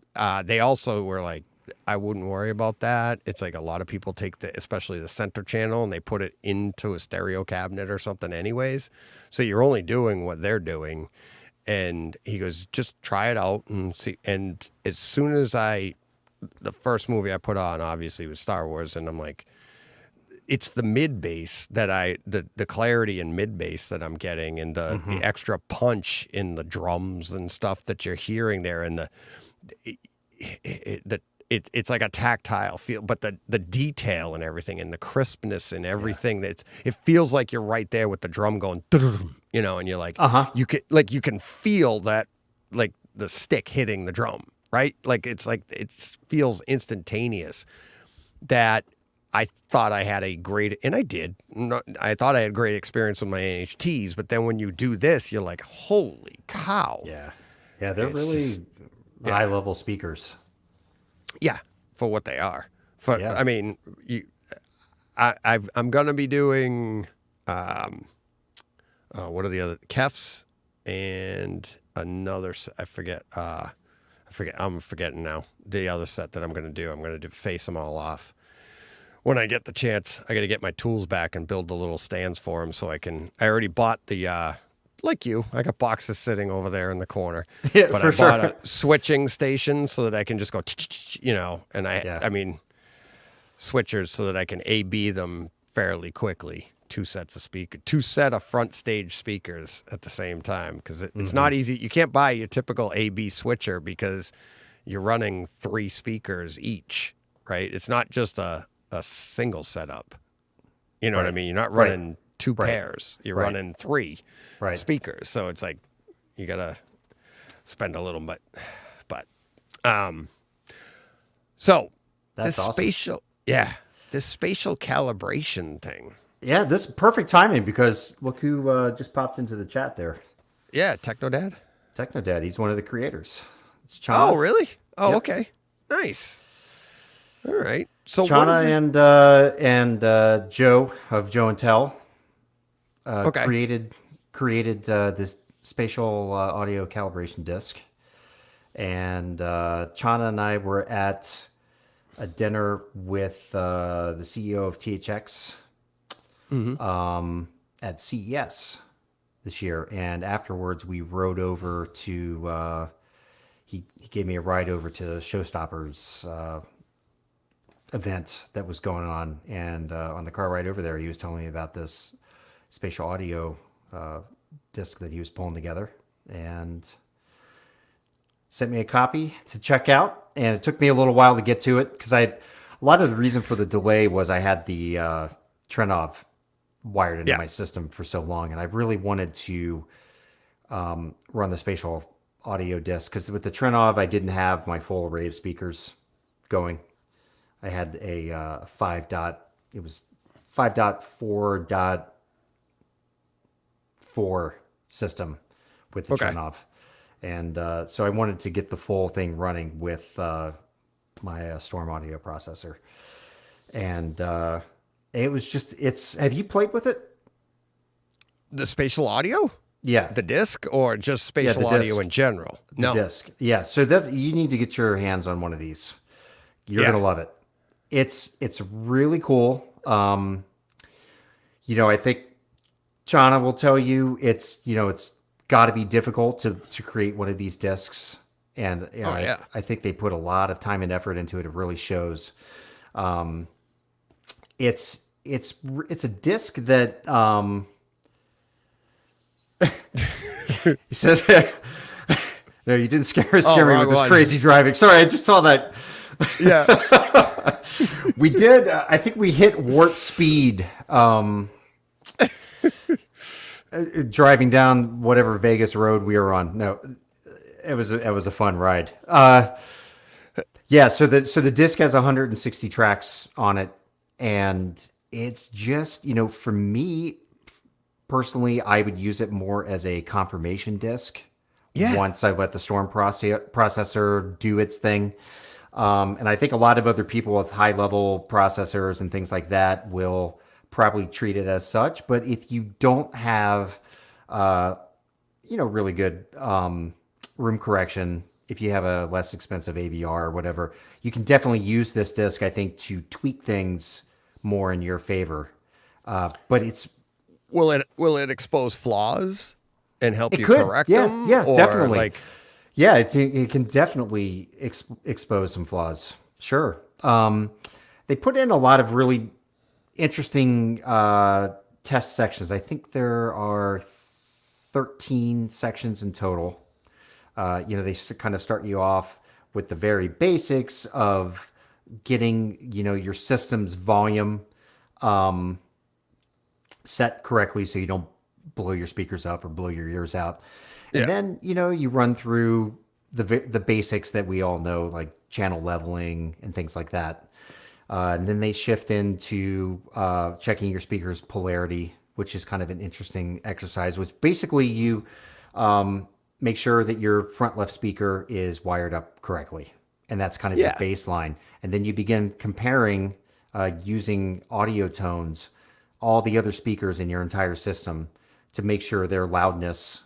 they also were like, I wouldn't worry about that. It's like a lot of people take especially the center channel, and they put it into a stereo cabinet or something anyways. So you're only doing what they're doing. And he goes, just try it out and see. And as soon as the first movie I put on obviously was Star Wars, and I'm like, it's the mid bass that the clarity in mid bass that I'm getting, and the extra punch in the drums and stuff that you're hearing there, and it's like a tactile feel, but the detail and everything, and the crispness and everything, it feels like you're right there with the drum going, you know, and you're like, you can feel that, like the stick hitting the drum, right? Like it feels instantaneous. That I thought I had a great, and I did. I thought I had great experience with my NHTs, but then when you do this, you're like, holy cow. Yeah, they're really high-level speakers. Yeah, for what they are. I mean, I'm going to be doing, what are the other, Kefs and another, I forget, I'm forgetting now, the other set that I'm going to do. I'm going to face them all off. When I get the chance, I got to get my tools back and build the little stands for them so I already bought the, like you, I got boxes sitting over there in the corner. Yeah, but for I bought sure. a switching station so that I can just go, you know, and I mean, switchers so that I can A-B them fairly quickly. Two set of front stage speakers at the same time, because it's not easy. You can't buy your typical A-B switcher because you're running 3 speakers each, right? It's not just a single setup. You know what I mean? You're not running 2 pairs. You're running 3 speakers. So it's like you got to spend a little bit. But so That's awesome. This spatial calibration thing. Yeah, this is perfect timing, because look who just popped into the chat there. Yeah, Technodad. Technodad, he's one of the creators. It's Chana. Oh, really? Oh, Yep. okay. Nice. All right. So Chana what is this? and Joe of Joe and Tell created this spatial audio calibration disc, and Chana and I were at a dinner with the CEO of THX at CES this year, and afterwards we rode over to. He gave me a ride over to Showstoppers event that was going on, and on the car ride over there, he was telling me about this spatial audio disc that he was pulling together, and sent me a copy to check out. And it took me a little while to get to it, because a lot of the reason for the delay was I had the Trenov wired into my system for so long, and I really wanted to run the spatial audio disc, because with the Trenov I didn't have my full array of speakers going. I had a 5.4.4 system with the Trenov. And so I wanted to get the full thing running with my Storm audio processor. And it was just, have you played with it? The spatial audio? Yeah. The disc or just spatial audio disc. in general? The disc. Yeah. So you need to get your hands on one of these. You're Yeah. gonna love it. It's really cool. I think Chana will tell you it's got to be difficult to create one of these discs, and I think they put a lot of time and effort into it. It really shows. It's a disc that he says. No, you didn't scare me with this crazy driving. Sorry, I just saw that. Yeah. We did. I think we hit warp speed driving down whatever Vegas road we were on. No, it was a fun ride. Yeah. So the disc has 160 tracks on it, and it's just for me personally, I would use it more as a confirmation disc. Yeah. Once I let the storm processor do its thing. And I think a lot of other people with high level processors and things like that will probably treat it as such. But if you don't have, really good room correction, if you have a less expensive AVR or whatever, you can definitely use this disc, I think, to tweak things more in your favor. But it's will it expose flaws and help you correct them? Yeah, or definitely. Yeah, it can definitely expose some flaws. Sure. They put in a lot of really interesting test sections. I think there are 13 sections in total. They kind of start you off with the very basics of getting, your system's volume set correctly so you don't blow your speakers up or blow your ears out. And then, you run through the basics that we all know, like channel leveling and things like that. And then they shift into checking your speaker's polarity, which is kind of an interesting exercise, which basically you make sure that your front left speaker is wired up correctly. And that's kind of the baseline. And then you begin comparing using audio tones, all the other speakers in your entire system to make sure their loudness,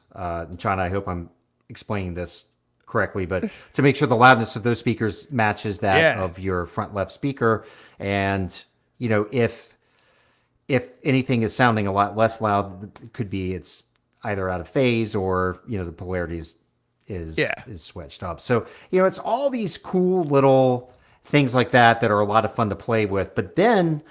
China, I hope I'm explaining this correctly, but to make sure the loudness of those speakers matches that of your front left speaker. And, if anything is sounding a lot less loud, it could be it's either out of phase or, the polarity is switched up. So, it's all these cool little things like that are a lot of fun to play with. But then,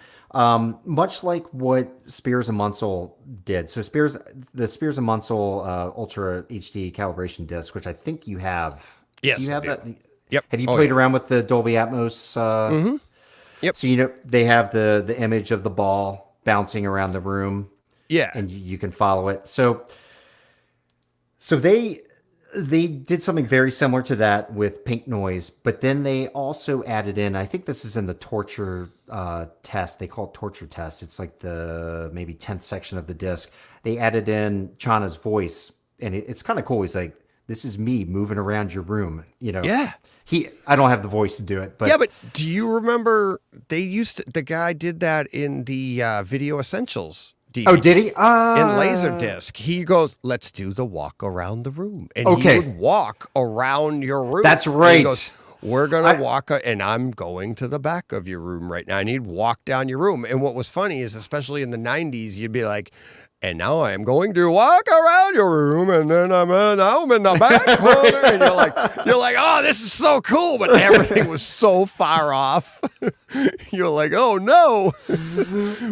much like what Spears and Munsell did. So the Spears and Munsell Ultra HD calibration disc, which I think you have. Yes. Do you have that? Yep. Have you played around with the Dolby Atmos? Mm-hmm. Yep. So, they have the image of the ball bouncing around the room. Yeah. And you can follow it. So they did something very similar to that with pink noise, but then they also added in, I think this is in the torture test. They call it torture test. It's like the maybe 10th section of the disc. They added in Chana's voice, and it's kind of cool. He's like, "This is me moving around your room." Yeah. I don't have the voice to do it, but but do you remember the guy did that in the Video Essentials DVD. Oh, did he? In Laserdisc, he goes, "Let's do the walk around the room," and he would walk around your room. That's right. And he goes, "We're gonna walk, and I'm going to the back of your room right now. I need to walk down your room." And what was funny is, especially in the '90s, you'd be like, "And now I am going to walk around your room, and then now I'm in the back corner," and you're like, "Oh, this is so cool," but everything was so far off. You're like, "Oh no!"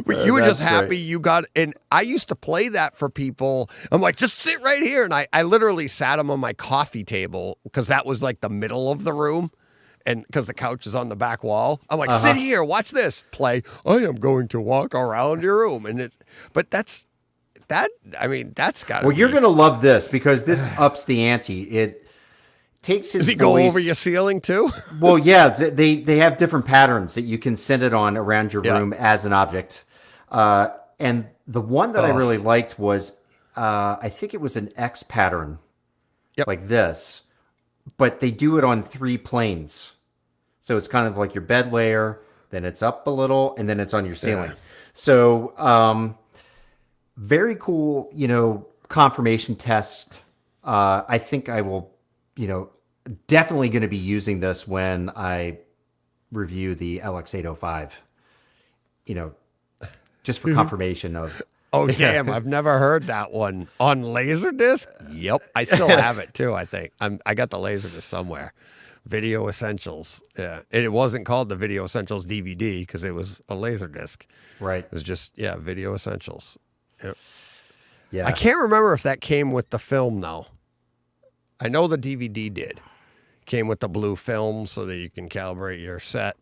But you were just happy you got. And I used to play that for people. I'm like, "Just sit right here," and I literally sat him on my coffee table because that was like the middle of the room. And because the couch is on the back wall, I'm like, "Sit here, watch this, play. I am going to walk around your room," and that's got. Well, you're going to love this because this ups the ante. It takes his Does he voice, go over your ceiling too? Well, yeah, they have different patterns that you can send it on around your room as an object. And the one that I really liked was, I think it was an X pattern, like this, but they do it on 3 planes. So it's kind of like your bed layer, then it's up a little, and then it's on your ceiling. So, very cool, confirmation test. I think I will, definitely going to be using this when I review the LX805, just for confirmation of. Oh, damn. I've never heard that one. On Laserdisc? Yep. I still have it, too, I think. I got the Laserdisc somewhere. Video Essentials. Yeah. It wasn't called the Video Essentials DVD because it was a Laserdisc. Right. It was just, Video Essentials. Yep. Yeah. I can't remember if that came with the film, though. I know the DVD did. Came with the blue film so that you can calibrate your set,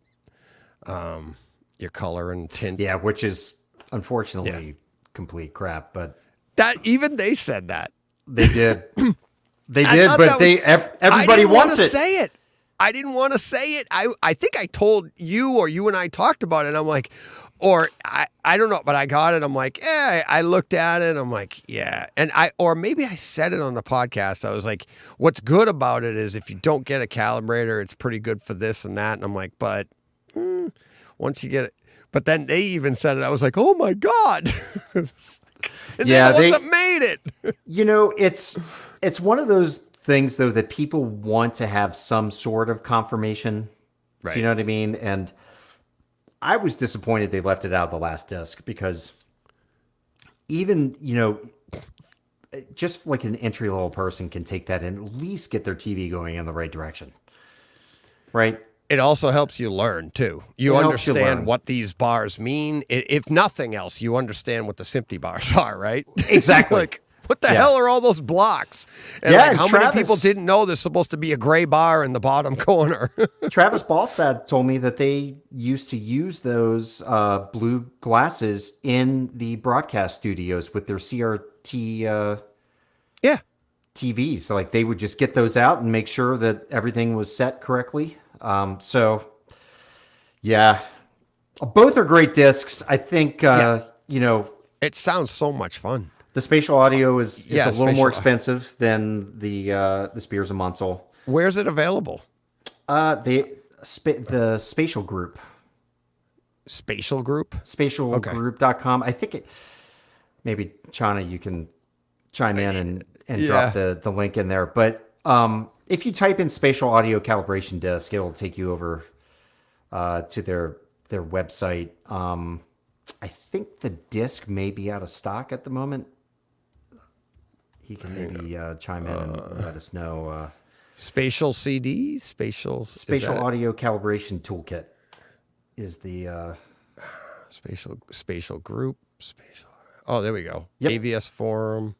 your color and tint. Yeah, which is unfortunately complete crap, but that even they said that. They did. They did, but everybody wants it. I didn't want to say it. I think I told you or you and I talked about it. I'm like, or I don't know, but I got it. I'm like, I looked at it. I'm like, yeah. And or maybe I said it on the podcast. I was like, what's good about it is if you don't get a calibrator, it's pretty good for this and that. And I'm like, but once you get it, but then they even said it. I was like, oh my God. And yeah, they made it. It's one of those things though that people want to have some sort of confirmation. Right. Do you know what I mean? And I was disappointed they left it out of the last disc because even, just like an entry level person can take that and at least get their TV going in the right direction. Right? It also helps you learn, too. You understand what these bars mean. If nothing else, you understand what the SMPTE bars are, right? Exactly. Like, what the hell are all those blocks? And how many people didn't know there's supposed to be a gray bar in the bottom corner? Travis Ballstad told me that they used to use those blue glasses in the broadcast studios with their CRT TVs. So, like, they would just get those out and make sure that everything was set correctly. Both are great discs. I think, it sounds so much fun. The Spatial Audio is a little more expensive than the Spears and Munsell. Where's it available? The Spatial Group. Spatial Group? Spatialgroup.com. I think maybe Chana, you can chime in and drop the link in there. But if you type in Spatial Audio Calibration Disc, it'll take you over to their website. I think the disc may be out of stock at the moment. He can maybe chime in and let us know. Spatial CD? Spatial Audio Calibration Toolkit is the... Spatial Group. Spatial. Oh, there we go. Yep. AVS Forum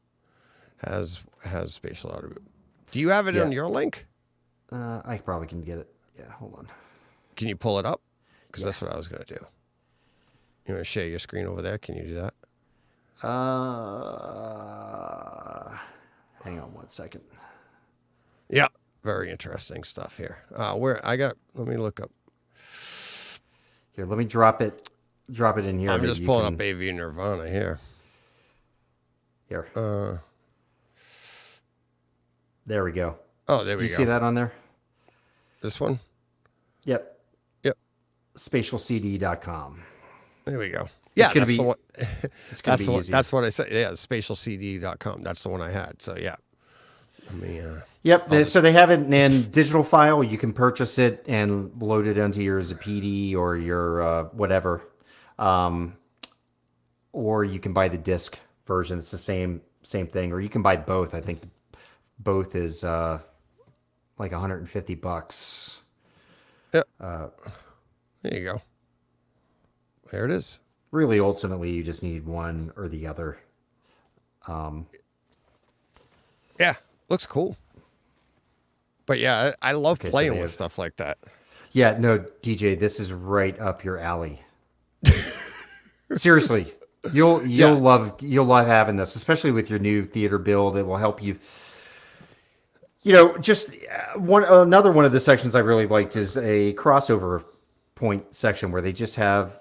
has Spatial Audio. Do you have it on your link? I probably can get it. Yeah, hold on. Can you pull it up? Because that's what I was going to do. You want to share your screen over there? Can you do that? Hang on one second. Yeah, very interesting stuff here. Let me look up. Here, let me drop it in here. I'm just pulling up AV Nirvana here. Here. There we go. Oh, there we go. Do you see that on there? This one? Yep. SpatialCD.com. There we go. Yeah, it's gonna be easy. That's what I said. Yeah, SpatialCD.com. That's the one I had. So yeah. Let me. Yep. So they have it in digital file. You can purchase it and load it onto your PD or your whatever, or you can buy the disc version. It's the same thing, or you can buy both. I think both is like $150. Yep. There you go. There it is. Really, ultimately, you just need one or the other. Yeah, looks cool. But yeah, I love playing with stuff like that. Yeah, no, DJ, this is right up your alley. Seriously, you'll love having this, especially with your new theater build. It will help you. Just another one of the sections I really liked is a crossover point section where they just have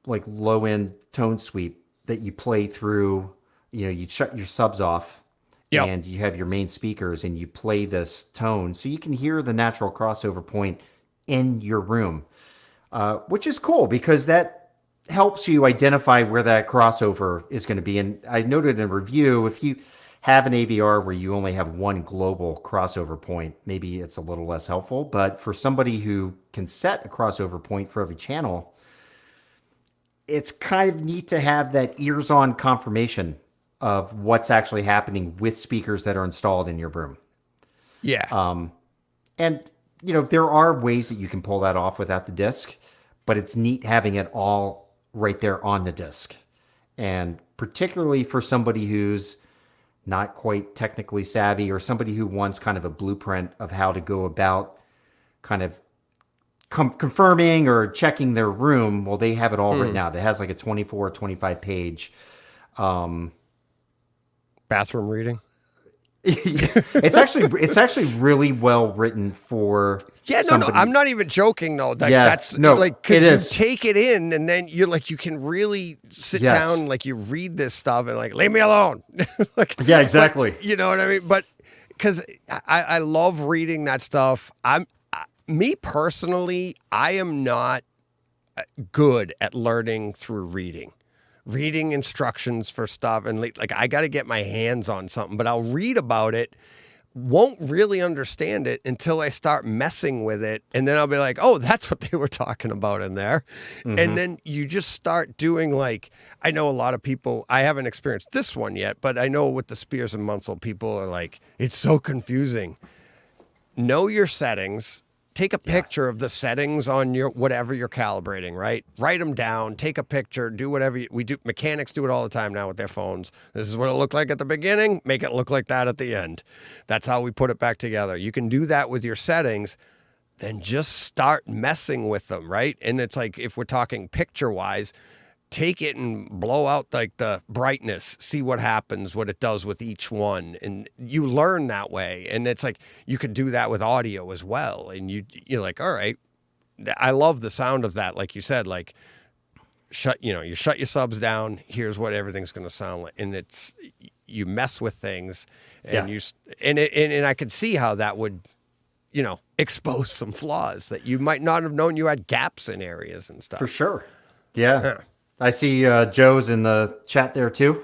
like low end tone sweep that you play through. You shut your subs off. Yep. And you have your main speakers and you play this tone so you can hear the natural crossover point in your room, which is cool because that helps you identify where that crossover is going to be. And I noted in a review, if you have an AVR where you only have one global crossover point, maybe it's a little less helpful. But for somebody who can set a crossover point for every channel, it's kind of neat to have that ears-on confirmation of what's actually happening with speakers that are installed in your room. Yeah. And, there are ways that you can pull that off without the disc, but it's neat having it all right there on the disc. And particularly for somebody who's not quite technically savvy, or somebody who wants kind of a blueprint of how to go about kind of confirming or checking their room, well, they have it all written out. It has like a 24 or 25 page bathroom reading. It's actually really well written for somebody. I'm not even joking though. Like, Yeah, that's no, like, it cause you is. take it in and then you're like, you can really sit Yes. down, like you read this stuff and like, leave me alone. Like, Yeah, exactly. but, you know what I mean? But cause I love reading that stuff. Me personally, I am not good at learning through reading instructions for stuff. And like, I got to get my hands on something, but I'll read about it, won't really understand it until I start messing with it. And then I'll be like, oh, that's what they were talking about in there. And then you just start doing, like, I know a lot of people, I haven't experienced this one yet, but I know with the Spears and Munsell, people are like, it's so confusing. Know your settings. Take a picture of the settings on your whatever you're calibrating, right? Write them down, take a picture, do whatever we do. Mechanics do it all the time now with their phones. This is what it looked like at the beginning, make it look like that at the end. That's how we put it back together. You can do that with your settings, then just start messing with them, right? And it's like, if we're talking picture-wise, take it and blow out like the brightness, see what happens, what it does with each one. And you learn that way. And it's like, you could do that with audio as well. And you're like, all right, I love the sound of that. Like you said, like you shut your subs down. Here's what everything's going to sound like. And you mess with things and and I could see how that would, expose some flaws that you might not have known you had gaps in areas and stuff. For sure. Yeah. I see Joe's in the chat there too.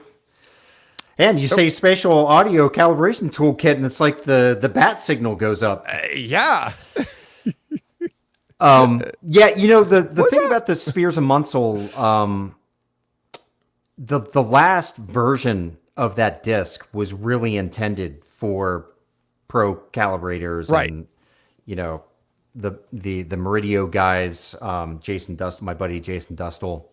And you say spatial audio calibration toolkit, and it's like the bat signal goes up. Yeah. The thing about the Spears and Munsell, the last version of that disc was really intended for pro calibrators, right? And the Meridio guys, Jason Dust, my buddy Jason Dustle,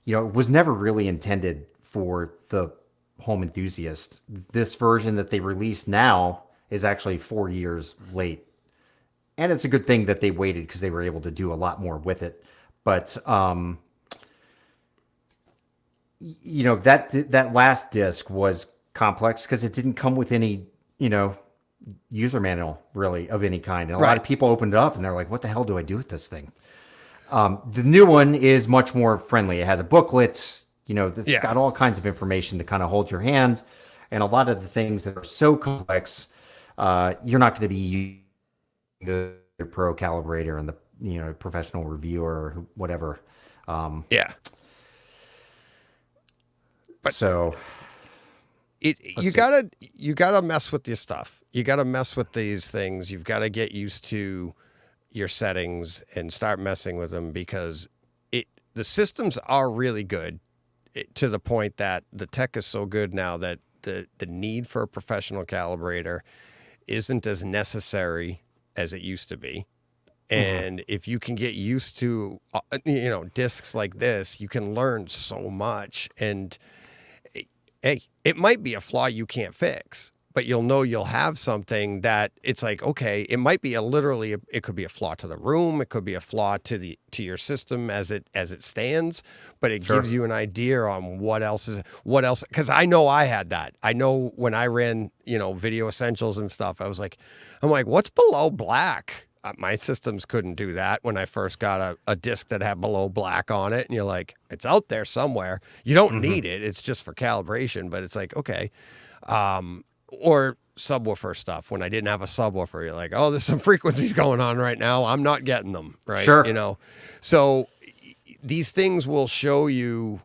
it was never really intended for the home enthusiast. This version that they released now is actually 4 years late. And it's a good thing that they waited, because they were able to do a lot more with it. But, that last disc was complex because it didn't come with any, user manual really of any kind. And a lot of people opened it up and they're like, what the hell do I do with this thing? The new one is much more friendly. It has a booklet, it's got all kinds of information to kind of hold your hand. And a lot of the things that are so complex, you're not going to be using the pro calibrator and the, professional reviewer or whatever. But so you gotta mess with your stuff. You gotta mess with these things. You've got to get used to your settings and start messing with them, because the systems are really good, to the point that the tech is so good now that the need for a professional calibrator isn't as necessary as it used to be. And if you can get used to, discs like this, you can learn so much. And hey, it might be a flaw you can't fix, but you'll have something that it's like, okay, it might be it could be a flaw to the room. It could be a flaw to your system as it stands, but it gives you an idea on what else. Cause I know I had that. I know when I ran, Video Essentials and stuff, I'm like, what's below black? My systems couldn't do that when I first got a disc that had below black on it. And you're like, it's out there somewhere. You don't need it. It's just for calibration, but it's like, okay. Or subwoofer stuff. When I didn't have a subwoofer, you're like, oh, there's some frequencies going on right now. I'm not getting them, right? Sure. So these things will show you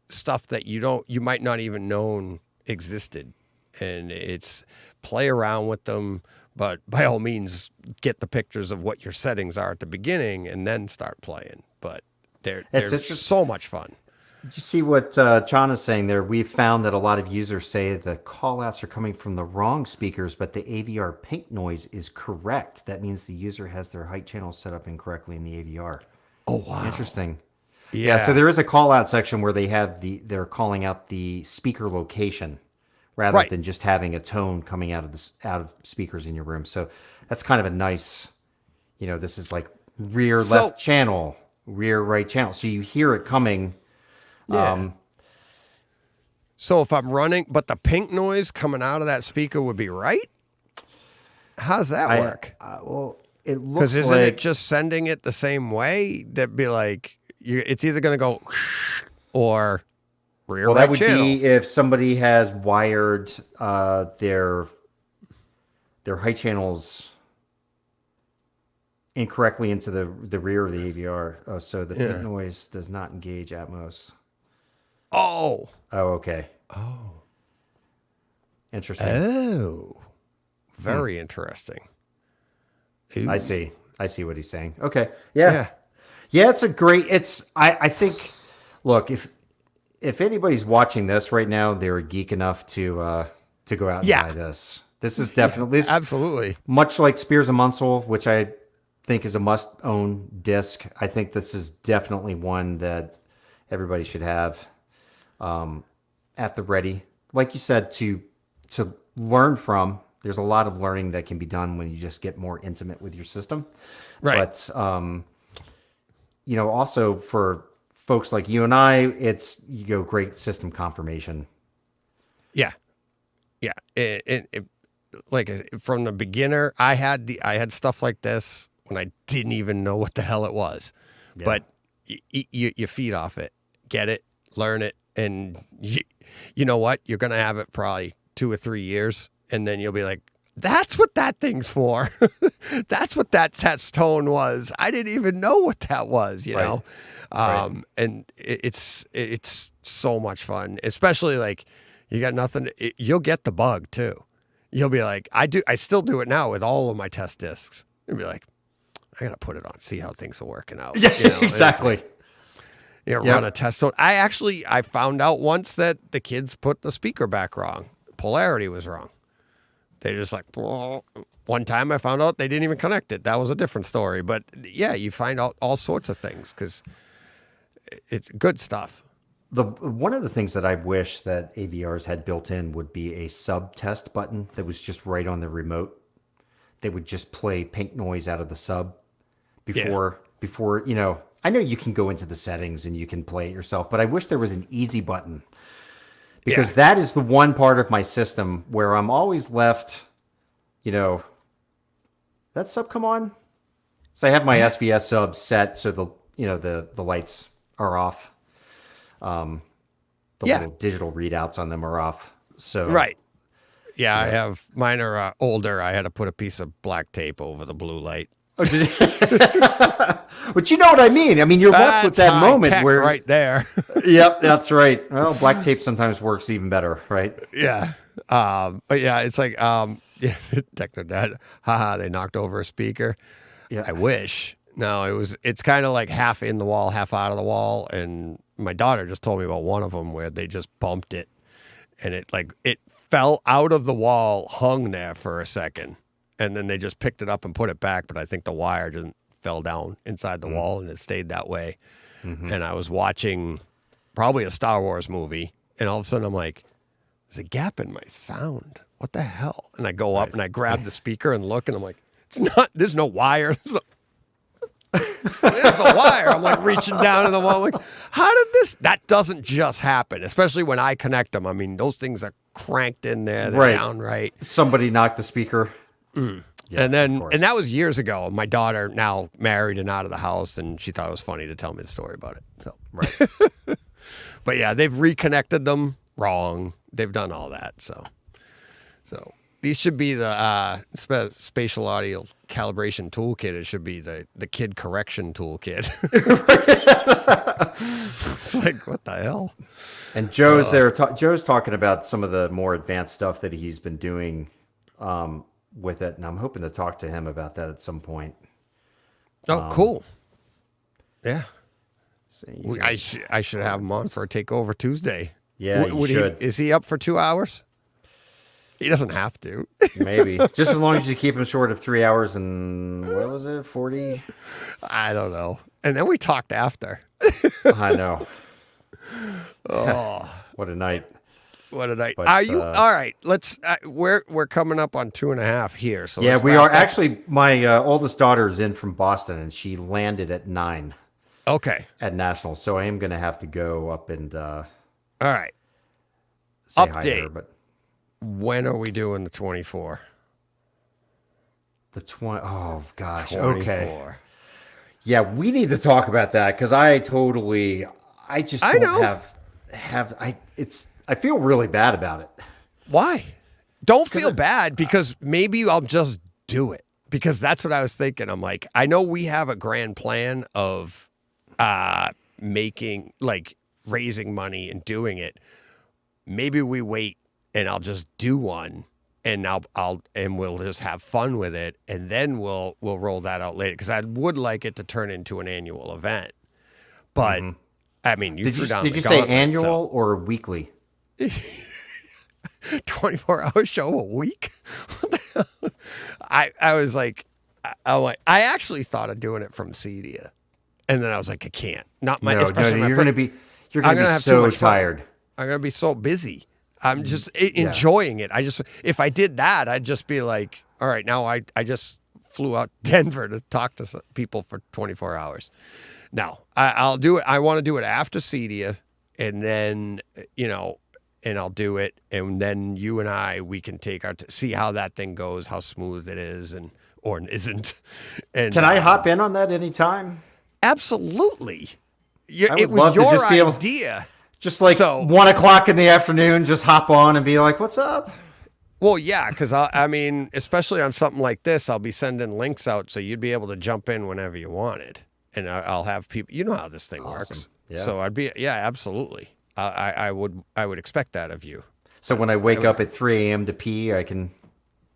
stuff that you might not even known existed. and it's play around with them. But by all means, get the pictures of what your settings are at the beginning and then start playing. But they're so much fun. Did you see what John is saying there? We've found that a lot of users say the call-outs are coming from the wrong speakers, but the AVR pink noise is correct. That means the user has their height channels set up incorrectly in the AVR. Oh, wow. Interesting. Yeah. So there is a call-out section where they're calling out the speaker location rather than just having a tone coming out of speakers in your room. So that's kind of a nice, this is like rear left channel, rear right channel. So you hear it coming. Yeah. So if I'm running, but the pink noise coming out of that speaker would be right? How does that work? Well, it looks because isn't it just sending it the same way? That'd be like, it's either going to go or rear right that would channel. be if somebody has wired their height channels incorrectly into the rear of the AVR. So the pink noise does not engage Atmos. Oh, okay. Oh. Interesting. Oh. Very interesting. Ooh. I see what he's saying. Okay. Yeah. It's a great, I think, look, if anybody's watching this right now, they're a geek enough to go out and buy this. This is definitely, absolutely. Much like Spears and Munsell, which I think is a must-own disc. I think this is definitely one that everybody should have at the ready. Like you said, to learn from. There's a lot of learning that can be done when you just get more intimate with your system. Right. But, also for folks like you and I, it's, great system confirmation. Yeah. Yeah. Like from the beginner, I had stuff like this when I didn't even know what the hell it was, but you feed off it, get it, learn it. And you know what? You're going to have it probably 2 or 3 years. And then you'll be like, that's what that thing's for. That's what that test tone was. I didn't even know what that was, you know? And it's so much fun, especially like you got nothing. You'll get the bug too. You'll be like, I still do it now with all of my test discs. You'll be like, I got to put it on, see how things are working out. Yeah, exactly. Run a test tone. I found out once that the kids put the speaker back wrong. Polarity was wrong. They just like, one time I found out they didn't even connect it. That was a different story. But yeah, you find out all sorts of things because it's good stuff. One of the things that I wish that AVRs had built in would be a sub test button that was just right on the remote. They would just play pink noise out of the sub before, I know you can go into the settings and you can play it yourself, but I wish there was an easy button. Because that is the one part of my system where I'm always left, that sub come on? So I have my SVS sub set so the lights are off. The little digital readouts on them are off. So right. Yeah, I have mine are older. I had to put a piece of black tape over the blue light. Oh, did you? But you know what I mean. I mean, you're left with that moment where right there. Yep, that's right. Well, black tape sometimes works even better, right? Yeah. But yeah, it's like Techno Dad. Haha, they knocked over a speaker. Yeah. I wish. No, it's kind of like half in the wall, half out of the wall. And my daughter just told me about one of them where they just bumped it and it fell out of the wall, hung there for a second. And then they just picked it up and put it back. But I think the wire just fell down inside the wall and it stayed that way. Mm-hmm. And I was watching probably a Star Wars movie. And all of a sudden I'm like, there's a gap in my sound. What the hell? And I go up and I grab the speaker and look and I'm like, there's no wire. There's the wire. I'm like reaching down in the wall. I'm like, how did that doesn't just happen, especially when I connect them. I mean, those things are cranked in there. They're downright. Somebody knocked the speaker. Yeah, and that was years ago. My daughter now married and out of the house, and she thought it was funny to tell me the story about it. So, but yeah, they've reconnected them wrong. They've done all that. So These should be the spatial audio calibration toolkit. It should be the kid correction toolkit. It's like, what the hell? And Joe's there. Joe's talking about some of the more advanced stuff that he's been doing with it, and I'm hoping to talk to him about that at some point. Oh, cool. Yeah. So I should have him on for a Takeover Tuesday. Yeah, you should. Is he up for 2 hours? He doesn't have to. Maybe. Just as long as you keep him short of 3 hours and, what was it, 40? I don't know. And then we talked after. I know. Oh, what a night. what a night. But, Are you all right? Let's. We're coming up on 2.5 here. So yeah, let's we wrap are. up. Actually, my oldest daughter is in from Boston, and she landed at 9 Okay. at National. So I am going to have to go up and All right. say hi to Update. her. But When are we doing the 24? the 20. Oh gosh. 24. Okay. Yeah, we need to talk about that because I just don't know. I feel really bad about it. Why? Don't feel bad because maybe I'll just do it because that's what I was thinking. I'm like, I know we have a grand plan of making, like, raising money and doing it. Maybe we wait and I'll just do one and we'll just have fun with it. And then we'll roll that out later. Cause I would like it to turn into an annual event, but I mean, Did you say annual or weekly? 24-hour show a week? What the hell? I was like, I actually thought of doing it from Cedia. And then I was like, I can't. Not my. No, especially my you're first- going to be have too so much fun. tired. I'm gonna be so busy. I'm just enjoying it. If I did that, I'd just be like, all right, now I just flew out to Denver to talk to people for 24 hours. No, I'll do it. I want to do it after Cedia, and then and I'll do it, and then you and we can take see how that thing goes, how smooth it is, or isn't. And Can I hop in on that anytime? Absolutely. I It would love was to your just be able- idea. Just like 1 o'clock in the afternoon, just hop on and be like, "What's up?" Well, yeah, because I mean, especially on something like this, I'll be sending links out so you'd be able to jump in whenever you wanted, and I'll have people. You know how this thing works. Yeah. So absolutely. I would expect that of you. So when I wake up at 3 a.m. to pee, I can.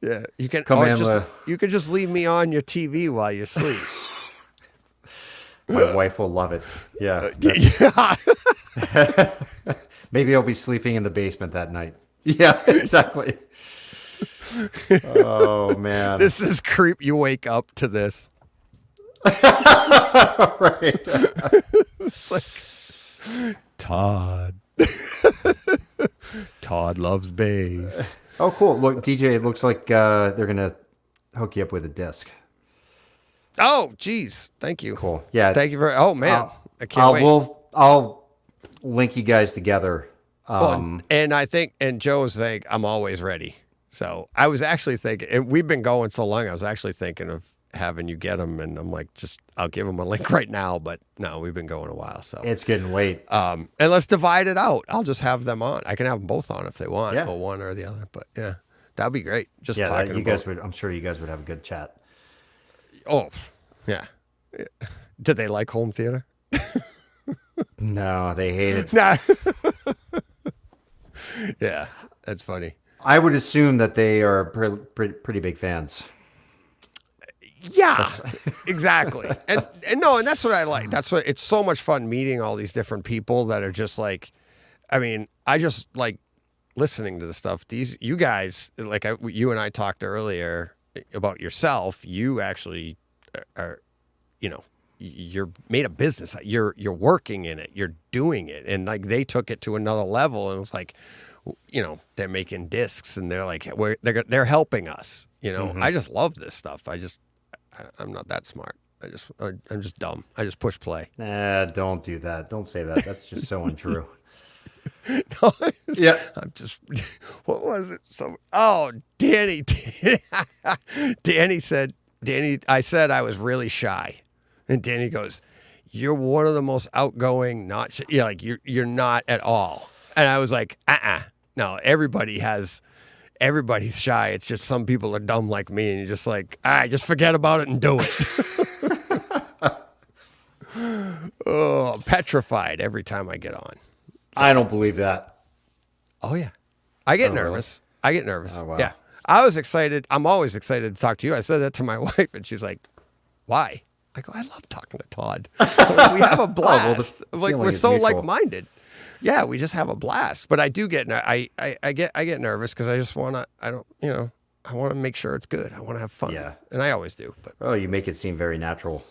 Yeah, you can Come in. You could just leave me on your TV while you sleep. My wife will love it. Yeah. Yeah. Maybe I'll be sleeping in the basement that night. Yeah, exactly. Oh man, This is creep. You wake up to this. right. It's like Todd. Todd loves bass. Oh, cool. Look, DJ, it looks like they're gonna hook you up with a disc. Oh, geez. Thank you. Cool. Yeah. Thank you very. Oh man, I can't wait. I'll link you guys together. And I think, and Joe's saying, I'm always ready. So I was actually thinking, and we've been going so long, I was actually thinking of having you get them, and I'm like, I'll give them a link right now. But no, we've been going a while, so It's getting late. and let's divide it out. I'll just have them on. I can have them both on if they want, Yeah. or one or the other. But yeah, that'd be great. Just Yeah, talking you about. guys would. I'm sure you guys would have a good chat. Oh, yeah. Did they like home theater? No, they hate it. Nah. Yeah, that's funny. I would assume that they are pretty big fans. Yeah, exactly. And that's what I like. That's what it's so much fun meeting all these different people that are just like, I mean, I just like listening to the stuff. You guys, like you and I talked earlier about yourself. You actually are, you're made a business. You're working in it. You're doing it, and like they took it to another level. And it was like, they're making discs, and they're like, they're helping us. I just love this stuff. I'm not that smart. I'm just dumb. I just push play. Nah, don't do that. Don't say that. That's just so untrue. No, Yeah. I'm just. What was it? Danny. I said I was really shy, and Danny goes, "You're one of the most outgoing. Not like you're not at all." And I was like, no. Everybody has everybody's shy. It's just some people are dumb like me, and you're just like, all right, just forget about it and do it. Oh, I'm petrified every time I get on. I don't believe that. Oh yeah, I get really? nervous. I get nervous. Oh, wow. Yeah, I was excited. I'm always excited to talk to you. I said that to my wife, and she's like, "Why?" I go, "I love talking to Todd. Like, we have a blast. Like we're so like-minded. Yeah, we just have a blast." But I do get I get nervous because I just want to. I don't. I want to make sure it's good. I want to have fun. Yeah, and I always do. But oh, you make it seem very natural.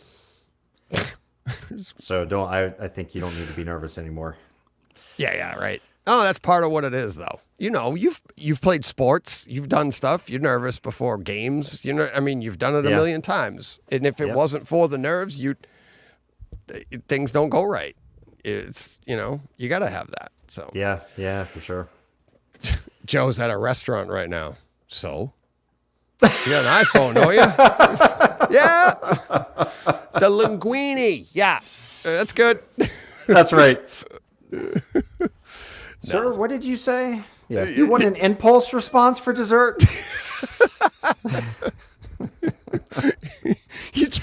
So I think you don't need to be nervous anymore. Yeah, right. Oh, that's part of what it is, though. You've played sports, you've done stuff. You're nervous before games. You've done it a million times. And if it wasn't for the nerves, things don't go right. It's you got to have that. So yeah, for sure. Joe's at a restaurant right now. So you got an iPhone, don't you? Yeah. The linguine. Yeah. That's good. That's right. Sir, what did you say? Yeah. You want an impulse response for dessert? He's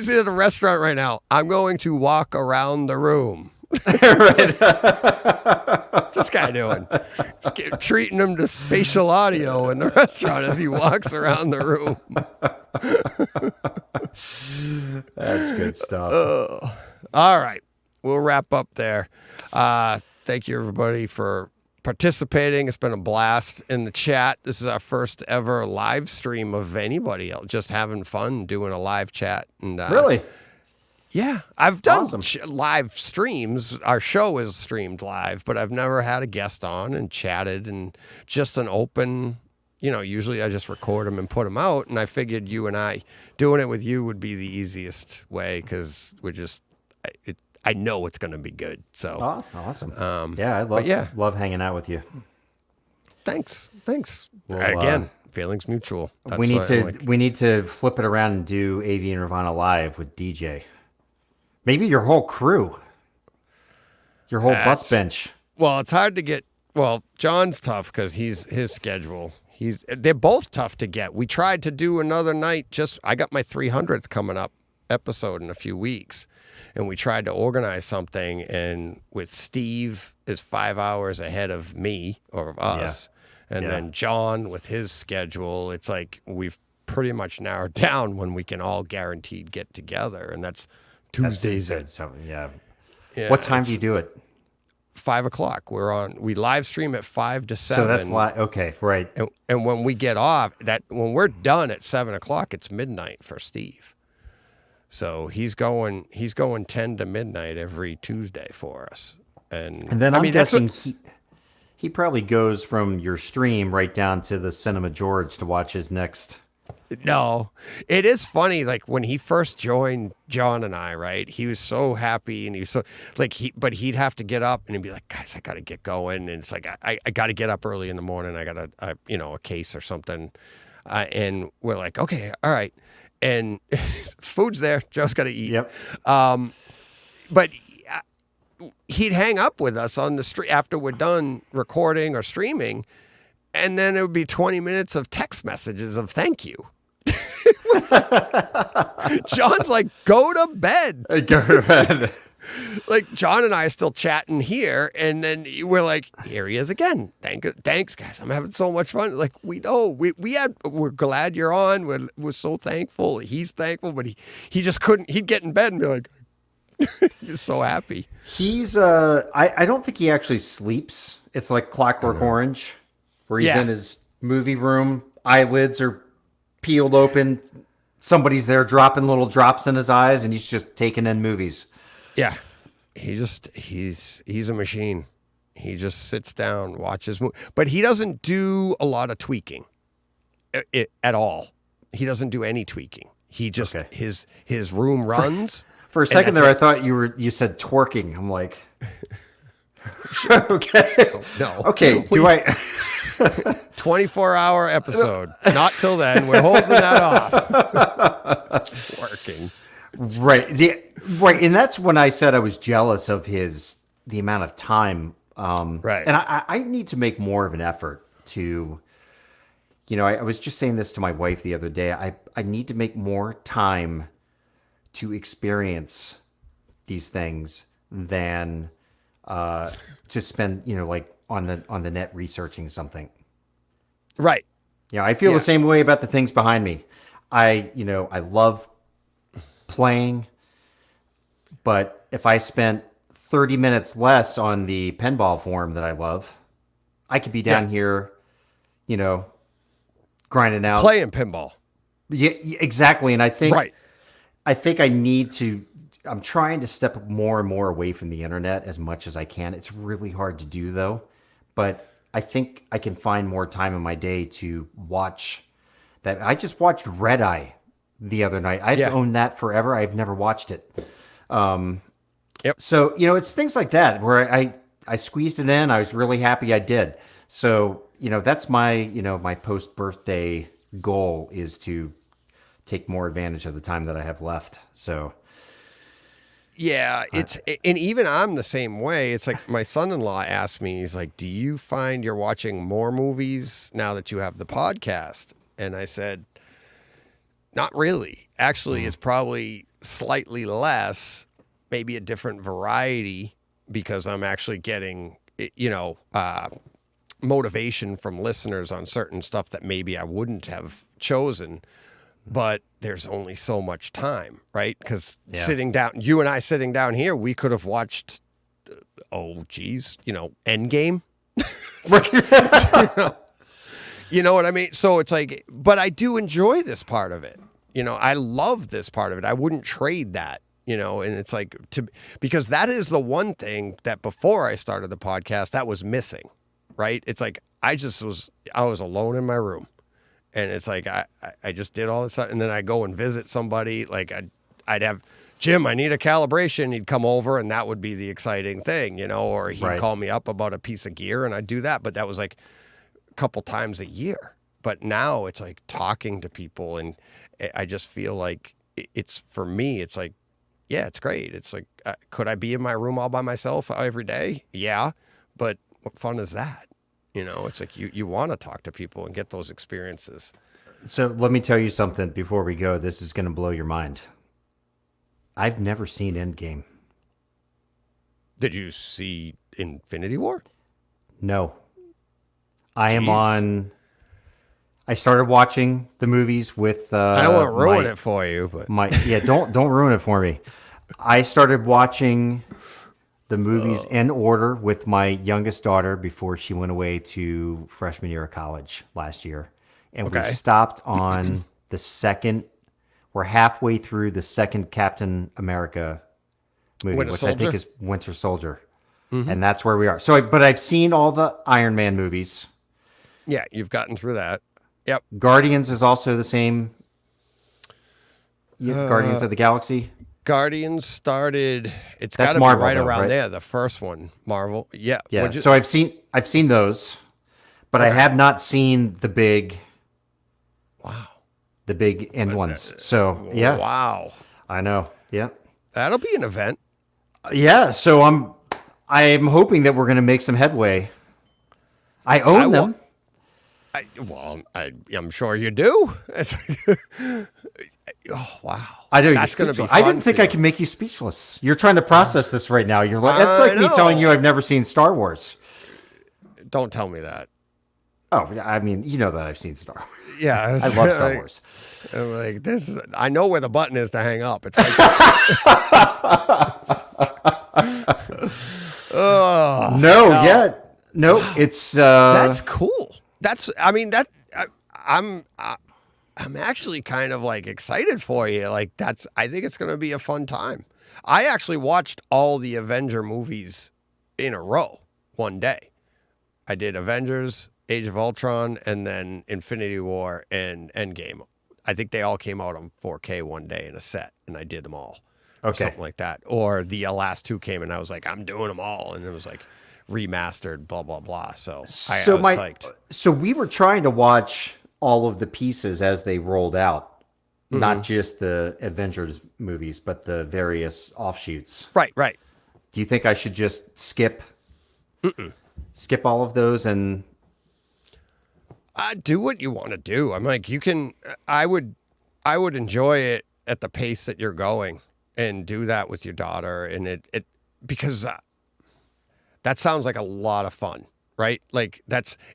at a restaurant right now. I'm going to walk around the room. Right. What's this guy doing? Treating him to spatial audio in the restaurant as he walks around the room. That's good stuff. All right. We'll wrap up there. Thank you, everybody, for participating. It's been a blast in the chat. This is our first ever live stream of anybody else, just having fun doing a live chat. And really? Yeah, I've done awesome. Live streams. Our show is streamed live, but I've never had a guest on and chatted and just an open, usually I just record them and put them out. And I figured you and I doing it with you would be the easiest way because I know it's going to be good. So awesome. I love hanging out with you. Thanks. Well, Again, feelings mutual. That's we need to flip it around and do AV Nirvana live with DJ. Maybe your whole crew, your whole bus bench. Well, it's hard to get. Well, John's tough because his schedule. They're both tough to get. We tried to do another night. I got my 300th coming up episode in a few weeks, and we tried to organize something. And with Steve is 5 hours ahead of me or of us, and then John with his schedule, it's like we've pretty much narrowed down when we can all guaranteed get together, and that's Tuesdays at what time do you do it? 5 o'clock. We live stream at 5 to 7. So that's okay, right. And when we get off, when we're done at 7 o'clock, it's midnight for Steve. So he's going 10 to midnight every Tuesday for us. And then I'm guessing he probably goes from your stream right down to the Cinema George to watch his next. No, it is funny. Like when he first joined John and I, right? He was so happy, and he's so but he'd have to get up and he'd be like, "Guys, I got to get going." And it's like I got to get up early in the morning. I got a case or something, and we're like, "Okay, all right." And food's there. Joe's got to eat. Yep. But he'd hang up with us on the street after we're done recording or streaming, and then it would be 20 minutes of text messages of thank you. John's like, go to bed. Go to bed. Like John and I are still chatting here, and then we're like, here he is again. Thanks, guys. I'm having so much fun. Like we know we're glad you're on. We're so thankful. He's thankful, but he just couldn't. He'd get in bed and be like, he's so happy. He's I don't think he actually sleeps. It's like Clockwork Orange, where he's in his movie room, eyelids are peeled open, somebody's there dropping little drops in his eyes, and he's just taking in movies. Yeah, he's a machine. He just sits down, watches movies, but he doesn't do a lot of tweaking at all. He doesn't do any tweaking. He just his room runs. For a second there, I thought you said twerking. I'm like, okay, no, okay. 24-hour episode. Not till then. We're holding that off. Working. Right. Right. And that's when I said I was jealous of the amount of time. Right. And I need to make more of an effort to I was just saying this to my wife the other day. I need to make more time to experience these things than to spend, like on the net researching something. Right. I feel the same way about the things behind me. I love playing, but if I spent 30 minutes less on the pinball form that I love, I could be down here, grinding out. Playing pinball. Yeah, exactly. And I think, Right. I'm trying to step more and more away from the internet as much as I can. It's really hard to do though, but I think I can find more time in my day to watch that. I just watched Red Eye the other night. I've owned that forever. I've never watched it. Yep. So, it's things like that where I squeezed it in. I was really happy I did. So, that's my, my post-birthday goal is to take more advantage of the time that I have left. So, yeah, and even I'm the same way. It's like my son-in-law asked me, he's like, do you find you're watching more movies now that you have the podcast? And I said, not really. Actually, it's probably slightly less, maybe a different variety, because I'm actually getting, motivation from listeners on certain stuff that maybe I wouldn't have chosen. But there's only so much time, right? Because you and I sitting down here, we could have watched, Endgame. You know what I mean? So it's like, but I do enjoy this part of it. I love this part of it. I wouldn't trade that, and it's like, because that is the one thing that before I started the podcast, that was missing, right? It's like, I was alone in my room. And it's like, I just did all this stuff. And then I go and visit somebody. Like I'd have, Jim, I need a calibration. He'd come over and that would be the exciting thing, or he'd call me up about a piece of gear and I'd do that. But that was like a couple times a year. But now it's like talking to people. And I just feel like it's, for me, it's like, yeah, it's great. It's like, could I be in my room all by myself every day? Yeah. But what fun is that? It's like you want to talk to people and get those experiences. So let me tell you something before we go. This is going to blow your mind. I've never seen Endgame. Did you see Infinity War? No. I started watching the movies with... I don't want to ruin it for you, but... Don't ruin it for me. I started watching the movies in order with my youngest daughter before she went away to freshman year of college last year. And we stopped on the second, we're halfway through the second Captain America movie, I think is Winter Soldier. Mm-hmm. And that's where we are. So, but I've seen all the Iron Man movies. Yeah, you've gotten through that. Yep. Guardians is also the same. Guardians of the Galaxy. Guardians started. It's got to be right around there. The first one, Marvel. Yeah. Yeah. So I've seen those, but I have not seen the big. Wow. The big end ones. So yeah. Wow. I know. Yeah. That'll be an event. Yeah. So I'm hoping that we're going to make some headway. I own them. I'm sure you do. Oh, wow. I know. That's going to be fun. I didn't think I could make you speechless. You're trying to process this right now. You're like, that's like me telling you I've never seen Star Wars. Don't tell me that. Oh, I mean, you know that I've seen Star Wars. Yeah. I love Star Wars. I'm like, I know where the button is to hang up. It's like, no, it's that's cool. I'm actually kind of like excited for you. Like I think it's going to be a fun time. I actually watched all the Avenger movies in a row one day. I did Avengers, Age of Ultron, and then Infinity War and Endgame. I think they all came out on 4K one day in a set, and I did them all. Okay. Something like that. Or the last two came, and I was like, I'm doing them all. And it was like remastered, blah, blah, blah. So I was psyched. So we were trying to watch all of the pieces as they rolled out, not just the Avengers movies, but the various offshoots. Right. Do you think I should just skip all of those? And Do what you want to do. I'm like, you can. I would enjoy it at the pace that you're going, and do that with your daughter, and it because that sounds like a lot of fun, right? Like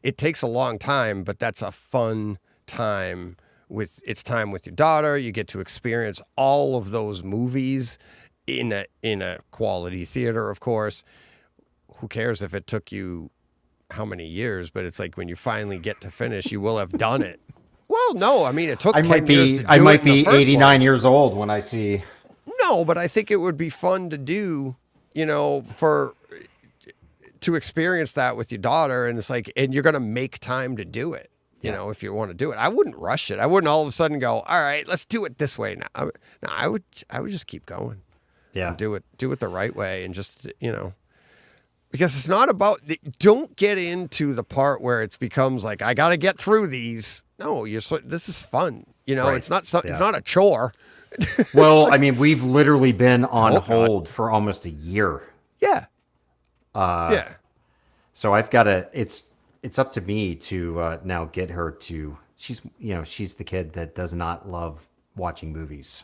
it takes a long time, but that's a fun time it's time with your daughter. You get to experience all of those movies in a quality theater, of course. Who cares if it took you how many years, but it's like when you finally get to finish, you will have done it. Well, no, I mean, it took 10 years to do it. I might be in the first 89 place. years old when I see. No, but I think it would be fun to do, to experience that with your daughter. And it's like, and you're going to make time to do it, if you want to do it. I wouldn't rush it. I wouldn't all of a sudden go, all right, let's do it this way now. No, I would just keep going. Yeah. And do it the right way. And just, because it's not about, don't get into the part where it becomes like, I got to get through these. No, this is fun. Right. It's not it's not a chore. Well, I mean, we've literally been on hold for almost a year. Yeah. Yeah. So I've got to, it's up to me to now get her to, she's the kid that does not love watching movies,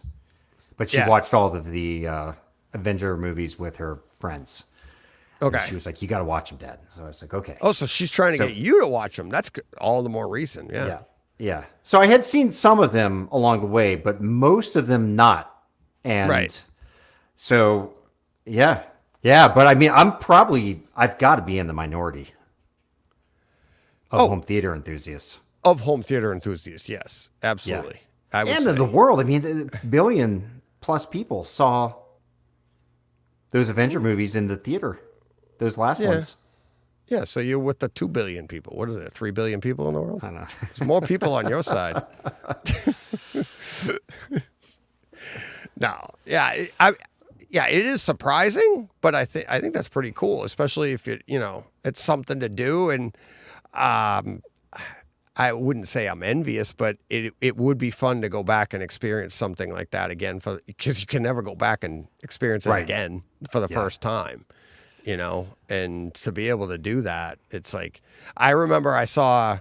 but she watched all of the Avenger movies with her friends. Okay. And she was like, you got to watch them, Dad. So I was like, okay. Oh, so she's trying to get you to watch them. That's good. All the more reason. Yeah. Yeah. Yeah. So I had seen some of them along the way, but most of them not. And right. So, yeah. Yeah. But I mean, I've got to be in the minority of home theater enthusiasts. Of home theater enthusiasts. Yes, absolutely. Yeah. I would and say. in the world, I mean, the billion plus people saw those Avenger movies in the theater. Those last ones. Yeah, so you're with the 2 billion people. What is it, 3 billion people in the world? I don't know. There's more people on your side. No, yeah, it is surprising, but I think that's pretty cool, especially if it's something to do. And I wouldn't say I'm envious, but it would be fun to go back and experience something like that again, because you can never go back and experience it again for the first time. And to be able to do that, it's like, I remember I saw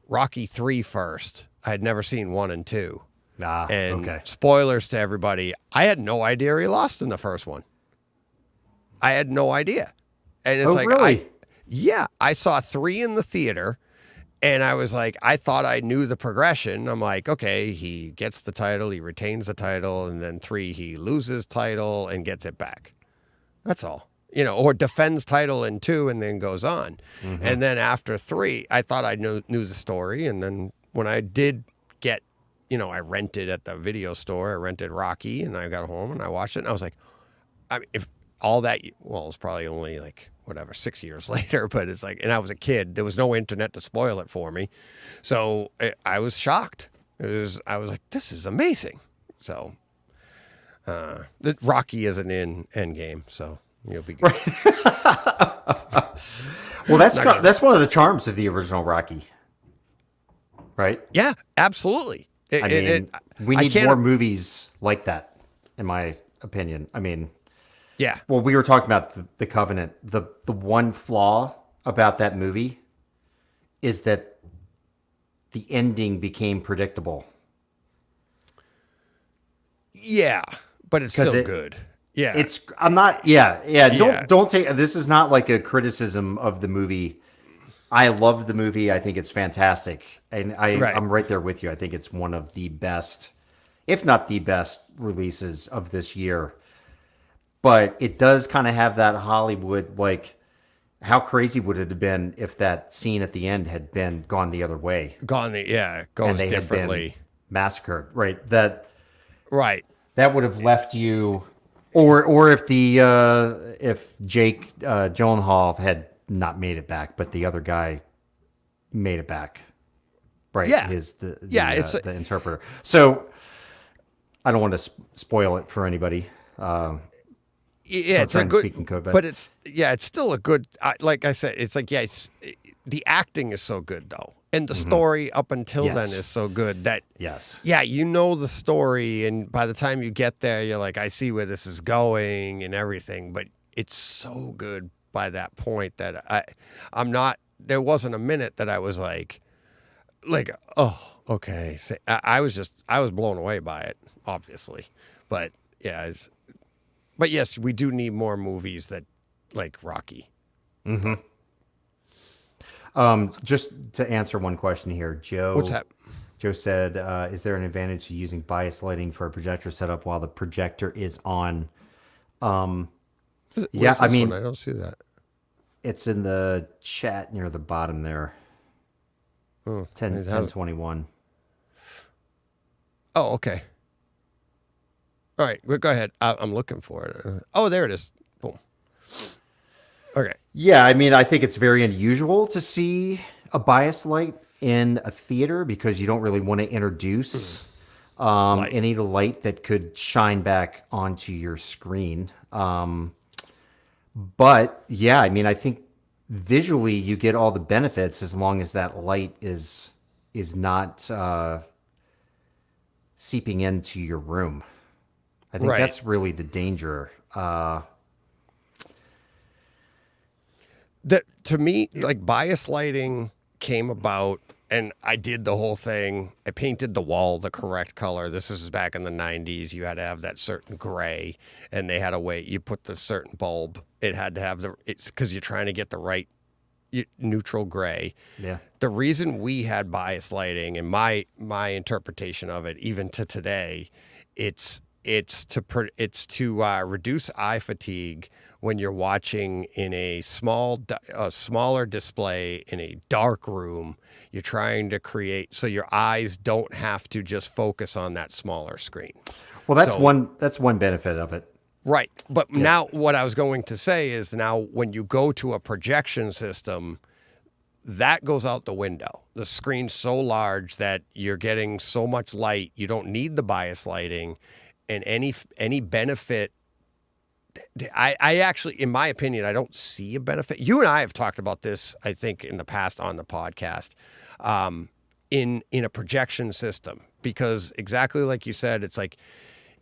Rocky 3 first. I had never seen 1 and 2. And spoilers to everybody, I had no idea he lost in the first one. I had no idea. And it's really? I saw 3 in the theater, and I was like, I thought I knew the progression. I'm like, okay, he gets the title, he retains the title, and then 3, he loses title and gets it back. That's all. Or defends title in 2 and then goes on. Mm-hmm. And then after 3, I thought I knew the story. And then when I did get, I rented at the video store, I rented Rocky, and I got home and I watched it, and I was like, if all that, well, it was probably only like, 6 years later, but it's like, and I was a kid, there was no internet to spoil it for me. So I was shocked. I was like, this is amazing. So Rocky isn't in Endgame, so you'll be good. Well, that's one of the charms of the original Rocky, right? Yeah, absolutely. We need more movies like that, in my opinion. I mean, yeah. Well, we were talking about the Covenant. The one flaw about that movie is that the ending became predictable. Yeah, but it's still good. Yeah. Don't take, this is not like a criticism of the movie. I love the movie. I think it's fantastic. And I'm right there with you. I think it's one of the best, if not the best, releases of this year. But it does kind of have that Hollywood, like, how crazy would it have been if that scene at the end had been gone the other way? Goes differently. Had been massacred, right? Right. That would have left you, or if if Jake Gyllenhaal had not made it back, but the other guy made it back, right? Yeah. The interpreter. So I don't want to spoil it for anybody. It's a good speaking code, but it's still a good. Like I said, it's like the acting is so good though, and the story up until then is so good that the story, and by the time you get there, you're like, I see where this is going and everything, but it's so good by that point that I'm not. There wasn't a minute that I was like, like, oh, okay. I was blown away by it, obviously, but yeah, but yes, we do need more movies that like Rocky. Just to answer one question here, Joe. What's that? Joe said, "Is there an advantage to using bias lighting for a projector setup while the projector is on?" Yeah, I mean, I don't see that. it's in the chat near the bottom there. Oh, 1021. Oh, okay. All right, well, go ahead. I'm looking for it. Oh, there it is. Boom. Okay. Yeah, I mean, I think it's very unusual to see a bias light in a theater because you don't really want to introduce any light that could shine back onto your screen. But yeah, I mean, I think visually you get all the benefits as long as that light is not seeping into your room. I think that's really the danger. That to me, like bias lighting came about, and I did the whole thing. I painted the wall the correct color. This is back in the 90s. You had to have that certain gray, and they had a way you put the certain bulb. It had to have it's because you're trying to get the right neutral gray. Yeah. The reason we had bias lighting, and my interpretation of it, even to today, it's to reduce eye fatigue when you're watching in a smaller display in a dark room. You're trying to create so your eyes don't have to just focus on that smaller screen. Well, that's one benefit of it. Right. But now what I was going to say is now when you go to a projection system, that goes out the window. The screen's so large that you're getting so much light, you don't need the bias lighting, and any benefit. I actually, in my opinion, I don't see a benefit. You and I have talked about this, I think, in the past on the podcast, in a projection system, because exactly like you said, it's like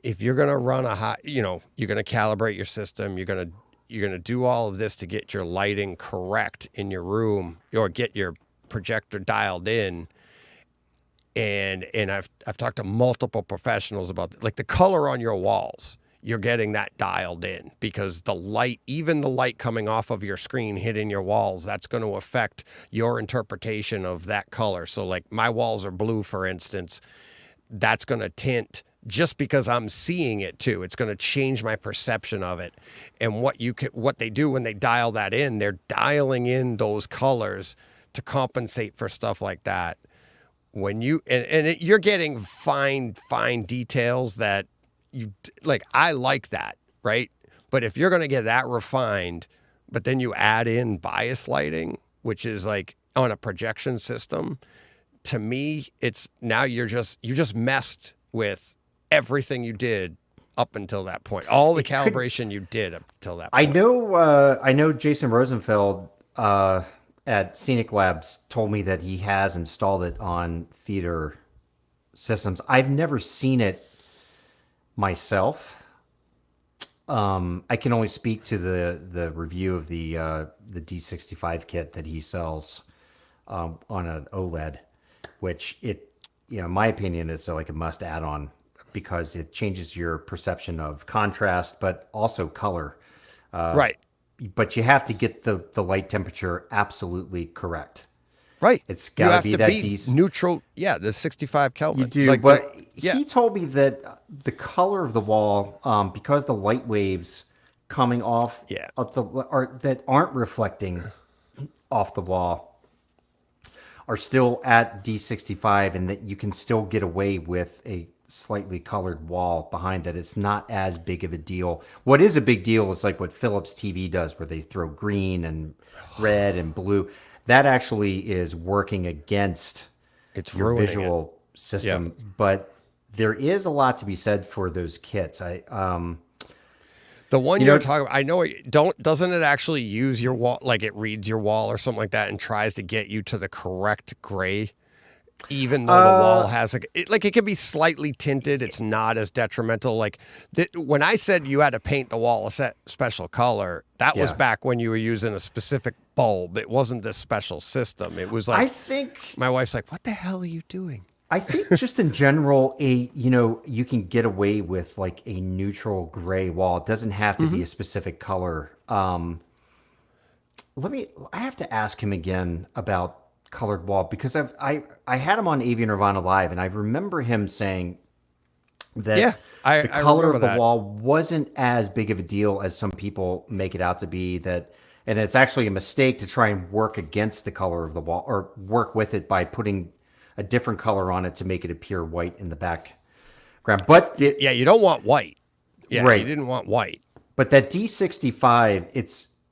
if you're going to run you're going to calibrate your system, you're going to do all of this to get your lighting correct in your room or get your projector dialed in. And I've talked to multiple professionals about like the color on your walls. You're getting that dialed in because the light, even the light coming off of your screen hitting your walls, that's going to affect your interpretation of that color. So like my walls are blue, for instance, that's going to tint just because I'm seeing it too. It's going to change my perception of it. And what they do when they dial that in, they're dialing in those colors to compensate for stuff like that. When you're getting fine details that you like, I like that, right? But if you're going to get that refined, but then you add in bias lighting, which is like on a projection system, to me, it's now you just messed with everything you did up until that point. All the calibration you did up until that point. I know Jason Rosenfeld at Scenic Labs told me that he has installed it on theater systems. I've never seen it myself. I can only speak to the review of the D65 kit that he sells on an OLED, which in my opinion, is like a must add on because it changes your perception of contrast, but also color. Right. But you have to get the light temperature absolutely correct. Right. It's got to be that neutral. Yeah, the 65 Kelvin. You do, like but he told me that the color of the wall, because the light waves coming off that aren't reflecting off the wall are still at D65, and that you can still get away with a slightly colored wall behind that. It's not as big of a deal. What is a big deal is like what Philips TV does, where they throw green and red and blue. That actually is working against your visual system. Yeah. But there is a lot to be said for those kits. The one you're talking about, I know doesn't it actually use your wall, like it reads your wall or something like that and tries to get you to the correct gray, even though the wall has it can be slightly tinted. It's not as detrimental. Like when I said you had to paint the wall a special color, that was back when you were using a specific bulb. It wasn't this special system. It was I like, think my wife's like, what the hell are you doing? I think just in general, you can get away with like a neutral gray wall. It doesn't have to be a specific color. I have to ask him again about colored wall because I had him on AV Nirvana Live, and I remember him saying that I color remember of the that. wall wasn't as big of a deal as some people make it out to be. And it's actually a mistake to try and work against the color of the wall or work with it by putting a different color on it to make it appear white in the background. But You don't want white. Yeah, Right. you didn't want white. But that D65,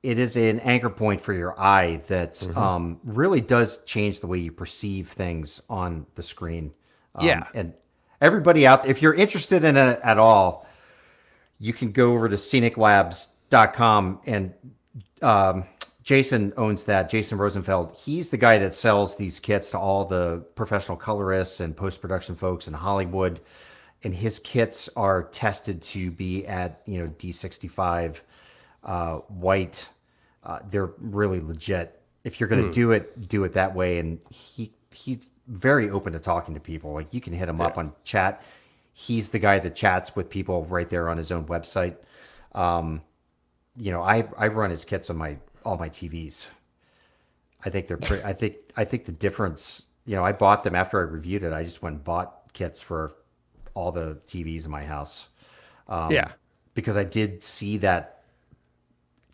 it is an anchor point for your eye that really does change the way you perceive things on the screen. And everybody out, if you're interested in it at all, you can go over to sceniclabs.com and Jason owns that. Jason Rosenfeld. He's the guy that sells these kits to all the professional colorists and post-production folks in Hollywood. And his kits are tested to be at, D65 white. They're really legit. If you're going to do it that way. And he's very open to talking to people. Like you can hit him up on chat. He's the guy that chats with people right there on his own website. I run his kits on all my TVs. I think they're pretty, I think the difference, I bought them after I reviewed it. I just went and bought kits for all the TVs in my house. Because I did see that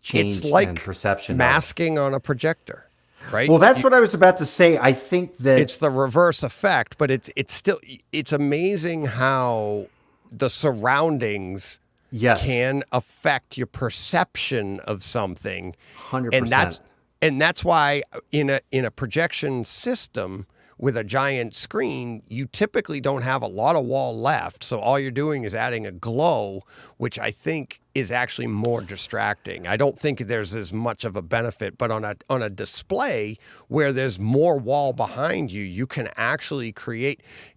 change It's like in perception. masking on a projector, right? Well, that's what I was about to say. I think that it's the reverse effect, but it's amazing how the surroundings can affect your perception of something. 100%. And that's why in a projection system with a giant screen, you typically don't have a lot of wall left. So all you're doing is adding a glow, which I think is actually more distracting. I don't think there's as much of a benefit, but on a display where there's more wall behind you, you can actually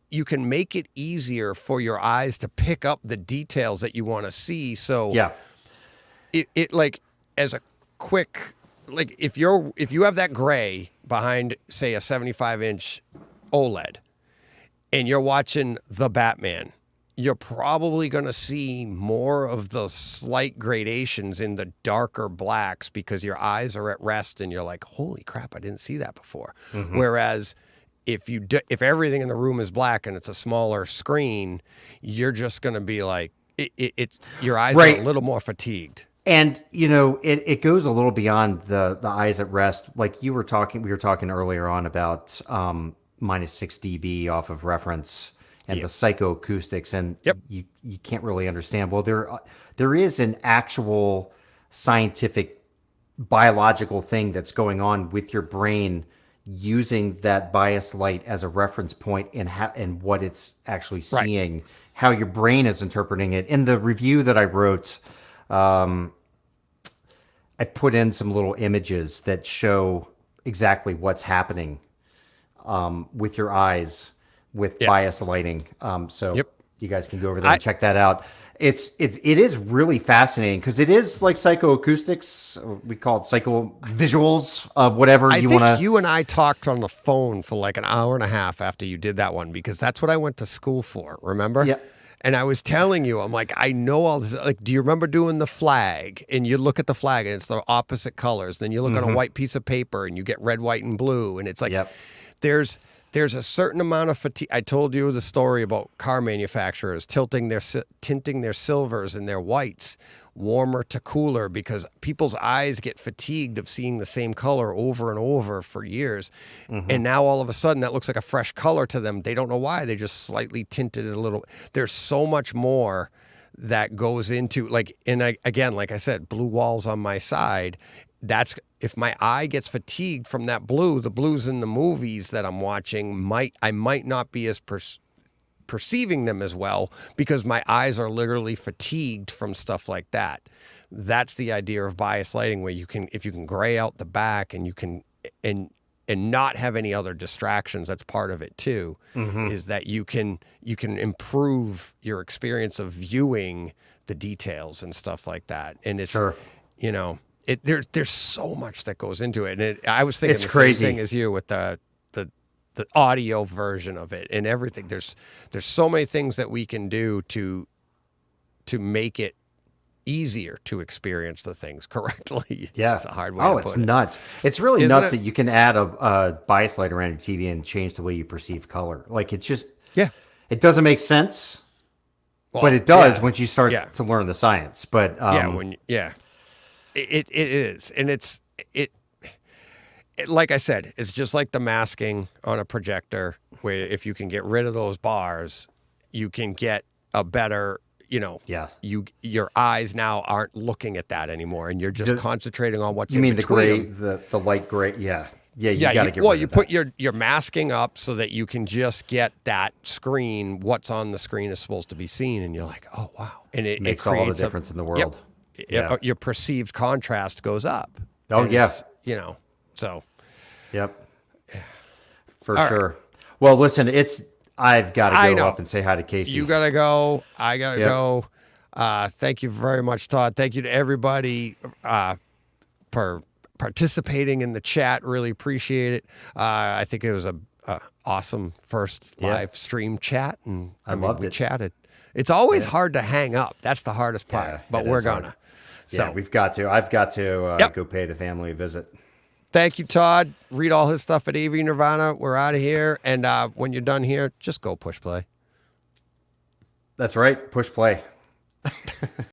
you can make it easier for your eyes to pick up the details that you want to see. So it like as a quick, like if you have that gray behind, say, a 75-inch OLED and you're watching The Batman, you're probably going to see more of the slight gradations in the darker blacks because your eyes are at rest and you're like, holy crap, I didn't see that before. Whereas if everything in the room is black and it's a smaller screen, you're just going to be like, your eyes are a little more fatigued. And it goes a little beyond the eyes at rest. Like we were talking earlier on about minus 6 dB off of reference and the psychoacoustics, and you can't really understand. Well, there is an actual scientific biological thing that's going on with your brain using that bias light as a reference point and what it's actually seeing, how your brain is interpreting it. In the review that I wrote, I put in some little images that show exactly what's happening with your eyes with bias lighting. So you guys can go over there and check that out. It is really fascinating because it is like psychoacoustics. We call it psychovisuals, whatever you want to. I think you and I talked on the phone for like an hour and a half after you did that one because that's what I went to school for. Remember? Yeah. And I was telling you, I'm like, I know all this. Like, do you remember doing the flag? And you look at the flag and it's the opposite colors. Then you look on a white piece of paper and you get red, white, and blue. And it's like, there's a certain amount of fatigue. I told you the story about car manufacturers tinting their silvers and their whites warmer to cooler because people's eyes get fatigued of seeing the same color over and over for years. And now all of a sudden that looks like a fresh color to them. They don't know why. They just slightly tinted it a little. There's so much more that goes into again, like I said, blue walls on my side. That's if my eye gets fatigued from that blue, the blues in the movies that I'm watching I might not be as perceiving them as well because my eyes are literally fatigued from stuff like that. That's the idea of bias lighting, where if you can gray out the back and you can and not have any other distractions. That's part of it too. Is that you can improve your experience of viewing the details and stuff like that. And it's there's so much that goes into it. And I was thinking It's the crazy. same thing as you with the audio version of it and everything. There's so many things that we can do to make it easier to experience the things correctly. Yeah. It's a hard way Oh, to it's put it. nuts. It's really Isn't nuts it? that you can add a bias light around your TV and change the way you perceive color. Like it's just, Yeah. it doesn't make sense, Well, but it does yeah. once you start Yeah. to learn the science. But It is. And it like I said, it's just like the masking on a projector where if you can get rid of those bars, you can get a better, yeah. your eyes now aren't looking at that anymore and you're just concentrating on what's You in mean the gray, between. the light gray? Yeah. Yeah. You Yeah, got to get rid of you that. put your masking up so that you can just get that screen. What's on the screen is supposed to be seen, and you're like, oh wow, and it Makes all the creates difference in the world. Yep, Yeah. your perceived contrast goes up. Oh, And yeah. it's, so Yep. For All sure. Well, listen, I've got I to go know. up and say hi to Casey. you gotta go. I gotta Yep. go. Thank you very much, Todd. Thank you to everybody for participating in the chat. Really appreciate it. I think it was a awesome first live stream chat, and I loved we it. chatted. It's always hard to hang up. That's the hardest part, Yeah, but it we're is hard. gonna. Yeah, So we've got to. I've got to Yep. go pay the family a visit. thank you, Todd. Read all his stuff at AV Nirvana. We're out of here, and when you're done here, just go push play. That's right. Push play.